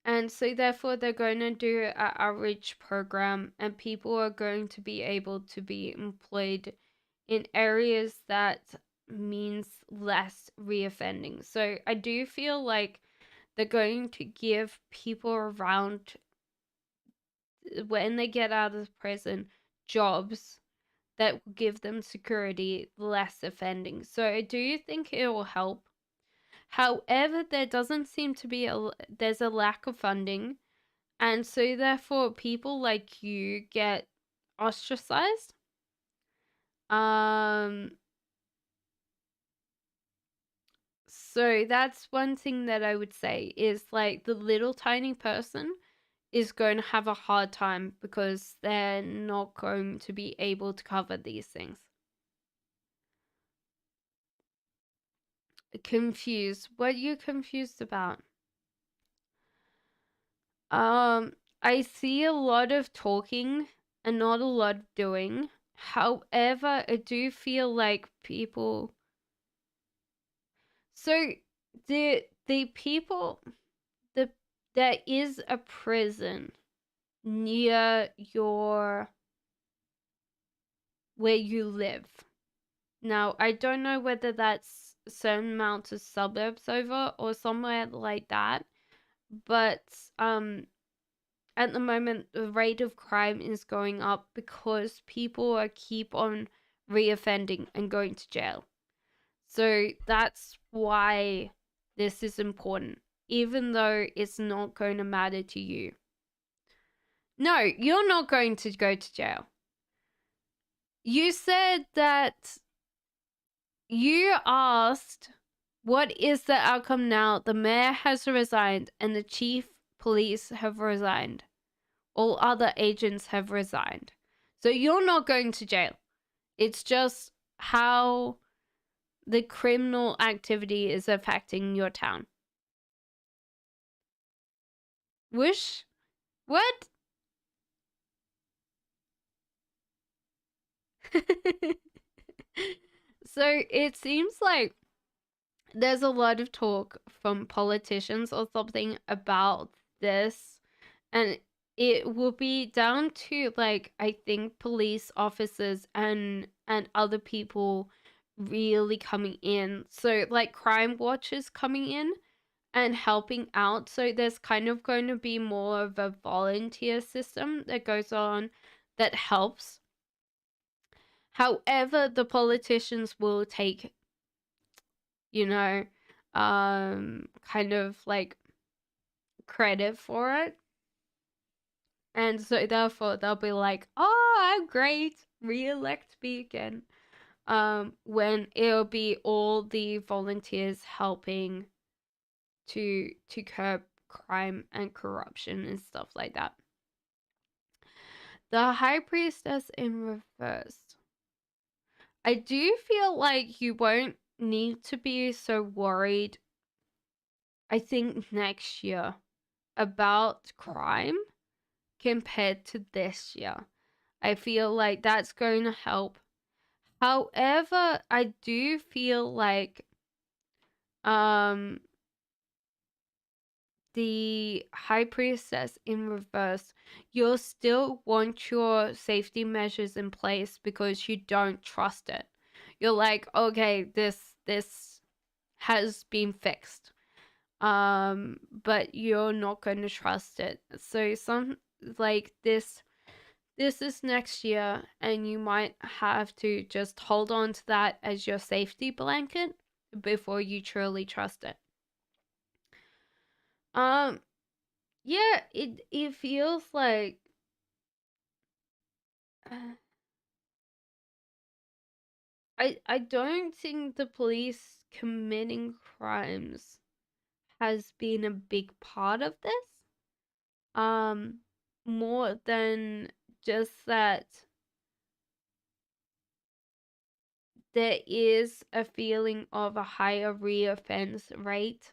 And so therefore they're going to do an outreach program and people are going to be able to be employed in areas that means less reoffending. So I do feel like they're going to give people around when they get out of prison jobs that will give them security, less offending. So I do think it will help. However, there doesn't seem to be there's a lack of funding, and so therefore people like you get ostracized. So that's one thing that I would say is like the little tiny person is going to have a hard time because they're not going to be able to cover these things. Confused. What are you confused about? I see a lot of talking and not a lot of doing. However, I do feel like people. So the people the there is a prison near your where you live. Now, I don't know whether that's a certain amount of suburbs over or somewhere like that, but at the moment the rate of crime is going up because people are keep on reoffending and going to jail. So that's why this is important, even though it's not going to matter to you. No, you're not going to go to jail. You said that you asked, what is the outcome now? The mayor has resigned and the chief police have resigned. All other agents have resigned. So you're not going to jail. It's just how the criminal activity is affecting your town. Wish? What? So it seems like there's a lot of talk from politicians or something about this, and it will be down to like I think police officers and other people really coming in. So like crime watchers coming in and helping out. So there's kind of going to be more of a volunteer system that goes on that helps. However, the politicians will take, you know, kind of like credit for it. And so therefore they'll be like, "Oh, I'm great. Re-elect me again." When it'll be all the volunteers helping to curb crime and corruption and stuff like that. The High Priestess in reverse. I do feel like you won't need to be so worried, I think, next year about crime compared to this year. I feel like that's going to help. However, I do feel like um the High Priestess in reverse, you'll still want your safety measures in place because you don't trust it. You're like, okay, this has been fixed. But you're not going to trust it. So some like this is next year and you might have to just hold on to that as your safety blanket before you truly trust it. Um yeah, it feels like uh, I don't think the police committing crimes has been a big part of this. Um more than just that there is a feeling of a higher reoffense rate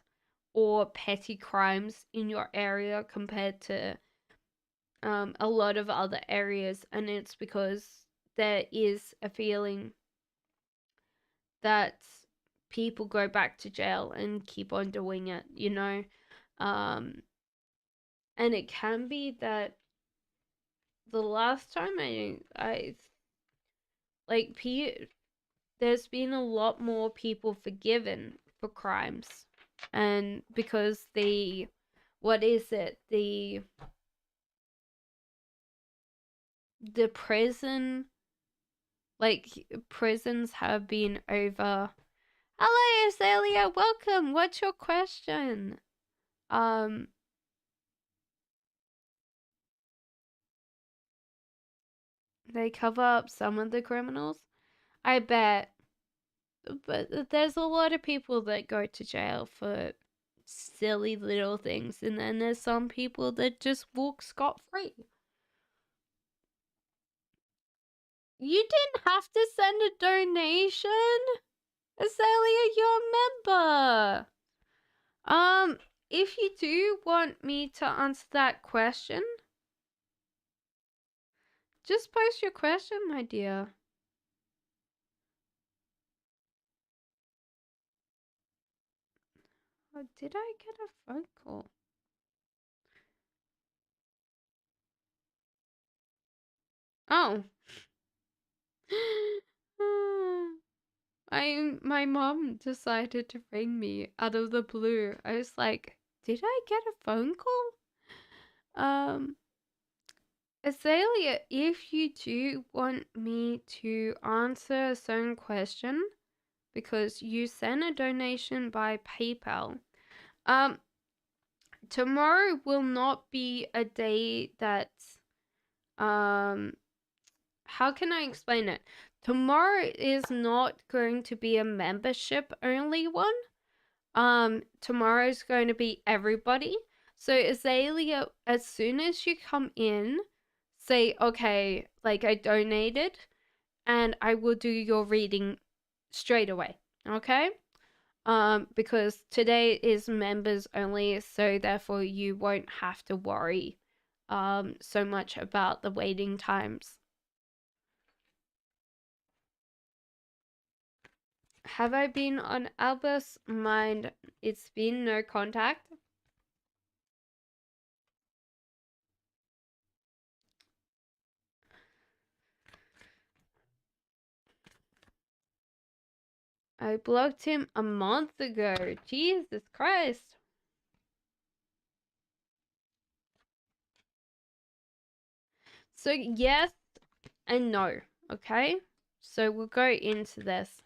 or petty crimes in your area compared to a lot of other areas, and it's because there is a feeling that people go back to jail and keep on doing it, you know? Um, and it can be that the last time I like, there's been a lot more people forgiven for crimes. And because what is it? The prison, like, prisons have been over. Hello, Azalea, welcome. What's your question? Um, they cover up some of the criminals. I bet. but there's a lot of people that go to jail for silly little things, and then there's some people that just walk scot-free. You didn't have to send a donation, Azalea. You're a member. If you do want me to answer that question, just post your question, my dear. Oh, did I get a phone call? Oh. My mom decided to ring me out of the blue. I was like, did I get a phone call? Azalea, if you do want me to answer a certain question because you sent a donation by PayPal, tomorrow will not be a day that, how can I explain it? Tomorrow is not going to be a membership only one. Tomorrow's going to be everybody. So Azalea, as soon as you come in, say, okay, like I donated, and I will do your reading straight away. Okay? Because today is members only, so therefore you won't have to worry so much about the waiting times. Have I been on Albert's mind? It's been no contact. I blocked him a month ago. Jesus Christ. So yes and no, okay? So we'll go into this.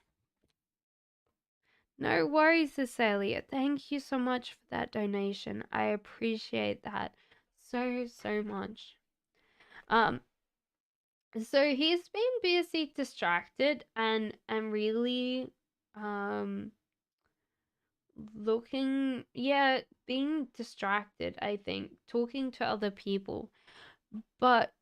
No worries, Cecilia. Thank you so much for that donation. I appreciate that so much. So he's been busy, distracted, and really looking, yeah, being distracted, I think, talking to other people. But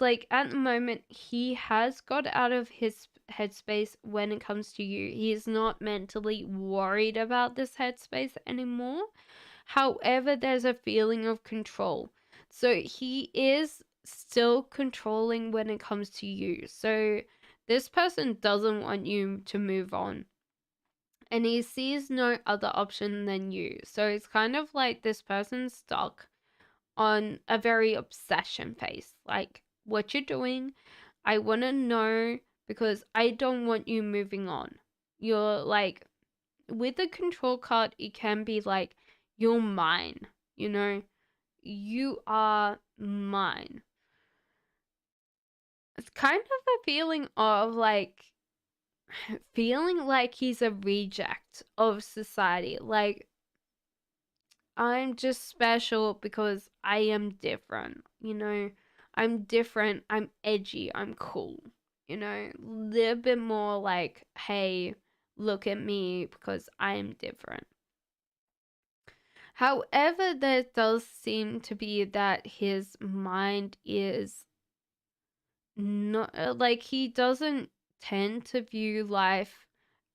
like at the moment, he has got out of his headspace when it comes to you. He is not mentally worried about this headspace anymore. However, there's a feeling of control. So he is still controlling when it comes to you. So this person doesn't want you to move on. And he sees no other option than you. So it's kind of like this person's stuck on a very obsession phase. Like, what you're doing, I want to know because I don't want you moving on. You're like, with the control card, it can be like, you're mine, you know? You are mine. It's kind of a feeling of like, feeling like he's a reject of society. Like, I'm just special because I am different, you know? I'm different, I'm edgy, I'm cool, you know? A little bit more like, hey, look at me because I am different. However, there does seem to be that his mind is not like he doesn't tend to view life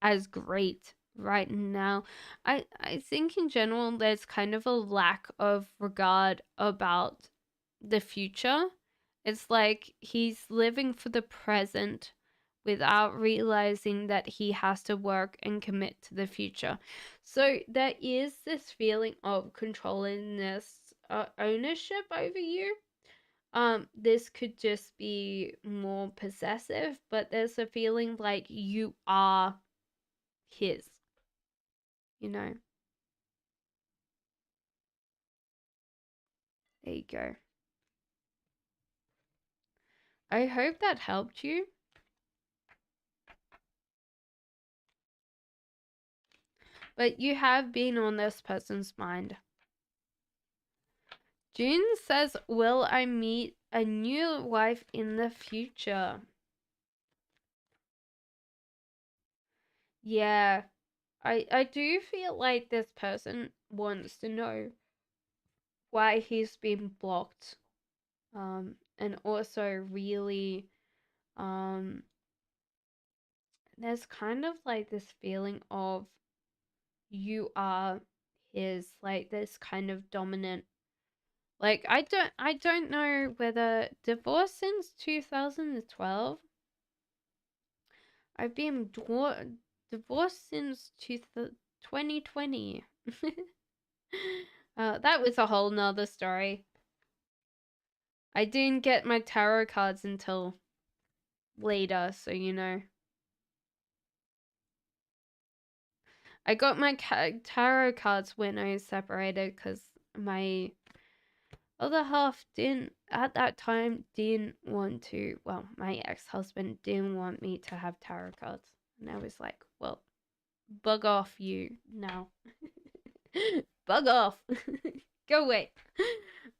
as great right now. I think in general there's kind of a lack of regard about the future. It's like he's living for the present without realizing that he has to work and commit to the future. So there is this feeling of controlling this ownership over you. This could just be more possessive, but there's a feeling like you are his, you know? There you go. I hope that helped you. But you have been on this person's mind. June says, will I meet a new wife in the future? Yeah, I do feel like this person wants to know why he's been blocked. And also really, um, there's kind of like this feeling of you are his, like this kind of dominant. Like I don't know whether divorce since 2012. I've been divorced since 2020. That was a whole nother story. I didn't get my tarot cards until later, so you know. I got my tarot cards when I separated because my other half didn't, at that time, didn't want to, well, my ex-husband didn't want me to have tarot cards. And I was like, well, bug off you now. Bug off. Go away.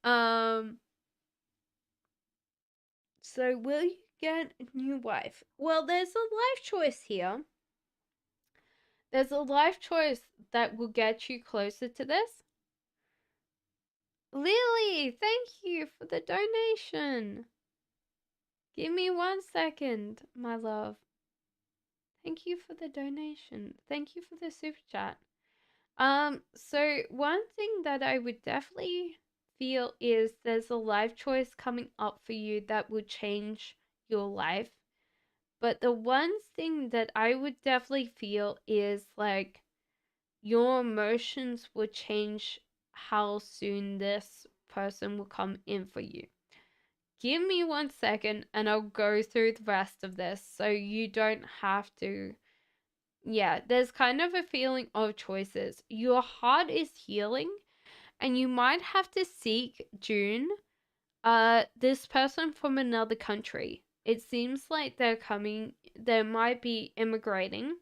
Um, so will you get a new wife? Well, there's a life choice here. There's a life choice that will get you closer to this. Lily, thank you for the donation. Give me 1 second, my love. Thank you for the donation. Thank you for the super chat. So one thing that I would definitely feel is there's a life choice coming up for you that will change your life. But the one thing that I would definitely feel is like your emotions will change how soon this person will come in for you. Give me 1 second and I'll go through the rest of this so you don't have to. Yeah, there's kind of a feeling of choices. Your heart is healing and you might have to seek June, this person from another country. It seems like they might be immigrating,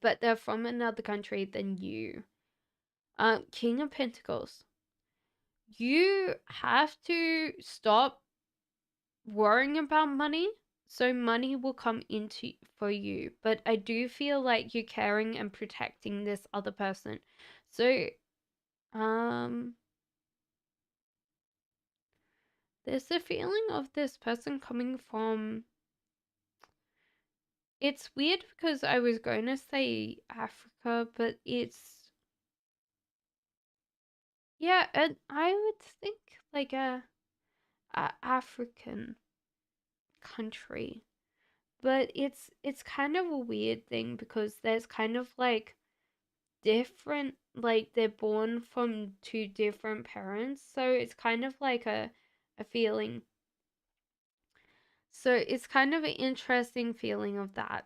but they're from another country than you. King of Pentacles. You have to stop worrying about money, so money will come into for you. But I do feel like you're caring and protecting this other person. So um there's a feeling of this person coming from, it's weird because I was going to say Africa, but it's, yeah, and I would think like a African country. But it's kind of a weird thing because there's kind of like different, like they're born from two different parents, so it's kind of like a feeling. So it's kind of an interesting feeling of that.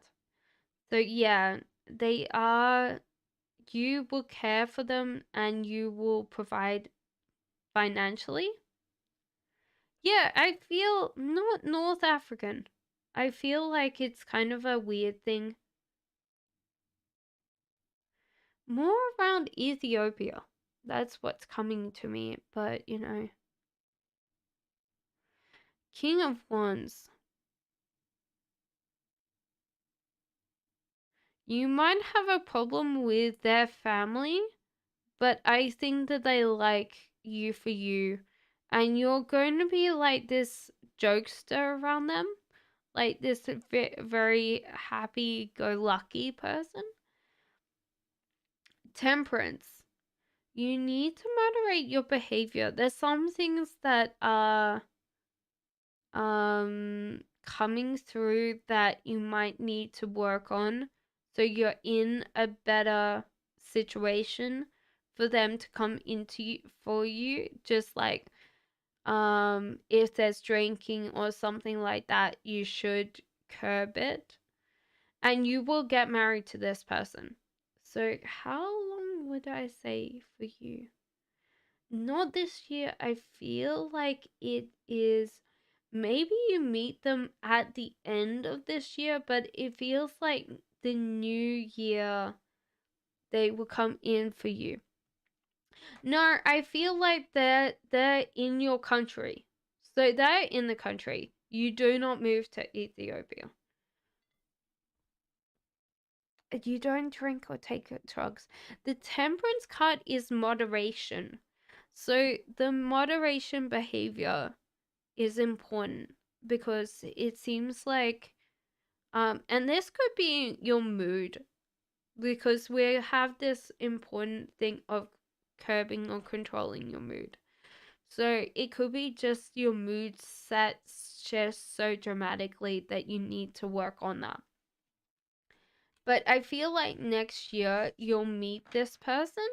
So yeah, they are, you will care for them and you will provide financially. Yeah, I feel not North African. I feel like it's kind of a weird thing. More around Ethiopia. That's what's coming to me, but you know. King of Wands. You might have a problem with their family, but I think that they like you for you. And you're going to be like this jokester around them. Like this very happy-go-lucky person. Temperance. You need to moderate your behavior. There's some things that are coming through that you might need to work on so you're in a better situation for them to come into for you. Just like if there's drinking or something like that, you should curb it, and you will get married to this person. So how long would I say for you? Not this year. I feel like it is, maybe you meet them at the end of this year, but it feels like the new year they will come in for you. No, I feel like they're in your country. So they're in the country. You do not move to Ethiopia. you don't drink or take drugs. The temperance card is moderation. So the moderation behavior is important because it seems like and this could be your mood, because we have this important thing of curbing or controlling your mood. So it could be just your mood sets just so dramatically that you need to work on that. But I feel like next year you'll meet this person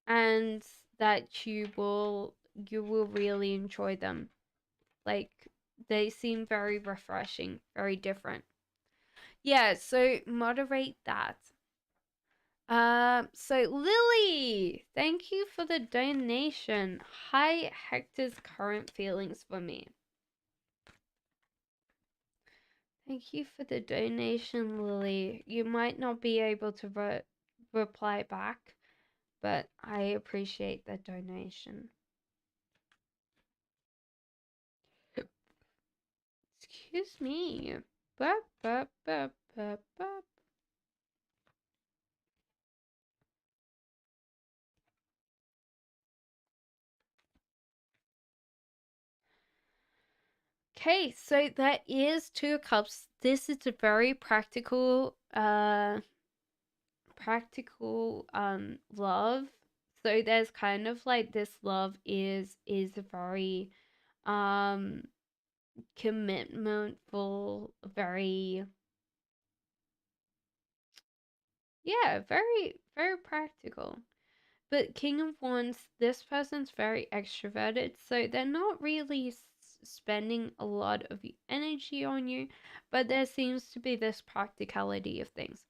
and that you will really enjoy them. Like, they seem very refreshing, very different. Yeah, so moderate that. So Lily, thank you for the donation. Hi, Hector's current feelings for me. Thank you for the donation, Lily. You might not be able to reply back, but I appreciate the donation. Excuse me. Burp, burp, burp, burp, burp. Okay, so that is Two of Cups. This is a very practical love. So there's kind of like this love is very um commitmentful, very, yeah, very very practical. But King of Wands, this person's very extroverted, so they're not really spending a lot of energy on you, but there seems to be this practicality of things.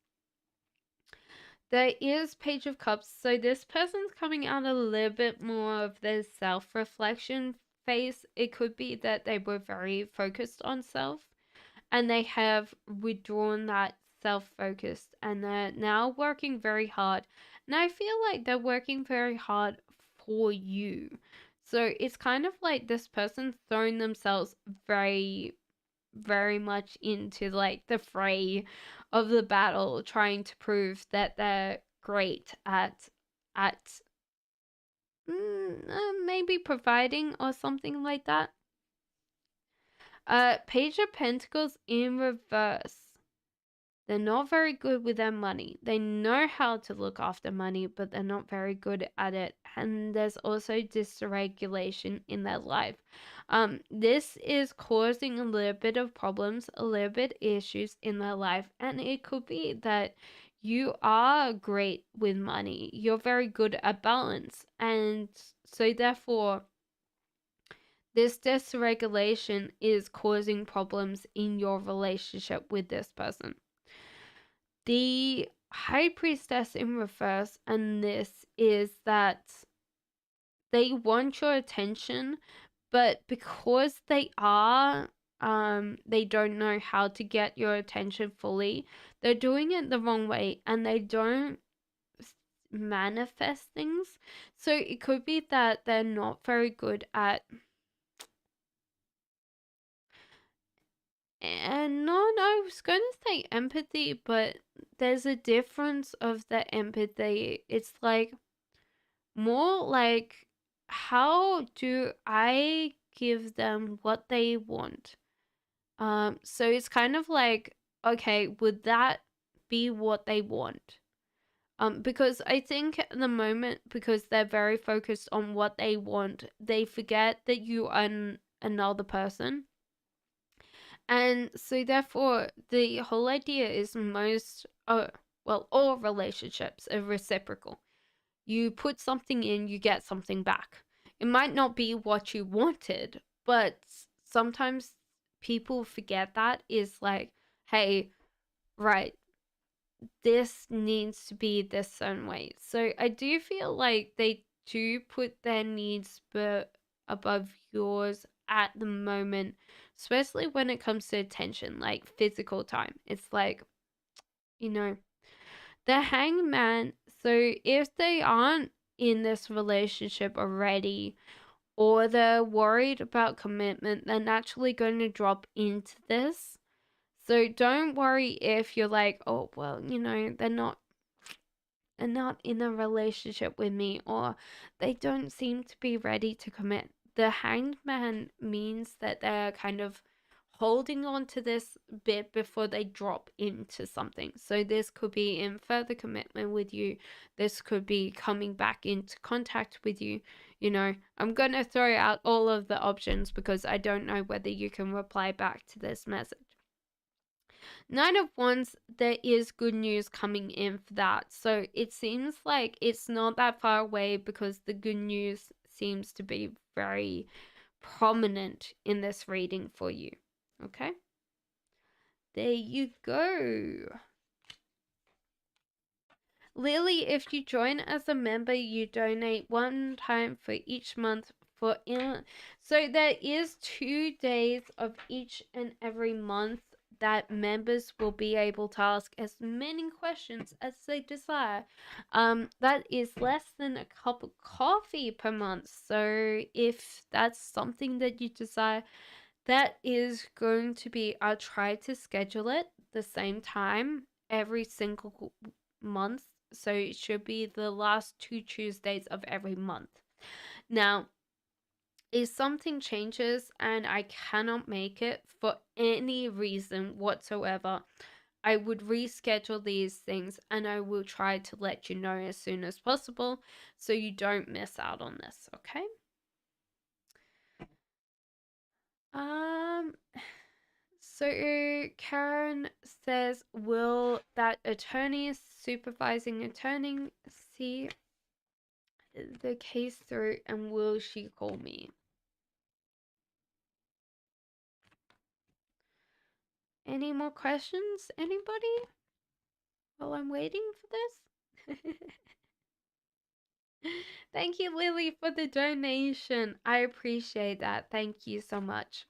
There is Page of Cups, so this person's coming out a little bit more of their self-reflection phase. It could be that they were very focused on self, and they have withdrawn that self-focused, and they're now working very hard. And I feel like they're working very hard for you. So it's kind of like this person throwing themselves very very much into like the fray of the battle, trying to prove that they're great at maybe providing or something like that. Page of Pentacles in reverse. They're not very good with their money. They know how to look after money, but they're not very good at it. And there's also dysregulation in their life. This is causing a little bit of problems, a little bit issues in their life. And it could be that you are great with money. You're very good at balance. And so therefore, this dysregulation is causing problems in your relationship with this person. The High Priestess in reverse, and this is that they want your attention, but because they don't know how to get your attention fully, they're doing it the wrong way, and they don't manifest things. So it could be that they're not very good at, and no, I was going to say empathy, but there's a difference of the empathy. It's like more like, how do I give them what they want? So it's kind of like, okay, would that be what they want? Because I think at the moment, because they're very focused on what they want, they forget that you are another person. And so therefore, the whole idea is all relationships are reciprocal. You put something in, you get something back. It might not be what you wanted, but sometimes people forget that is like, hey, right, this needs to be this certain way. So I do feel like they do put their needs above yours at the moment, especially when it comes to attention, like physical time. It's like, you know, the hangman. So if they aren't in this relationship already, or they're worried about commitment, they're naturally going to drop into this. So don't worry if you're like, oh, well, they're not in a relationship with me, or they don't seem to be ready to commit. The hanged man means that they're kind of holding on to this bit before they drop into something. So this could be in further commitment with you. This could be coming back into contact with you. I'm going to throw out all of the options because I don't know whether you can reply back to this message. Nine of Wands, there is good news coming in for that. So it seems like it's not that far away because the good news seems to be very prominent in this reading for you. Okay? There you go. Lily, if you join as a member, you donate one time for each month for so there is 2 days of each and every month that members will be able to ask as many questions as they desire. That is less than a cup of coffee per month. So if that's something that you desire, that is going to be, I'll try to schedule it the same time every single month. So it should be the last 2 Tuesdays of every month. Now, if something changes and I cannot make it for any reason whatsoever, I would reschedule these things and I will try to let you know as soon as possible so you don't miss out on this, okay? So Karen says, will that attorney, supervising attorney, see the case through and will she call me? Any more questions, anybody? While I'm waiting for this? Thank you, Lily, for the donation. I appreciate that. Thank you so much.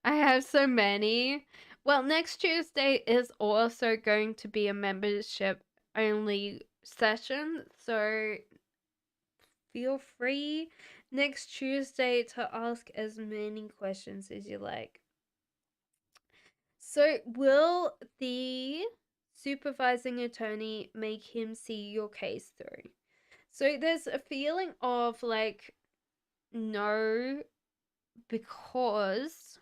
I have so many. Well, next Tuesday is also going to be a membership only session, so feel free next Tuesday to ask as many questions as you like. So, will the supervising attorney make him see your case through? So, there's a feeling of like, no, because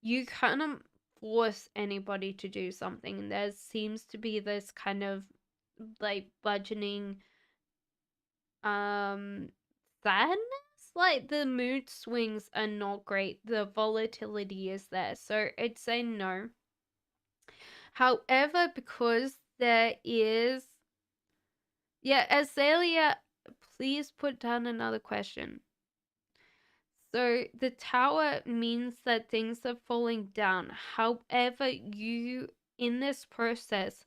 you cannot force anybody to do something. There seems to be this kind of like budgeting sadness. Like the mood swings are not great. The volatility is there. So I'd say no. However, because there is, yeah, Azalea, please put down another question. So the tower means that things are falling down. However, you in this process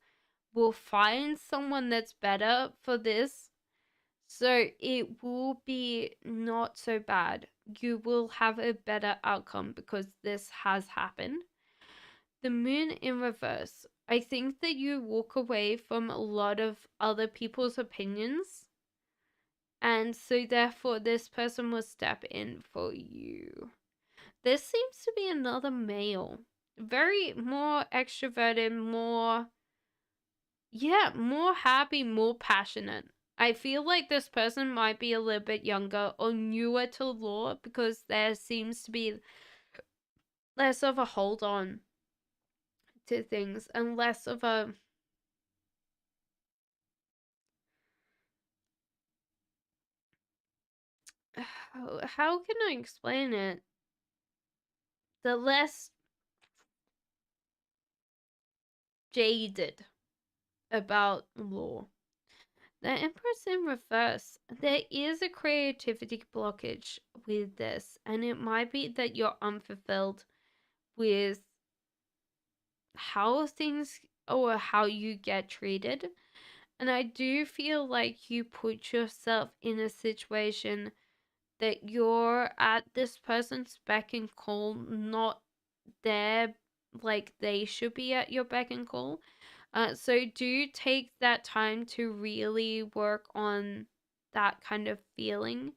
will find someone that's better for this. So it will be not so bad. You will have a better outcome because this has happened. The moon in reverse. I think that you walk away from a lot of other people's opinions. And so therefore this person will step in for you. This seems to be another male. Very more extroverted, more happy, more passionate. I feel like this person might be a little bit younger or newer to law because there seems to be less of a hold on to things and less of a how can I explain it? The less jaded about law. The Empress in reverse. There is a creativity blockage with this, and it might be that you're unfulfilled with how things or how you get treated. And I do feel like you put yourself in a situation that you're at this person's beck and call, not their like they should be at your beck and call. So do take that time to really work on that kind of feeling.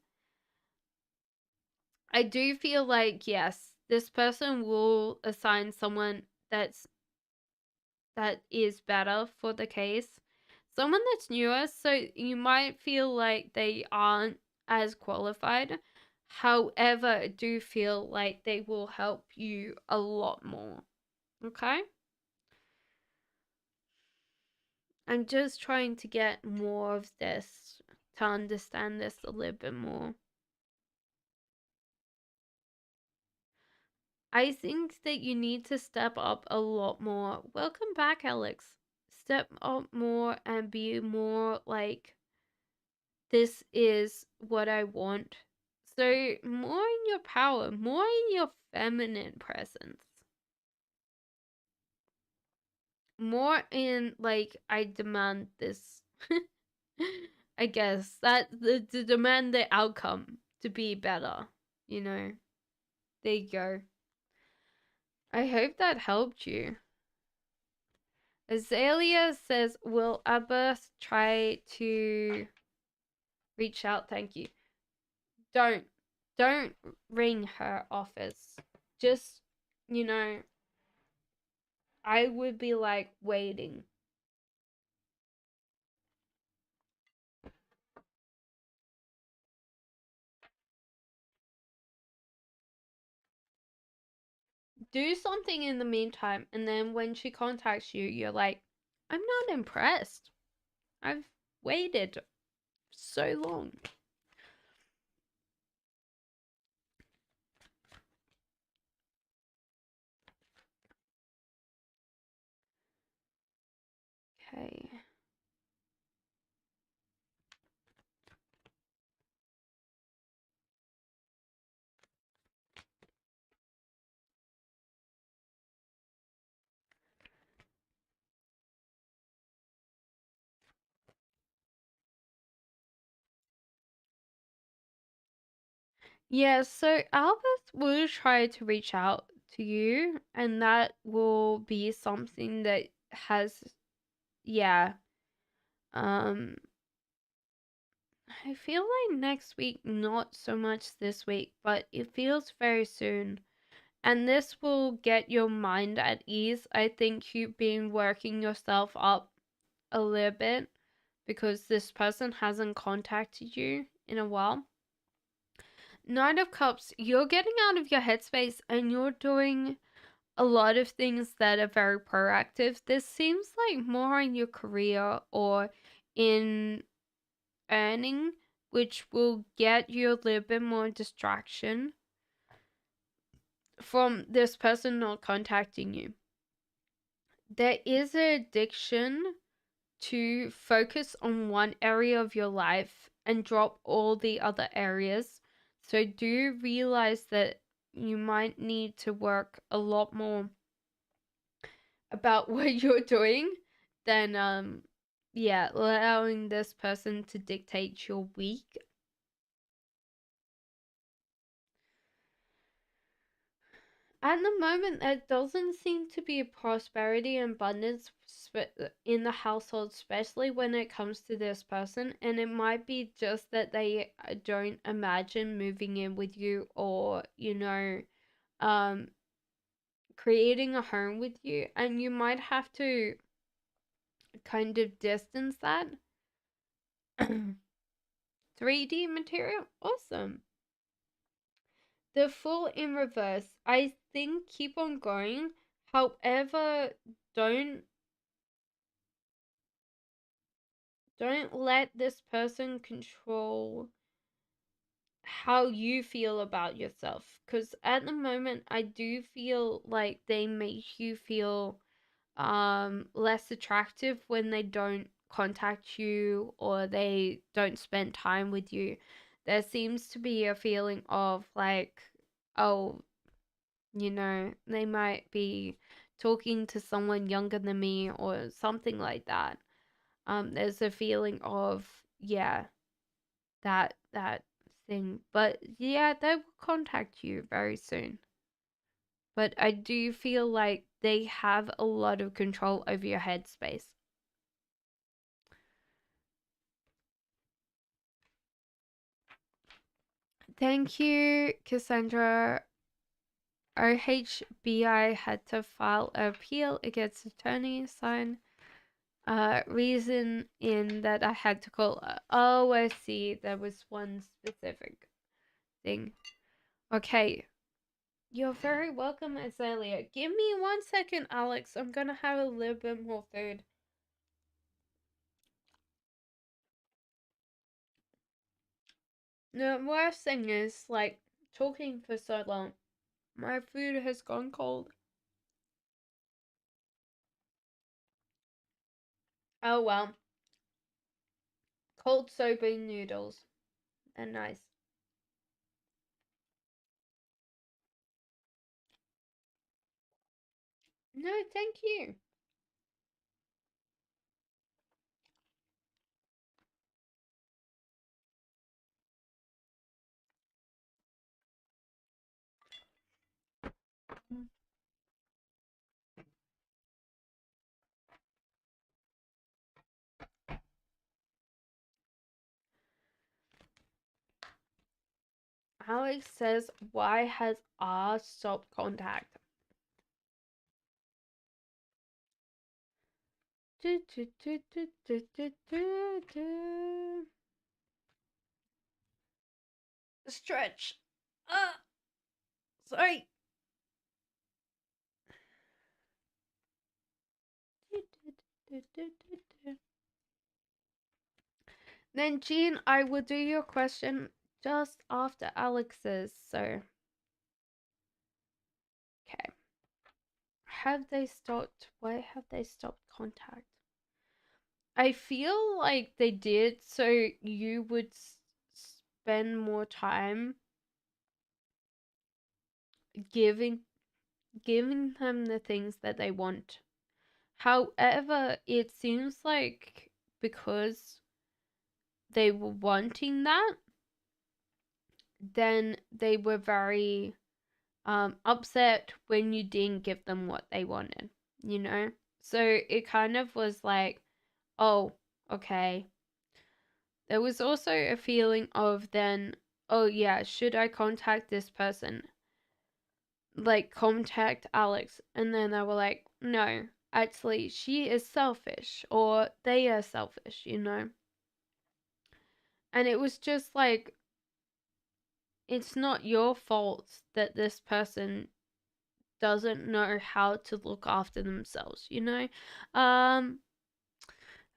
I do feel like, yes, this person will assign someone that is better for the case. Someone that's newer, so you might feel like they aren't as qualified. However, I do feel like they will help you a lot more. Okay? I'm just trying to get more of this to understand this a little bit more. I think that you need to step up a lot more. Welcome back, Alex. Step up more and be more like, this is what I want. So, more in your power, more in your feminine presence. More in, like, I demand this. I guess that the demand the outcome to be better, you know. There you go. I hope that helped you. Azalea says, will Abba try to reach out? Thank you. Don't. Don't ring her office. Just, you know, I would be like waiting. Do something in the meantime, and then when she contacts you, you're like, I'm not impressed. I've waited so long. Okay. Yeah, so Albert will try to reach out to you, and that will be something that has, yeah. Um, I feel like next week, not so much this week, but it feels very soon. And this will get your mind at ease. I think you've been working yourself up a little bit because this person hasn't contacted you in a while. Knight of Cups, you're getting out of your headspace and you're doing a lot of things that are very proactive. This seems like more in your career or in earning, which will get you a little bit more distraction from this person not contacting you. There is an addiction to focus on one area of your life and drop all the other areas. So do realize that you might need to work a lot more about what you're doing than yeah, allowing this person to dictate your week. At the moment, there doesn't seem to be prosperity and abundance in the household, especially when it comes to this person. And it might be just that they don't imagine moving in with you, or, you know, um, creating a home with you. And you might have to kind of distance that. 3D material? Awesome. The Fool in reverse. I think keep on going. However, don't don't let this person control how you feel about yourself, because at the moment I do feel like they make you feel less attractive when they don't contact you or they don't spend time with you. There seems to be a feeling of like, oh, you know, they might be talking to someone younger than me or something like that. There's a feeling of, yeah, that thing. But yeah, they will contact you very soon. but I do feel like they have a lot of control over your headspace. Thank you, Cassandra. OHBI had to file an appeal against attorney sign. Reason in that I had to call. Oh, I see. There was one specific thing. Okay. You're very welcome, Azalea. Give me 1 second, Alex. I'm gonna have a little bit more food. The worst thing is, like, talking for so long. My food has gone cold. Oh well. Cold soba noodles. They're nice. No, thank you. Alex says, why has R stopped contact? Do, do, do, do, do, do, do, do. Stretch. Sorry. Do, do, do, do, do, do. Then, Jean, I will do your question just after Alex's, so. Okay. Have they stopped? Why have they stopped contact? I feel like they did, so you would spend more time giving them the things that they want. However, it seems like because they were wanting that, then they were very upset when you didn't give them what they wanted, you know? So it kind of was like, oh, okay. There was also a feeling of then, oh yeah, should I contact this person? Like, contact Alex. And then they were like, no, actually, she is selfish, or they are selfish, you know? And it was just like, it's not your fault that this person doesn't know how to look after themselves, you know? Um,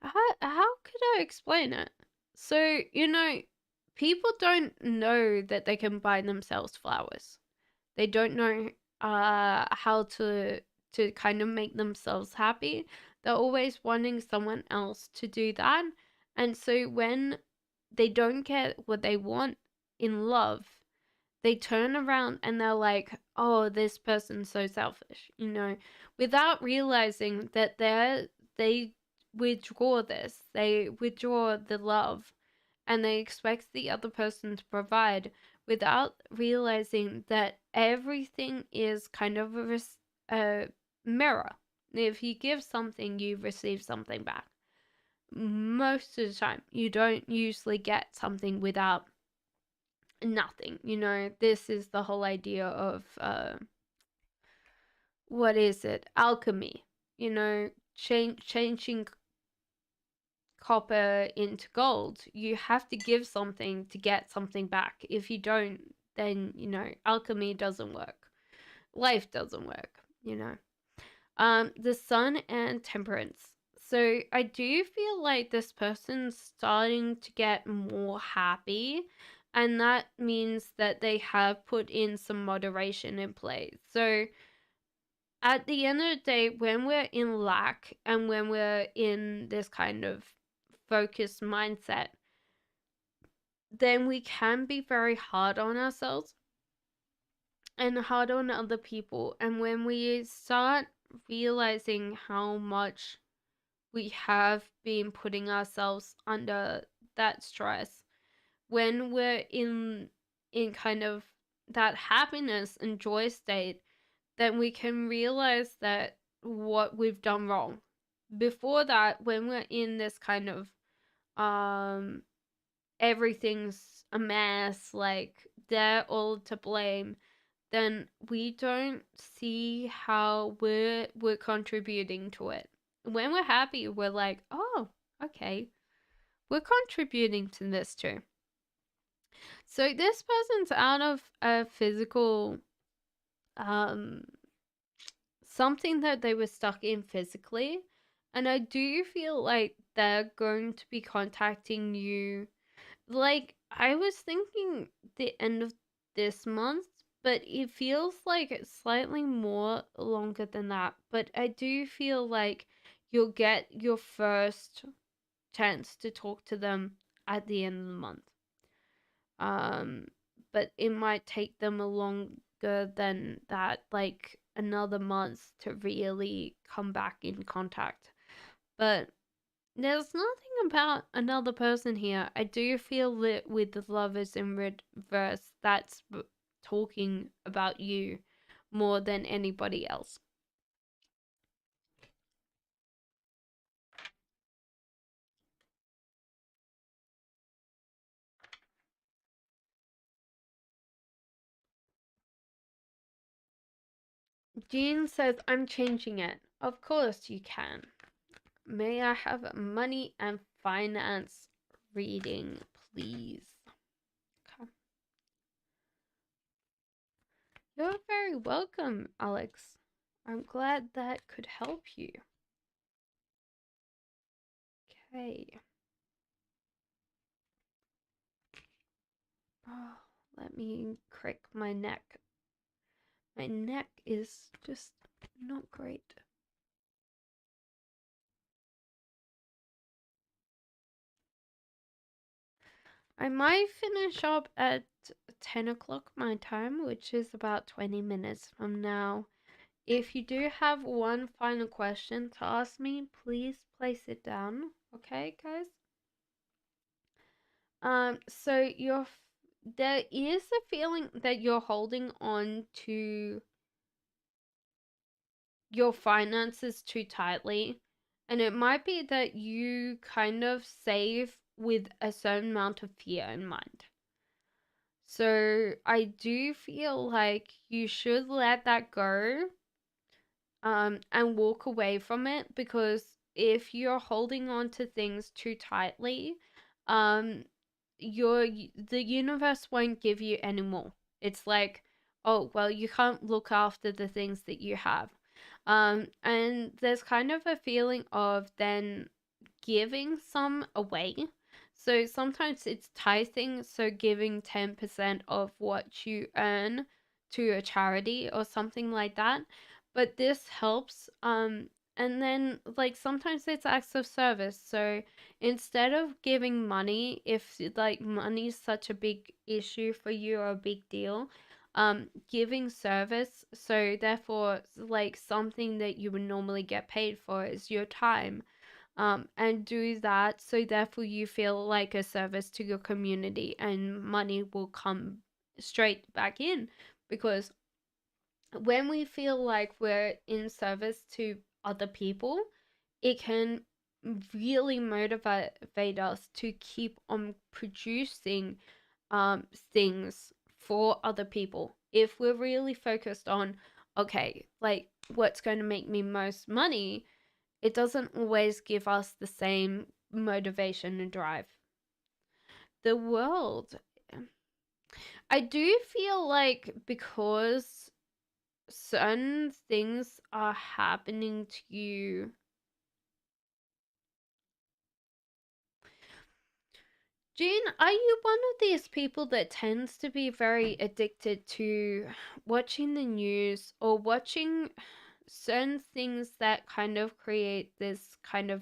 how could I explain it? So, you know, people don't know that they can buy themselves flowers. They don't know how to kind of make themselves happy. They're always wanting someone else to do that. And so when they don't get what they want in love, they turn around and they're like, oh, this person's so selfish, you know, without realizing that they withdraw this, they withdraw the love, and they expect the other person to provide without realizing that everything is kind of a mirror. If you give something, you receive something back. Most of the time, you don't usually get something without nothing. You know, this is the whole idea of what is it? Alchemy. You know, changing copper into gold. You have to give something to get something back. If you don't, then you know, alchemy doesn't work. Life doesn't work, you know. The sun and temperance. So I do feel like this person's starting to get more happy, and that means that they have put in some moderation in place. So at the end of the day, when we're in lack and when we're in this kind of focused mindset, then we can be very hard on ourselves and hard on other people. And when we start realizing how much we have been putting ourselves under that stress, when we're in kind of that happiness and joy state, then we can realize that what we've done wrong. Before that, when we're in this kind of um everything's a mess, like they're all to blame, then we don't see how we're contributing to it. When we're happy, we're like, oh, okay, we're contributing to this too. So this person's out of a physical um something that they were stuck in physically, and I do feel like they're going to be contacting you. Like, I was thinking the end of this month, but it feels like it's slightly more longer than that. But I do feel like you'll get your first chance to talk to them at the end of the month. Um, but it might take them a longer than that, like another month to really come back in contact. But there's nothing about another person here. I do feel that with the lovers in reverse, that's talking about you more than anybody else. Jean says, I'm changing it. Of course you can. May I have a money and finance reading, please? Okay. You're very welcome, Alex. I'm glad that could help you. Okay. Oh, let me crick my neck. My neck is just not great. I might finish up at 10 o'clock my time, which is about 20 minutes from now. If you do have one final question to ask me, please place it down. Okay, guys? So there is a feeling that you're holding on to your finances too tightly, and it might be that you kind of save with a certain amount of fear in mind. So I do feel like you should let that go, and walk away from it, because if you're holding on to things too tightly, um the universe won't give you any more. It's like, oh, well, you can't look after the things that you have. And there's kind of a feeling of then giving some away. So sometimes it's tithing, so giving 10% of what you earn to a charity or something like that. But this helps. And then, like, sometimes it's acts of service. So instead of giving money, if like money is such a big issue for you or a big deal, giving service, so therefore, like, something that you would normally get paid for is your time, and do that, so therefore you feel like a service to your community, and money will come straight back in, because when we feel like we're in service to other people, it can really motivate us to keep on producing things for other people. If we're really focused on, okay, like, what's going to make me most money, it doesn't always give us the same motivation and drive. The world, I do feel like, because certain things are happening to you. Jean, are you one of these people that tends to be very addicted to watching the news or watching certain things that kind of create this kind of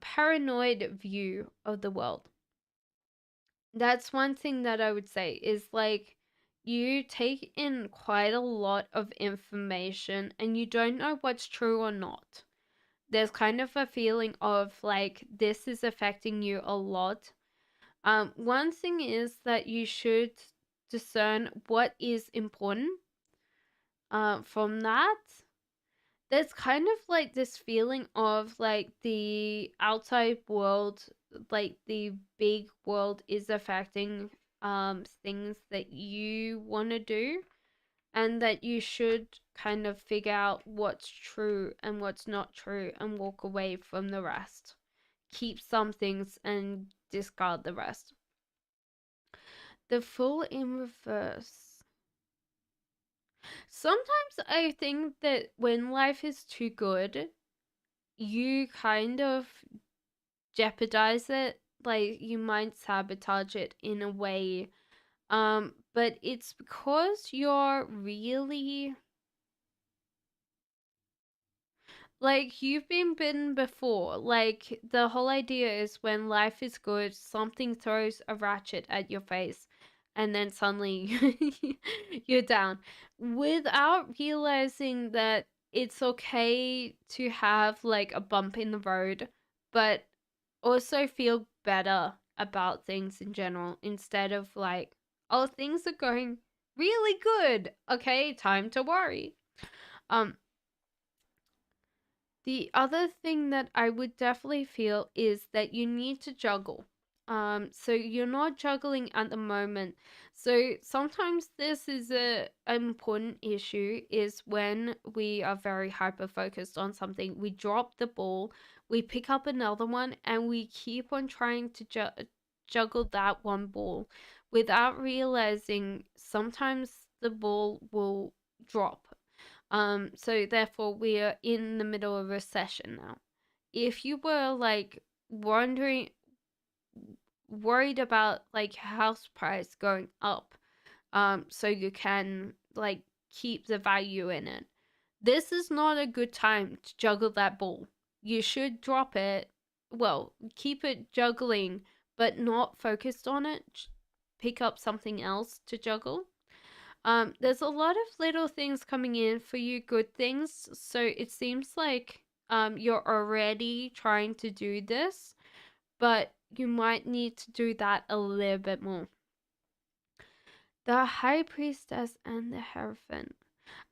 paranoid view of the world? That's one thing that I would say is, like, you take in quite a lot of information and you don't know what's true or not. There's kind of a feeling of like this is affecting you a lot. One thing is that you should discern what is important from that, there's kind of like this feeling of like the outside world, like the big world is affecting things that you want to do, and that you should kind of figure out what's true and what's not true and walk away from the rest. Keep some things and discard the rest. The Fool in reverse. Sometimes I think that when life is too good, you kind of jeopardize it. Like you might sabotage it in a way. But it's because you're really like you've been bitten before. Like the whole idea is when life is good, something throws a ratchet at your face, and then suddenly you're down without realizing that it's okay to have like a bump in the road, but also feel better about things in general instead of like, oh, things are going really good. Okay, time to worry. Um, the other thing that I would definitely feel is that you need to juggle. So you're not juggling at the moment. So sometimes this is a an important issue is when we are very hyper focused on something, we drop the ball, we pick up another one, and we keep on trying to juggle that one ball without realizing sometimes the ball will drop. So therefore we are in the middle of a recession now. If you were like wondering worried about like house price going up, so you can like keep the value in it, this is not a good time to juggle that ball. You should drop it. Well, keep it juggling, but not focused on it. Pick up something else to juggle. There's a lot of little things coming in for you, good things. So it seems like you're already trying to do this, but you might need to do that a little bit more. The High Priestess and the Hierophant.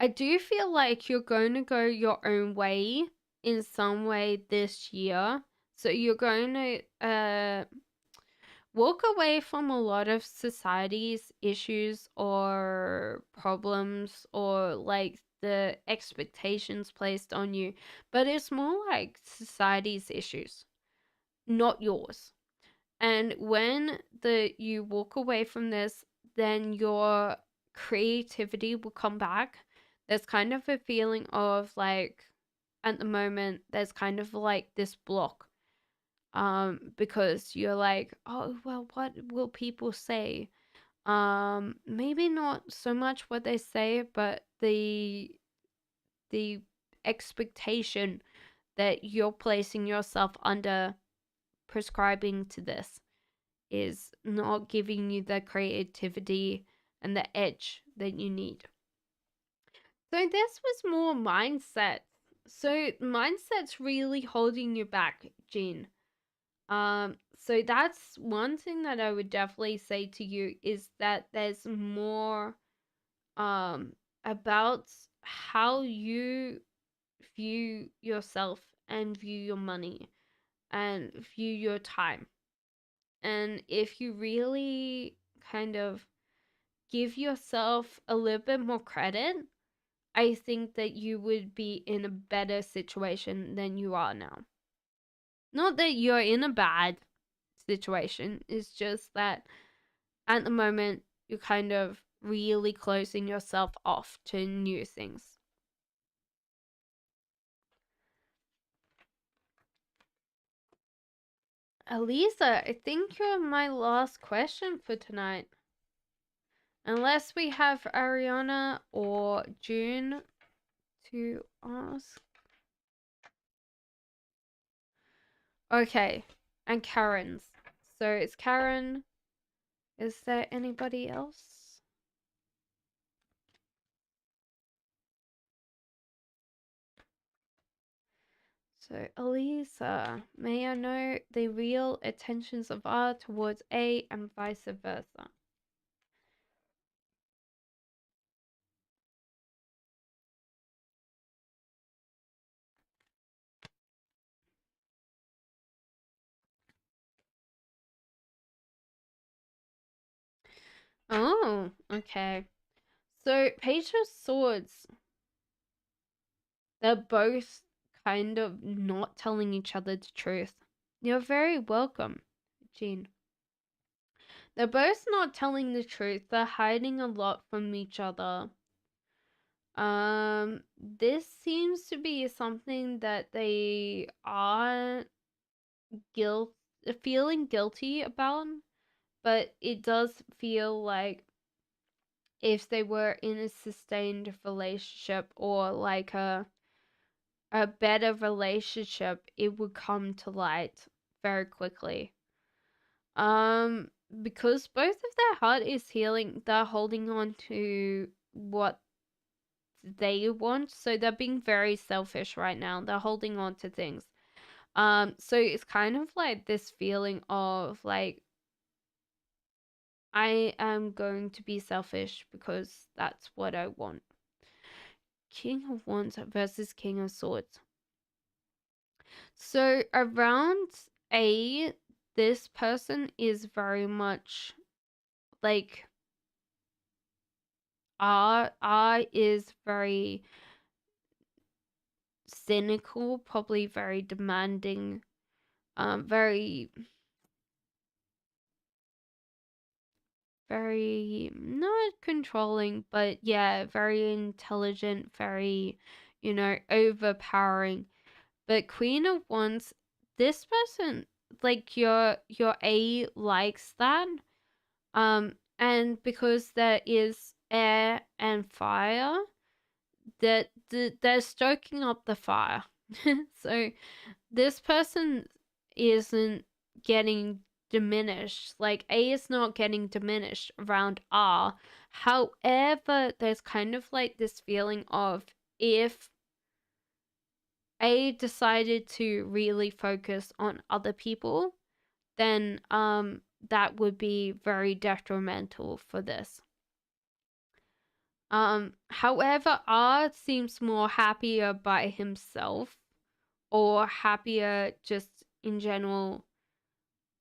I do feel like you're going to go your own way in some way this year. So you're going to walk away from a lot of society's issues or problems or like the expectations placed on you, but it's more like society's issues, not yours. And when you walk away from this, then your creativity will come back. There's kind of a feeling of like at the moment there's kind of like this block, because you're like, oh well, what will people say? Maybe not so much what they say, but the expectation that you're placing yourself under prescribing to this is not giving you the creativity and the edge that you need. So this was more mindset. So mindset's really holding you back, Jean. So that's one thing that I would definitely say to you is that there's more um about how you view yourself and view your money and view your time. And if you really kind of give yourself a little bit more credit, I think that you would be in a better situation than you are now. Not that you're in a bad situation, it's just that at the moment you're kind of really closing yourself off to new things. Elisa, I think you're my last question for tonight. Unless we have Ariana or June to ask. Okay, and Karen's. So it's Karen. Is there anybody else? So Elisa, may I know the real intentions of R towards A and vice versa? Oh, okay. So, Page of Swords, they're both kind of not telling each other the truth. You're very welcome, Jean. They're both not telling the truth. They're hiding a lot from each other. This seems to be something that they are guilt feeling guilty about, but it does feel like if they were in a sustained relationship or like a better relationship, it would come to light very quickly. Because both of their heart is healing, they're holding on to what they want, so they're being very selfish right now. They're holding on to things. So it's kind of like this feeling of like, I am going to be selfish because that's what I want. King of Wands versus King of Swords. So around A, this person is very much like R is very cynical, probably very demanding, very not controlling, but yeah, very intelligent, very, overpowering. But Queen of Wands, this person, like your A likes that. And because there is air and fire, that they're stoking up the fire. So this person isn't getting diminished. Like A is not getting diminished around R. However, there's kind of like this feeling of if A decided to really focus on other people, then that would be very detrimental for this. However, R seems more happier by himself or happier just in general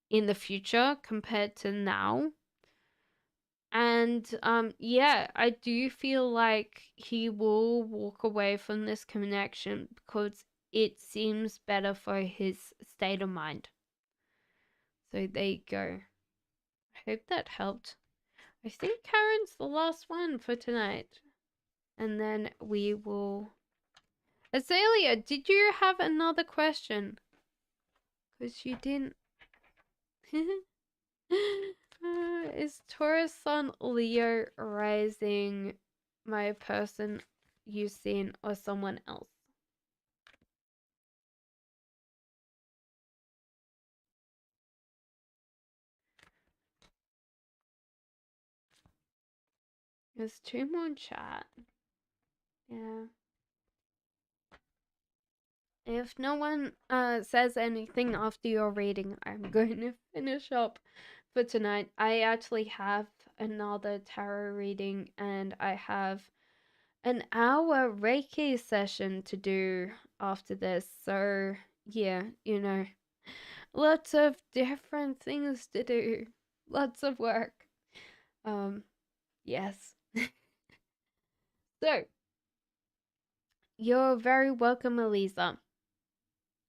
in the future compared to now. And yeah, I do feel like he will walk away from this connection because it seems better for his state of mind. So there you go. I hope that helped. I think Karen's the last one for tonight. And then we will. Azalea, did you have another question? Because you didn't. Is Taurus Sun Leo rising my person you've seen or someone else? There's two more in chat. Yeah. If no one says anything after your reading, I'm going to finish up for tonight. I actually have another tarot reading and I have an hour reiki session to do after this. So, yeah, lots of different things to do. Lots of work. Yes. So, you're very welcome, Elisa.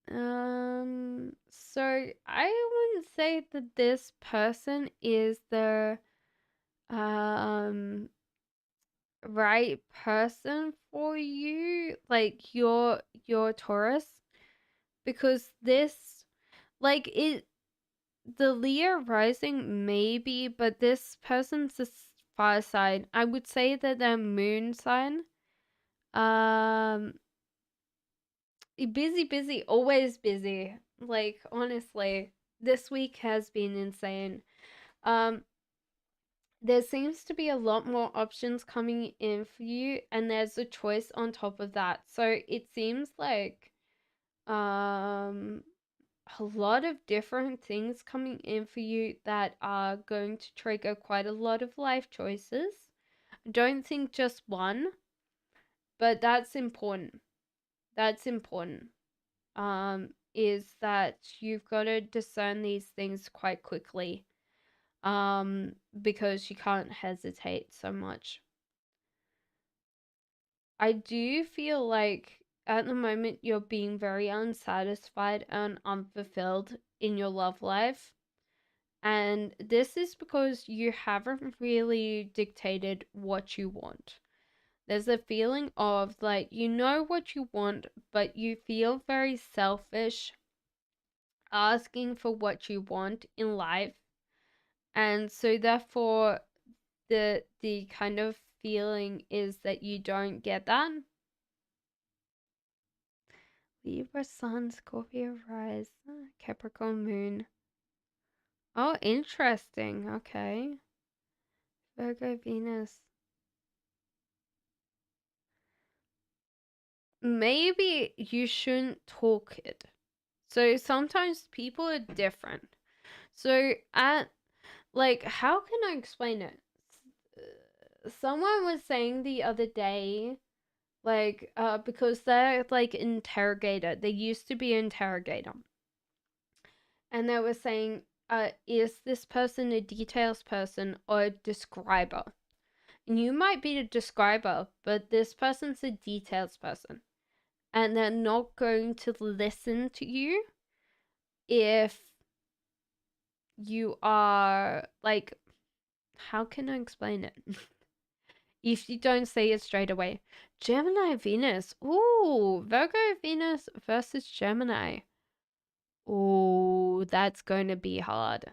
So I wouldn't say that this person is the um right person for you, like your Taurus, because this like it the Leo rising maybe, but this person's a fire sign. I would say that they're moon sign. Um busy, always busy. Like honestly, this week has been insane. Um there seems to be a lot more options coming in for you and there's a choice on top of that. So it seems like um a lot of different things coming in for you that are going to trigger quite a lot of life choices. I don't think just one, but that's important. That's important. Is that you've got to discern these things quite quickly. because you can't hesitate so much. I do feel like at the moment you're being very unsatisfied and unfulfilled in your love life. And this is because you haven't really dictated what you want. There's a feeling of like, you know what you want, but you feel very selfish asking for what you want in life. And so therefore the kind of feeling is that you don't get that. Libra Sun, Scorpio Rise, Capricorn Moon. Oh, interesting. Okay. Virgo Venus. Maybe you shouldn't talk it. So sometimes people are different. So at like, how can I explain it? Someone was saying the other day, like, because they're like interrogator. They used to be interrogator, and they were saying, is this person a details person or a describer? And you might be the describer, but this person's a details person, and they're not going to listen to you if you are like, how can I explain it? If you don't say it straight away. Gemini Venus. Ooh, Virgo Venus versus Gemini. Ooh, that's going to be hard.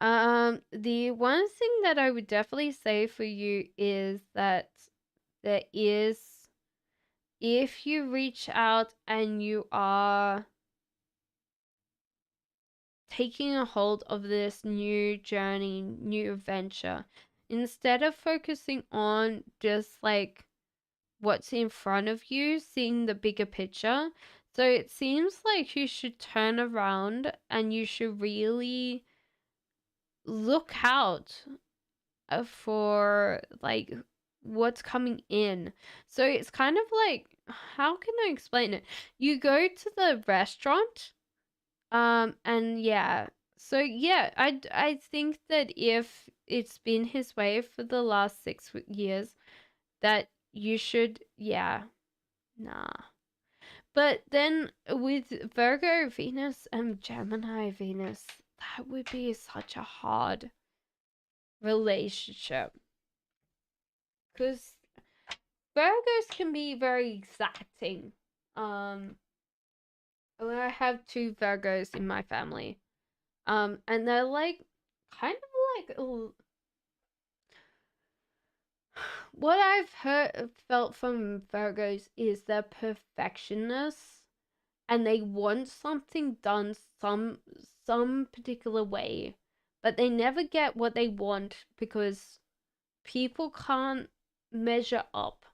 The one thing that I would definitely say for you is that there is, if you reach out and you are taking a hold of this new journey, new venture, instead of focusing on just like what's in front of you, seeing the bigger picture. So it seems like you should turn around and you should really look out for like what's coming in. So it's kind of like, how can I explain it? You go to the restaurant, and yeah. So yeah, I think that if it's been his way for the last 6 years, that you should, yeah, nah. But then with Virgo Venus and Gemini Venus, that would be such a hard relationship. Because Virgos can be very exacting. Um, I have two Virgos in my family. And they're like, kind of like, what I've felt from Virgos is they're perfectionists and they want something done some particular way, but they never get what they want because people can't measure up.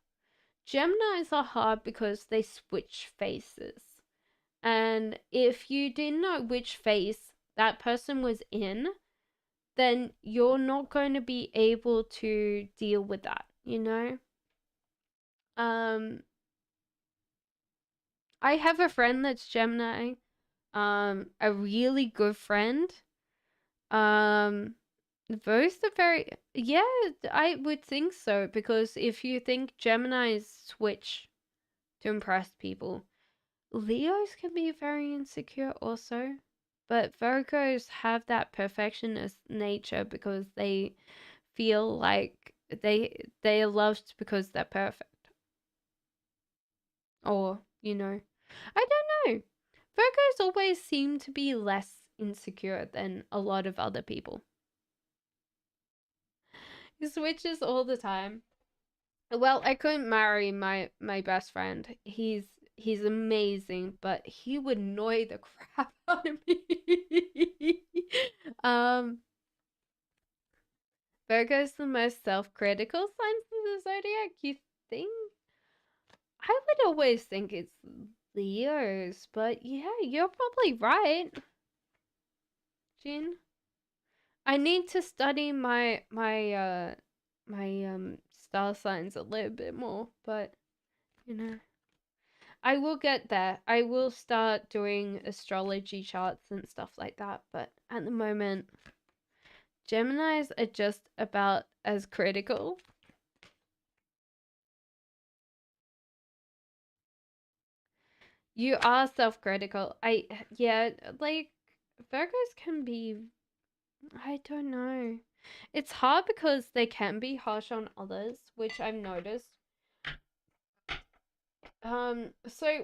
Geminis are hard because they switch faces. And if you didn't know which face that person was in, then you're not going to be able to deal with that, you know? Um I have a friend that's Gemini, a really good friend. Um Both are very, yeah, I would think so because if you think Geminis switch to impress people, Leos can be very insecure also, but Virgos have that perfectionist nature because they feel like they are loved because they're perfect. Or, I don't know. Virgos always seem to be less insecure than a lot of other people. He switches all the time. Well, I couldn't marry my best friend. He's amazing, but he would annoy the crap out of me. um, Virgo's the most self-critical signs of the zodiac. You think? I would always think it's Leo's, but yeah, you're probably right, Jean. I need to study my star signs a little bit more, but you know. I will get there. I will start doing astrology charts and stuff like that. But at the moment, Geminis are just about as critical. You are self-critical. Yeah, like Virgos can be, I don't know. It's hard because they can be harsh on others, which I've noticed. So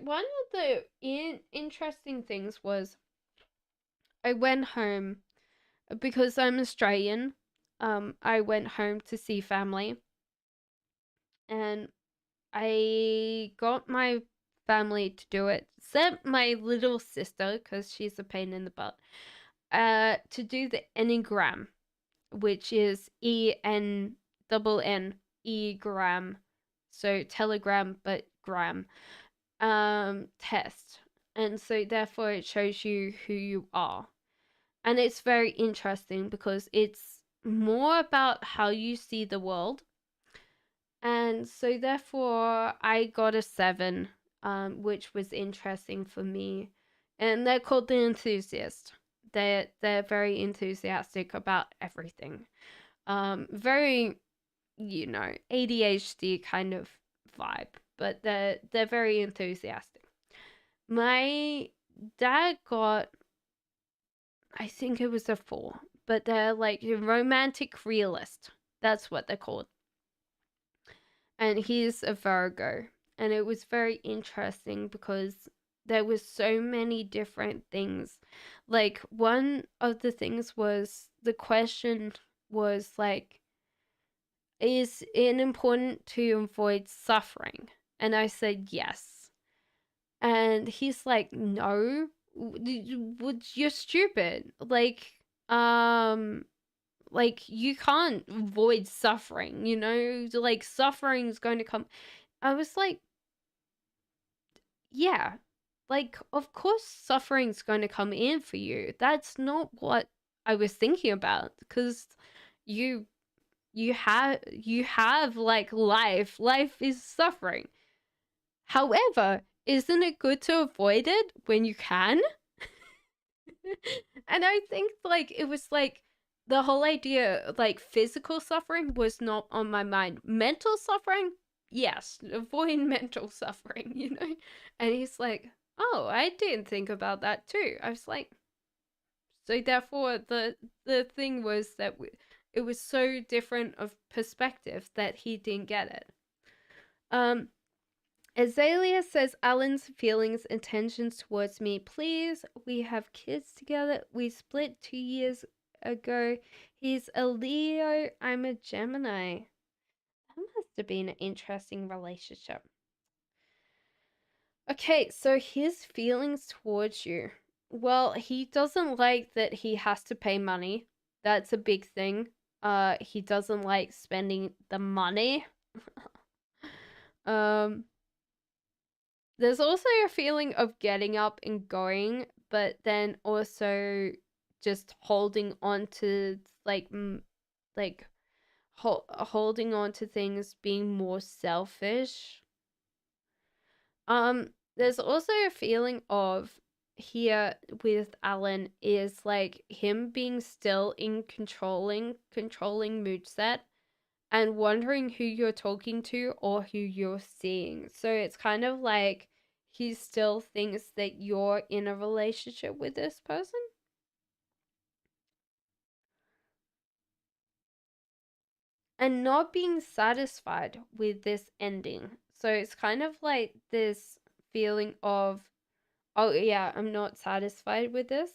one of the interesting things was I went home because I'm Australian. I went home to see family, and I got my family to do it, except my little sister, because she's a pain in the butt, to do the Enneagram, which is E-N-double-N, so telegram, but gram, test. And so therefore it shows you who you are. And it's very interesting because it's more about how you see the world. And so therefore I got a 7, which was interesting for me. And they're called the enthusiast. They're very enthusiastic about everything. Very, ADHD kind of vibe, but they're very enthusiastic. My dad got, I think it was a 4, but they're like a romantic realist. That's what they're called. And he's a Virgo. And it was very interesting because there was so many different things. Like one of the things was the question was like, is it important to avoid suffering? And I said yes. And he's like, no, you're stupid. Like you can't avoid suffering, like suffering's going to come. I was like, yeah, like of course suffering's going to come in for you. That's not what I was thinking about, because you you have like life is suffering. However, isn't it good to avoid it when you can? And I think like it was like the whole idea, like physical suffering was not on my mind. Mental suffering, yes, avoid mental suffering. And he's like, oh, I didn't think about that too. I was like, so therefore the thing was that it was so different of perspective that he didn't get it. um Azalea says Alan's feelings, intentions towards me. Please, we have kids together. We split 2 years ago. He's a Leo. I'm a Gemini. That must have been an interesting relationship. Okay, so his feelings towards you. Well, he doesn't like that he has to pay money. That's a big thing. He doesn't like spending the money. um There's also a feeling of getting up and going, but then also just holding on to like holding on to things, being more selfish. There's also a feeling of here with Alan is like him being still in controlling mood set and wondering who you're talking to or who you're seeing. So it's kind of like he still thinks that you're in a relationship with this person and not being satisfied with this ending. So it's kind of like this feeling of, oh yeah, I'm not satisfied with this.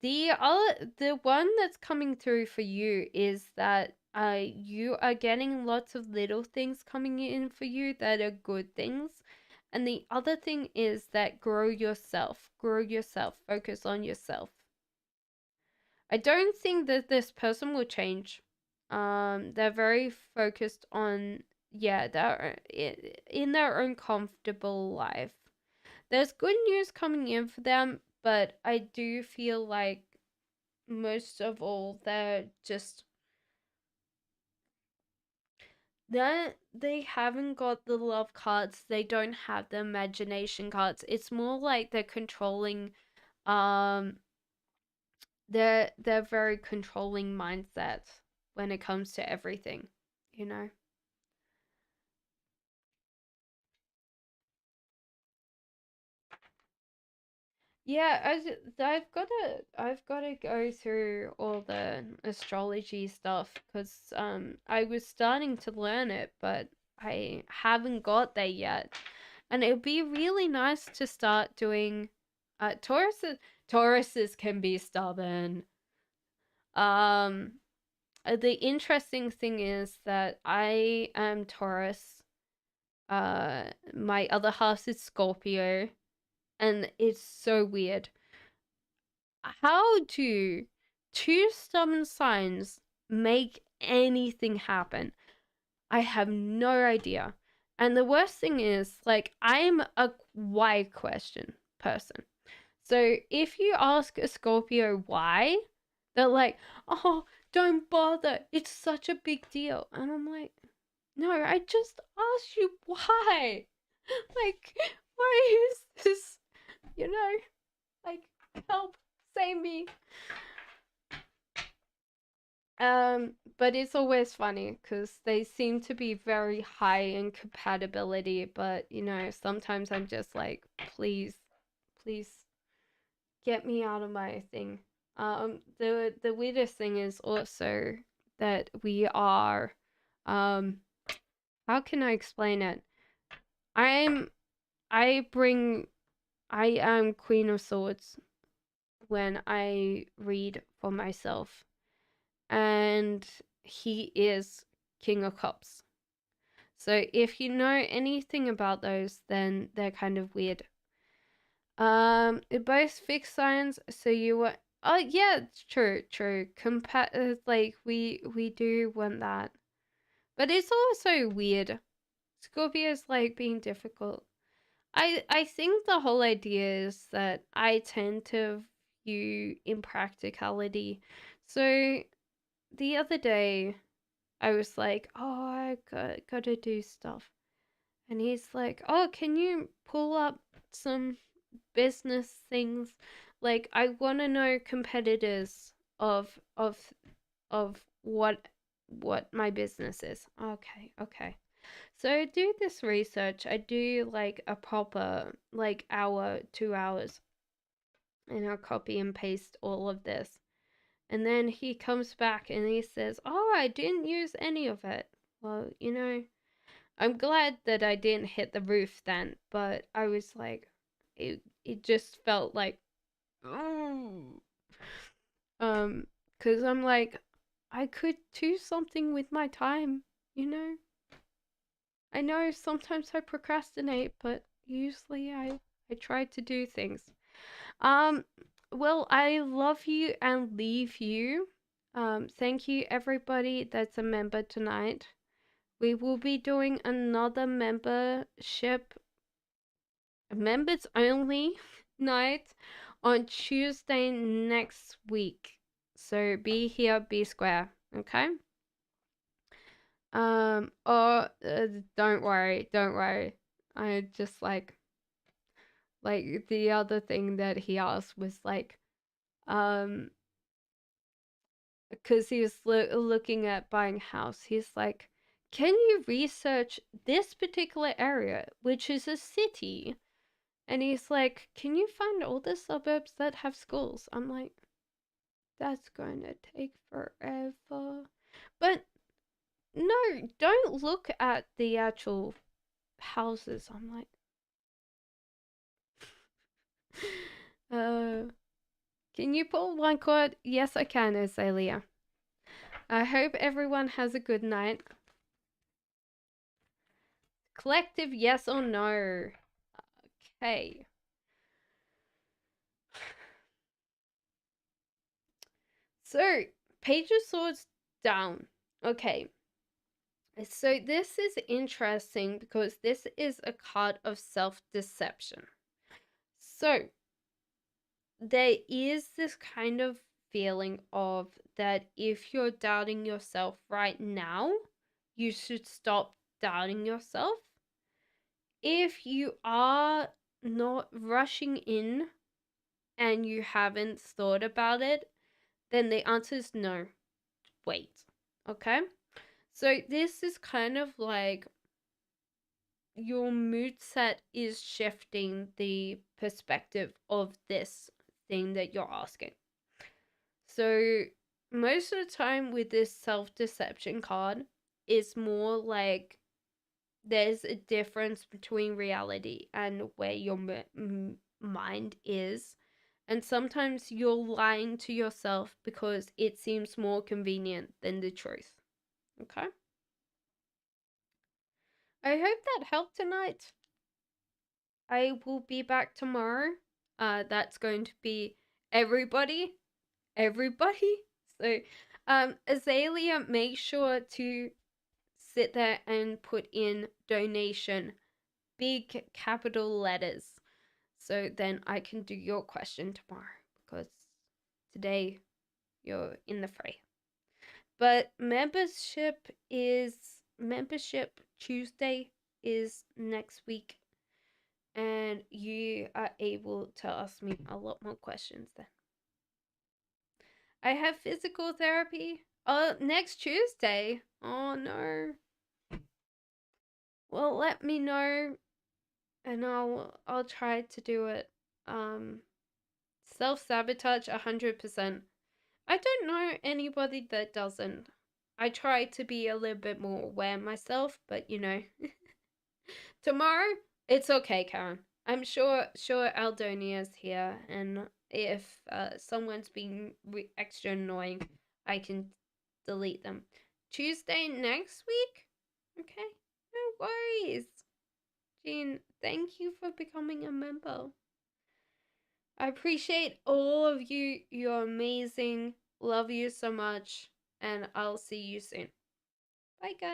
The one that's coming through for you is that you are getting lots of little things coming in for you that are good things. And the other thing is that grow yourself, focus on yourself. I don't think that this person will change. They're very focused on, yeah, they're in their own comfortable life. There's good news coming in for them, but I do feel like most of all they're just they haven't got the love cards. They don't have the imagination cards. It's more like they're controlling. Um, they're very controlling mindset when it comes to everything. You know. Yeah, I've got to go through all the astrology stuff because I was starting to learn it, but I haven't got there yet. And it would be really nice to start doing Tauruses can be stubborn. Um the interesting thing is that I am Taurus. My other half is Scorpio, and it's so weird. How do two stubborn signs make anything happen? I have no idea. And the worst thing is, like, I'm a why question person. So if you ask a Scorpio why, they're like, oh, don't bother. It's such a big deal. And I'm like, no, I just asked you why. Like, why is this, you know, like, help, save me. But it's always funny because they seem to be very high in compatibility, but sometimes I'm just like, please, please get me out of my thing. The weirdest thing is also that we are, um, how can I explain it? I'm, I bring, I am Queen of Swords when I read for myself, and he is King of Cups. So if you know anything about those, then they're kind of weird. It both fixed signs, so you were. Oh yeah, it's true, true. Like we do want that, but it's also weird. Scorpio's like being difficult. I think the whole idea is that I tend to view impracticality. So the other day, I was like, oh, I gotta do stuff. And he's like, oh, can you pull up some business things? Like, I want to know competitors of what my business is. Okay, okay. So I do this research. I do like a proper like hour, 2 hours, and I'll copy and paste all of this. And then he comes back and he says, "Oh, I didn't use any of it." Well, I'm glad that I didn't hit the roof then, but I was like, it just felt like, oh, because I'm like, I could do something with my time, you know. I know sometimes I procrastinate, but usually I try to do things. Um, well, I love you and leave you. Thank you everybody that's a member tonight. We will be doing another members only night on Tuesday next week. So be here, be square, okay? Or don't worry, don't worry. I just like the other thing that he asked was like, um, because he was looking at buying a house. He's like, can you research this particular area, which is a city? And he's like, can you find all the suburbs that have schools? I'm like, that's going to take forever. But no, don't look at the actual houses. I'm like, uh, can you pull one cord? Yes, I can, Azalea. I hope everyone has a good night. Collective, yes or no? Okay. So, Page of Swords down. Okay. So, this is interesting because this is a card of self deception. So, there is this kind of feeling of that if you're doubting yourself right now, you should stop doubting yourself. If you are not rushing in and you haven't thought about it, then the answer is no. Wait. Okay? So this is kind of like your mood set is shifting the perspective of this thing that you're asking. So most of the time with this self-deception card, it's more like there's a difference between reality and where your mind is. And sometimes you're lying to yourself because it seems more convenient than the truth. Okay? I hope that helped tonight. I will be back tomorrow. That's going to be everybody. Everybody. So, Azalea, make sure to sit there and put in donation, big capital letters, so then I can do your question tomorrow because today you're in the fray. But membership Tuesday is next week, and you are able to ask me a lot more questions then. I have physical therapy. Oh, next Tuesday. Oh no. Well, let me know, and I'll try to do it. Self-sabotage 100%. I don't know anybody that doesn't. I try to be a little bit more aware myself, but tomorrow it's okay, Karen. I'm sure Aldonia's here, and if someone's being extra annoying, I can delete them. Tuesday next week? Okay, no worries. Jean, thank you for becoming a member. I appreciate all of you. You're amazing. Love you so much. And I'll see you soon. Bye, guys.